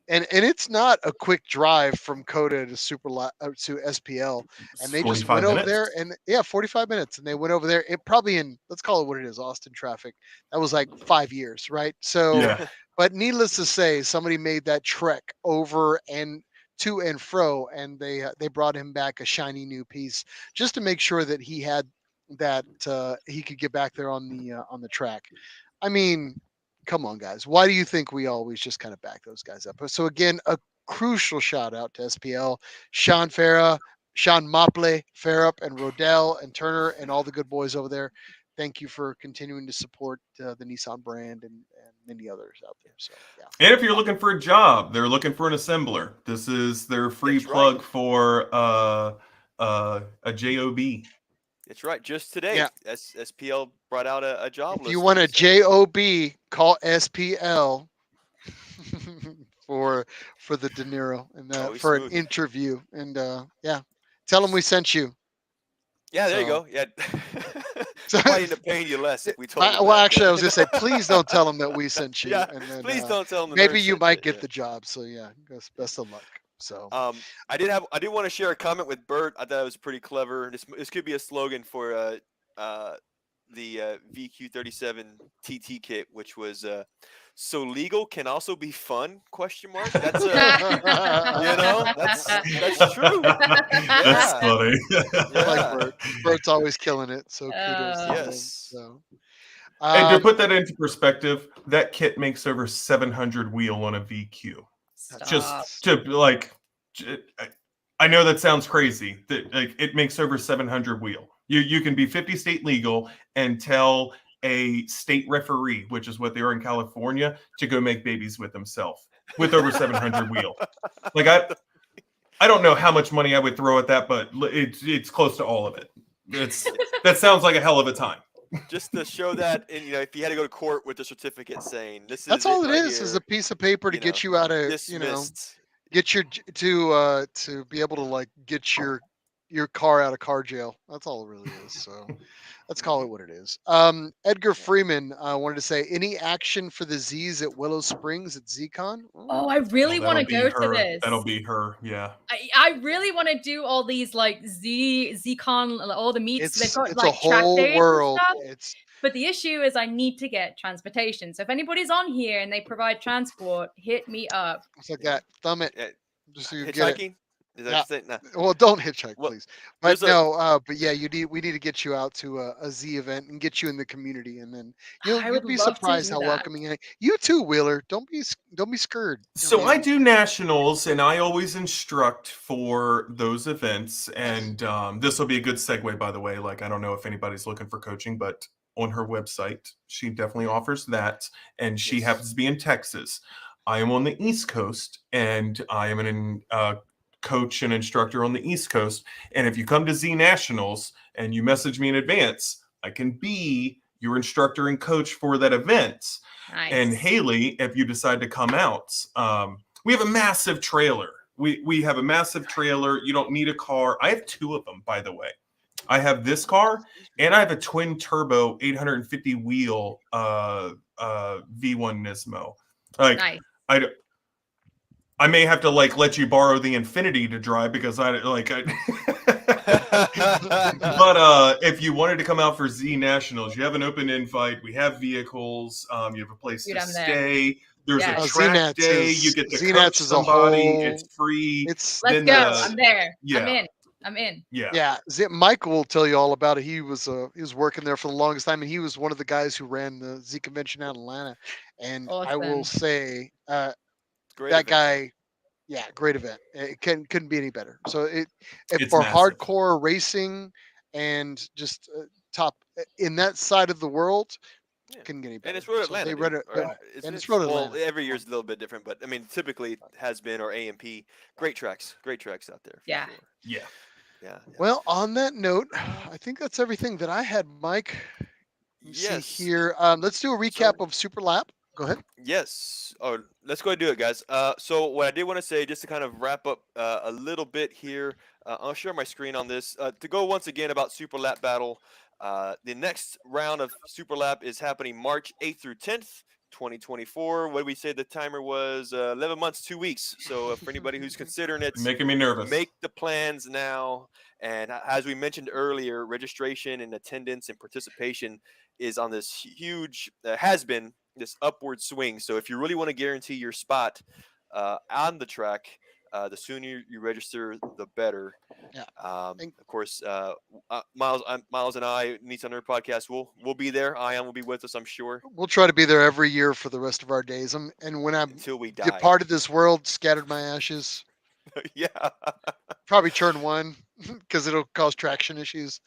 and it's not a quick drive from COTA to to SPL, and they just went over there, and 45 minutes, and they went over there. It probably in, let's call it what it is, Austin traffic. That was like 5 years, right? So, Yeah. but needless to say, somebody made that trek over and to and fro, and they brought him back a shiny new piece just to make sure that he had that he could get back there on the track. I mean, come on, guys. Why do you think we always just kind of back those guys up? So again, a crucial shout out to SPL, Sean Farah, Sean Mopley, Farrup, and Rodell, and Turner, and all the good boys over there. Thank you for continuing to support the Nissan brand and many others out there. So yeah. And if you're looking for a job, they're looking for an assembler. This is their free That's plug right. for a job. That's right. Just today, SPL brought out a job If listing. you want a job, call SPL for the De Niro and for an interview. And tell them we sent you. Yeah, there you go. Yeah. Might end up paying you less if we told them. Well, actually, I was gonna say, please don't tell them that we sent you. Yeah, and then, please don't tell them. Maybe you might get the job. So yeah, best of luck. So I did want to share a comment with Bert. I thought it was pretty clever. This could be a slogan for the VQ37 TT kit, which was so legal can also be fun? ? That's that's true. That's funny. I like Bert. Bert's always killing it. So kudos to him. Yes. So, and to put that into perspective, that kit makes over 700 wheel on a VQ. Just to like, I know that sounds crazy. That like it makes over 700 wheel. You can be 50 state legal and tell a state referee, which is what they are in California, to go make babies with himself with over 700 wheel. Like I don't know how much money I would throw at that, but it's close to all of it. That sounds like a hell of a time. Just to show that, and if you had to go to court with a certificate saying this is that's all it is here, is a piece of paper to get you out of dismissed. Get your to be able to like get your car out of car jail. That's all it really is. So let's call it what it is. Edgar Freeman wanted to say, any action for the Z's at Willow Springs at ZCon? Oh, I really want to go to this. That'll be her. Yeah. I really want to do all these like ZCon, all the meets. They've got it's like a whole world. But the issue is I need to get transportation. So if anybody's on here and they provide transport, hit me up. It's like that. Thumb it. Just so you get it. Is that no. Well, don't hitchhike, please. But no, but yeah, we need to get you out to a Z event and get you in the community, and then you'll be surprised how welcoming. You too, Wheeler. Don't be scared. So I do nationals, and I always instruct for those events. And this will be a good segue, by the way. Like, I don't know if anybody's looking for coaching, but on her website, she definitely offers that, and she happens to be in Texas. I am on the East Coast, and I am an coach and instructor on the East Coast. And if you come to Z Nationals and you message me in advance, I can be your instructor and coach for that event. Nice. And Haley, if you decide to come out, we have a massive trailer. We have a massive trailer. You don't need a car. I have two of them, by the way. I have this car, and I have a twin turbo 850 wheel V1 Nismo. Like, nice. I may have to like let you borrow the Infinity to drive because But if you wanted to come out for Z Nationals, you have an open invite. We have vehicles. You have a place Dude, to I'm there. stay. There's Yeah. a track ZNats day. is You get to coach ZNats is a somebody. whole. It's free. It's Let's Then go. the- I'm there. I'm yeah. in. I'm in. Yeah. yeah. Michael will tell you all about it. He was working there for the longest time, and he was one of the guys who ran the Z convention out in Atlanta. And I will Awesome. say Great that event. guy, yeah, great event. It couldn't be any better. So if It's for massive. hardcore racing and just top in that side of the world, Yeah. couldn't get any better. And it's Road So Atlanta. they dude. read it, Or, and isn't it's it? Road Well, Atlanta. every year's a little bit different, but I mean, typically has been or AMP. Great tracks out there. For Yeah. Sure. Yeah. Yeah. Well, on that note, I think that's everything that I had, Mike. You see Yes. here. Let's do a recap of Super Lap. Go ahead. Yes. Oh, let's go ahead and do it, guys. So what I did want to say, just to kind of wrap up a little bit here, I'll share my screen on this. To go once again about Super Lap Battle, the next round of Super Lap is happening March 8th through 10th, 2024. What did we say the timer was? 11 months, 2 weeks. So for anybody who's considering it, You're making me nervous. make the plans now. And as we mentioned earlier, registration and attendance and participation is on this huge, has been this upward swing. So if you really want to guarantee your spot on the track, the sooner you register, the better. Yeah. Of course, Miles and I, Nissan Nerd Podcast, we'll be there. Ion will be with us, I'm sure, We'll try to be there every year for the rest of our days. And when I'm until we die. departed this world, scattered my ashes, Yeah. probably turn one because it'll cause traction issues,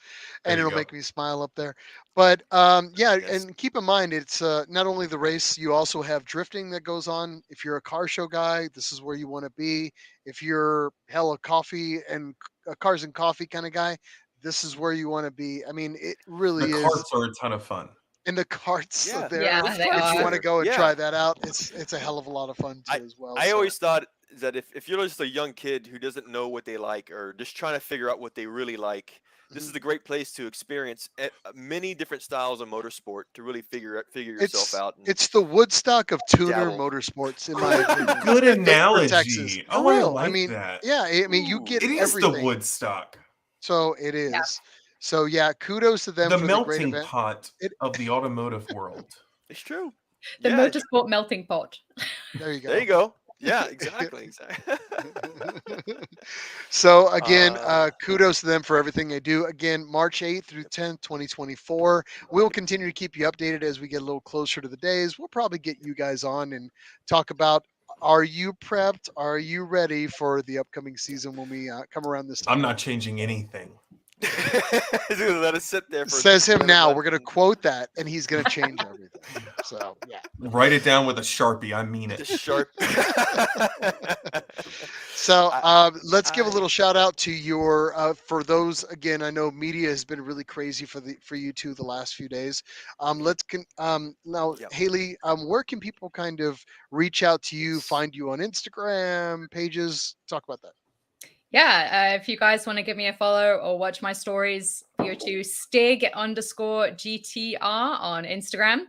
and There you it'll go. make me smile up there. But yeah, Yes. and keep in mind, it's not only the race. You also have drifting that goes on. If you're a car show guy, this is where you want to be. If you're hella coffee and cars and coffee kind of guy, this is where you want to be. I mean, it really The is. carts are a ton of fun. And the carts Yeah. there. Yeah, Those they carts If you are. want to go and Yeah. try that out, it's a hell of a lot of fun too as well. I so. always thought that if you're just a young kid who doesn't know what they like or just trying to figure out what they really like, this is a great place to experience many different styles of motorsport to really figure yourself out. And It's the Woodstock of tuner dabble. motorsports, in my opinion. Good For Texas. analogy. For Oh, I real. like I mean, that. yeah, I mean, you Ooh. get It is everything. the Woodstock, So it is. Yeah. So yeah, kudos to them the for the great melting event. pot of the automotive world. It's true. The Yeah, motorsport melting pot. There you go. there you go. Yeah, exactly. So again, Uh, kudos to them for everything they do. Again, March 8th through 10th, 2024. We'll continue to keep you updated as we get a little closer to the days. We'll probably get you guys on and talk about, are you prepped? Are you ready for the upcoming season when we come around this time? I'm not changing anything. let it sit there. For Says him 7 now. months We're going to and quote that, and he's going to change everything. So yeah. Write it down with a Sharpie. I mean it. just sharp. So let's give a I- little shout out to your for those, again. I know media has been really crazy for you two the last few days. Now Yep. Haley, where can people kind of reach out to you, find you on Instagram pages? Talk about that. Yeah, if you guys want to give me a follow or watch my stories, go to Stig_GTR on Instagram.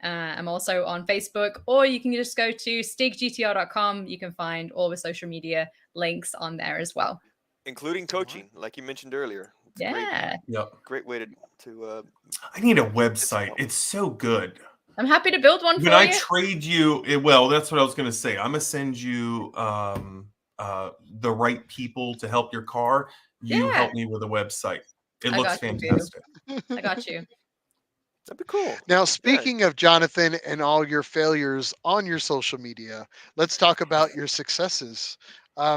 I'm also on Facebook, or you can just go to stiggtr.com. You can find all the social media links on there as well. Including coaching, like you mentioned earlier. It's a Yeah, Yep. great way to I need a website. It's so good. I'm happy to build one When for I you. trade you, well, that's what I was going to say. I'm going to send you the right people to help your car. You Yeah. help me with a website. It I looks got you, dude. fantastic. I got you. that'd be cool. Now, speaking of Jonathan and all your failures on your social media, let's talk about your successes.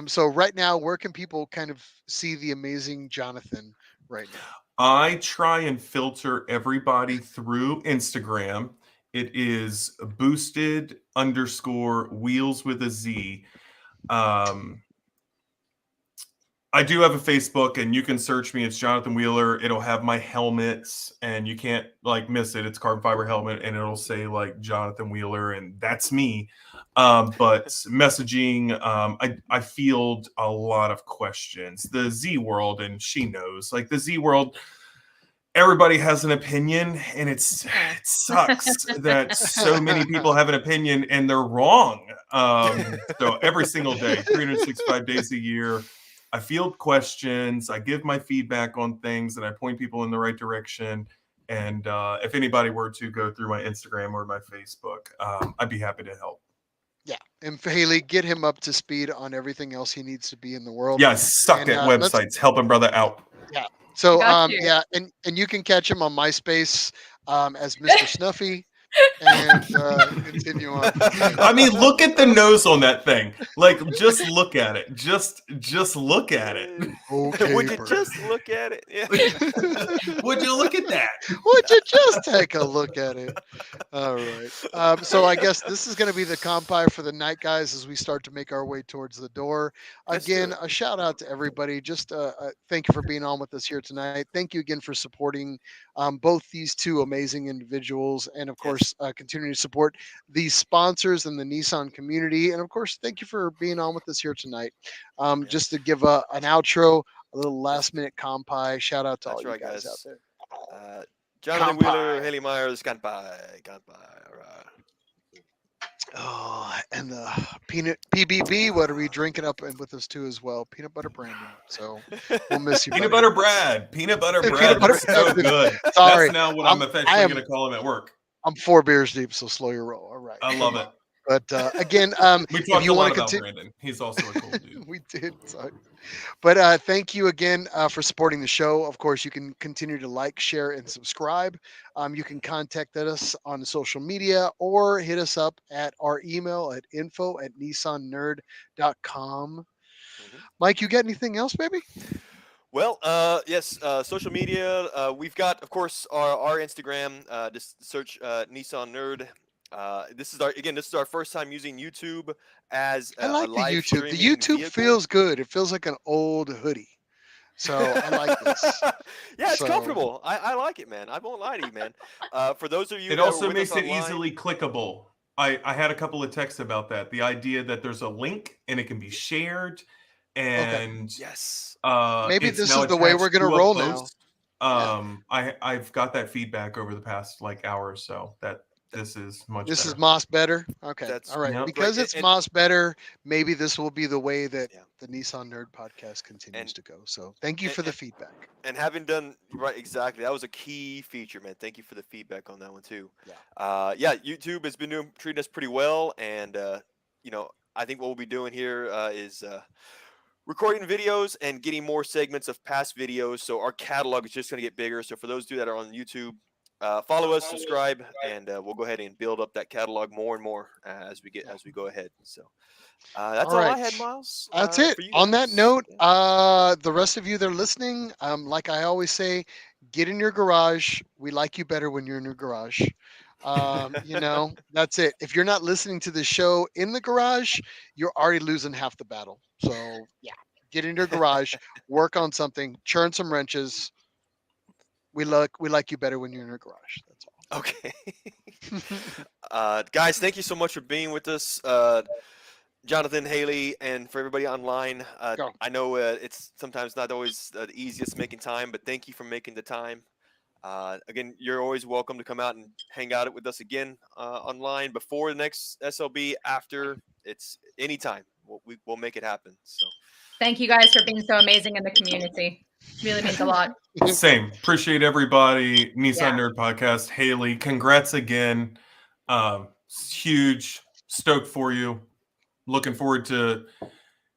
So right now, where can people kind of see the amazing Jonathan right now? I try and filter everybody through Instagram. It is boosted_wheels with a Z. I do have a Facebook, and you can search me. It's Jonathan Wheeler. It'll have my helmets, and you can't like miss it. It's carbon fiber helmet, and it'll say like Jonathan Wheeler, and that's me. But messaging, I field a lot of questions. The Z World, and she knows, like the Z World, everybody has an opinion, and it sucks that so many people have an opinion and they're wrong. So every single day, 365 days a year, I field questions, I give my feedback on things, and I point people in the right direction. And if anybody were to go through my Instagram or my Facebook, I'd be happy to help. Yeah, and Haley, get him up to speed on everything else he needs to be in the world. Yeah, suck And, at let's- websites. Help a brother out. Yeah. So Got you. yeah, and you can catch him on MySpace as Mr. Snuffy, and continue on. I mean, look at the nose on that thing. Like, just look at it. Just look at it. Okay, Would you Bert. just look at it? Yeah. Would you look at that? Would you just take a look at it? All right. So I guess this is going to be the compile for the night, guys, as we start to make our way towards the door. Let's do Again, it. a shout out to everybody. Just thank you for being on with us here tonight. Thank you again for supporting both these two amazing individuals, and of course, continuing to support these sponsors and the Nissan community. And of course, thank you for being on with us here tonight. Just to give an outro, a little last minute compile. Shout out to That's all you right, guys guys. out there. Jonathan Wheeler, Hayley Myers, kanpai. All right. Oh, and the peanut PBB. What are we drinking up and with us too as well? Peanut butter brandy. So we'll miss you. Peanut buddy. butter Brad. Peanut butter Peanut Brad. butter That's so Brad. good. Sorry, That's now what I'm I officially am- going to call him at work. I'm 4 beers deep, so slow your roll. All right. I love it. But again, We if talked you a lot want to about continue, Brandon. He's also a cool dude. we did. Sorry. But thank you again for supporting the show. Of course, you can continue to like, share, and subscribe. You can contact us on social media or hit us up at our email at info@nissannerd.com. Mike, you got anything else, baby? Well, yes, social media. We've got, of course, our Instagram. Just search Nissan Nerd. This is our first time using YouTube as I like a the live YouTube. The streaming YouTube vehicle. feels good. It feels like an old hoodie. So I like this. Yeah, it's So- comfortable. I like it, man. I won't lie to you, man. For those of you It that also were with makes us it online, easily clickable. I had a couple of texts about that. The idea that there's a link and it can be shared, and yes. Maybe it's this now is the way attached we're gonna to a roll now. post. I've got that feedback over the past hour or so that this is much This better. is Moss better. Okay. That's All right. Yep. Because right, it's and- Moss better, maybe this will be the way that Yeah. the Nissan Nerd podcast continues And- to go. So thank you and- for the and- feedback. And having done right, exactly, that was a key feature, man. Thank you for the feedback on that one too. Yeah. YouTube has been treating us pretty well, and I think what we'll be doing here is recording videos and getting more segments of past videos. So our catalog is just going to get bigger. So for those of you that are on YouTube, follow us, subscribe, and we'll go ahead and build up that catalog more and more as we go ahead. So that's all I right. had, Miles. That's it. for you On that guys. note, Yeah. the rest of you that are listening, like I always say, get in your garage. We like you better when you're in your garage. That's it. If you're not listening to the show in the garage, you're already losing half the battle. So yeah, get in your garage, work on something, churn some wrenches. We like you better when you're in your garage. That's all. Okay. Guys, thank you so much for being with us. Jonathan, Haley, and for everybody online. Go. I know it's sometimes not always the easiest making time, but thank you for making the time. Again, you're always welcome to come out and hang out with us again online before the next SLB, after. It's anytime. We'll make it happen. So Thank you guys for being so amazing in the community. Really means a lot. Same. Appreciate everybody. Nissan Yeah. Nerd Podcast. Haley, congrats again. Huge. Stoked for you. Looking forward to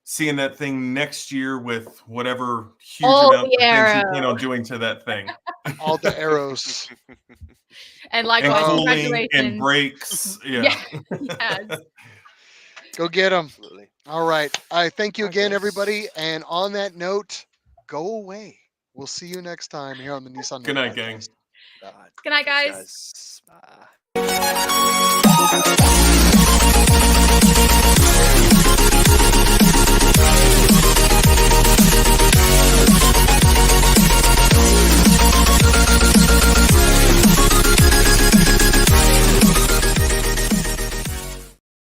seeing that thing next year with whatever huge All amount of the things you arrows. plan on doing to that thing. All the arrows. And And likewise, cooling and congratulations. brakes. Yeah. Yes. Go get them. absolutely. All right. I thank you again, Okay. everybody. And on that note, go away. We'll see you next time here on the Nissan. Good Nerd night, gang. Podcast. Good night, Thanks, guys. Bye.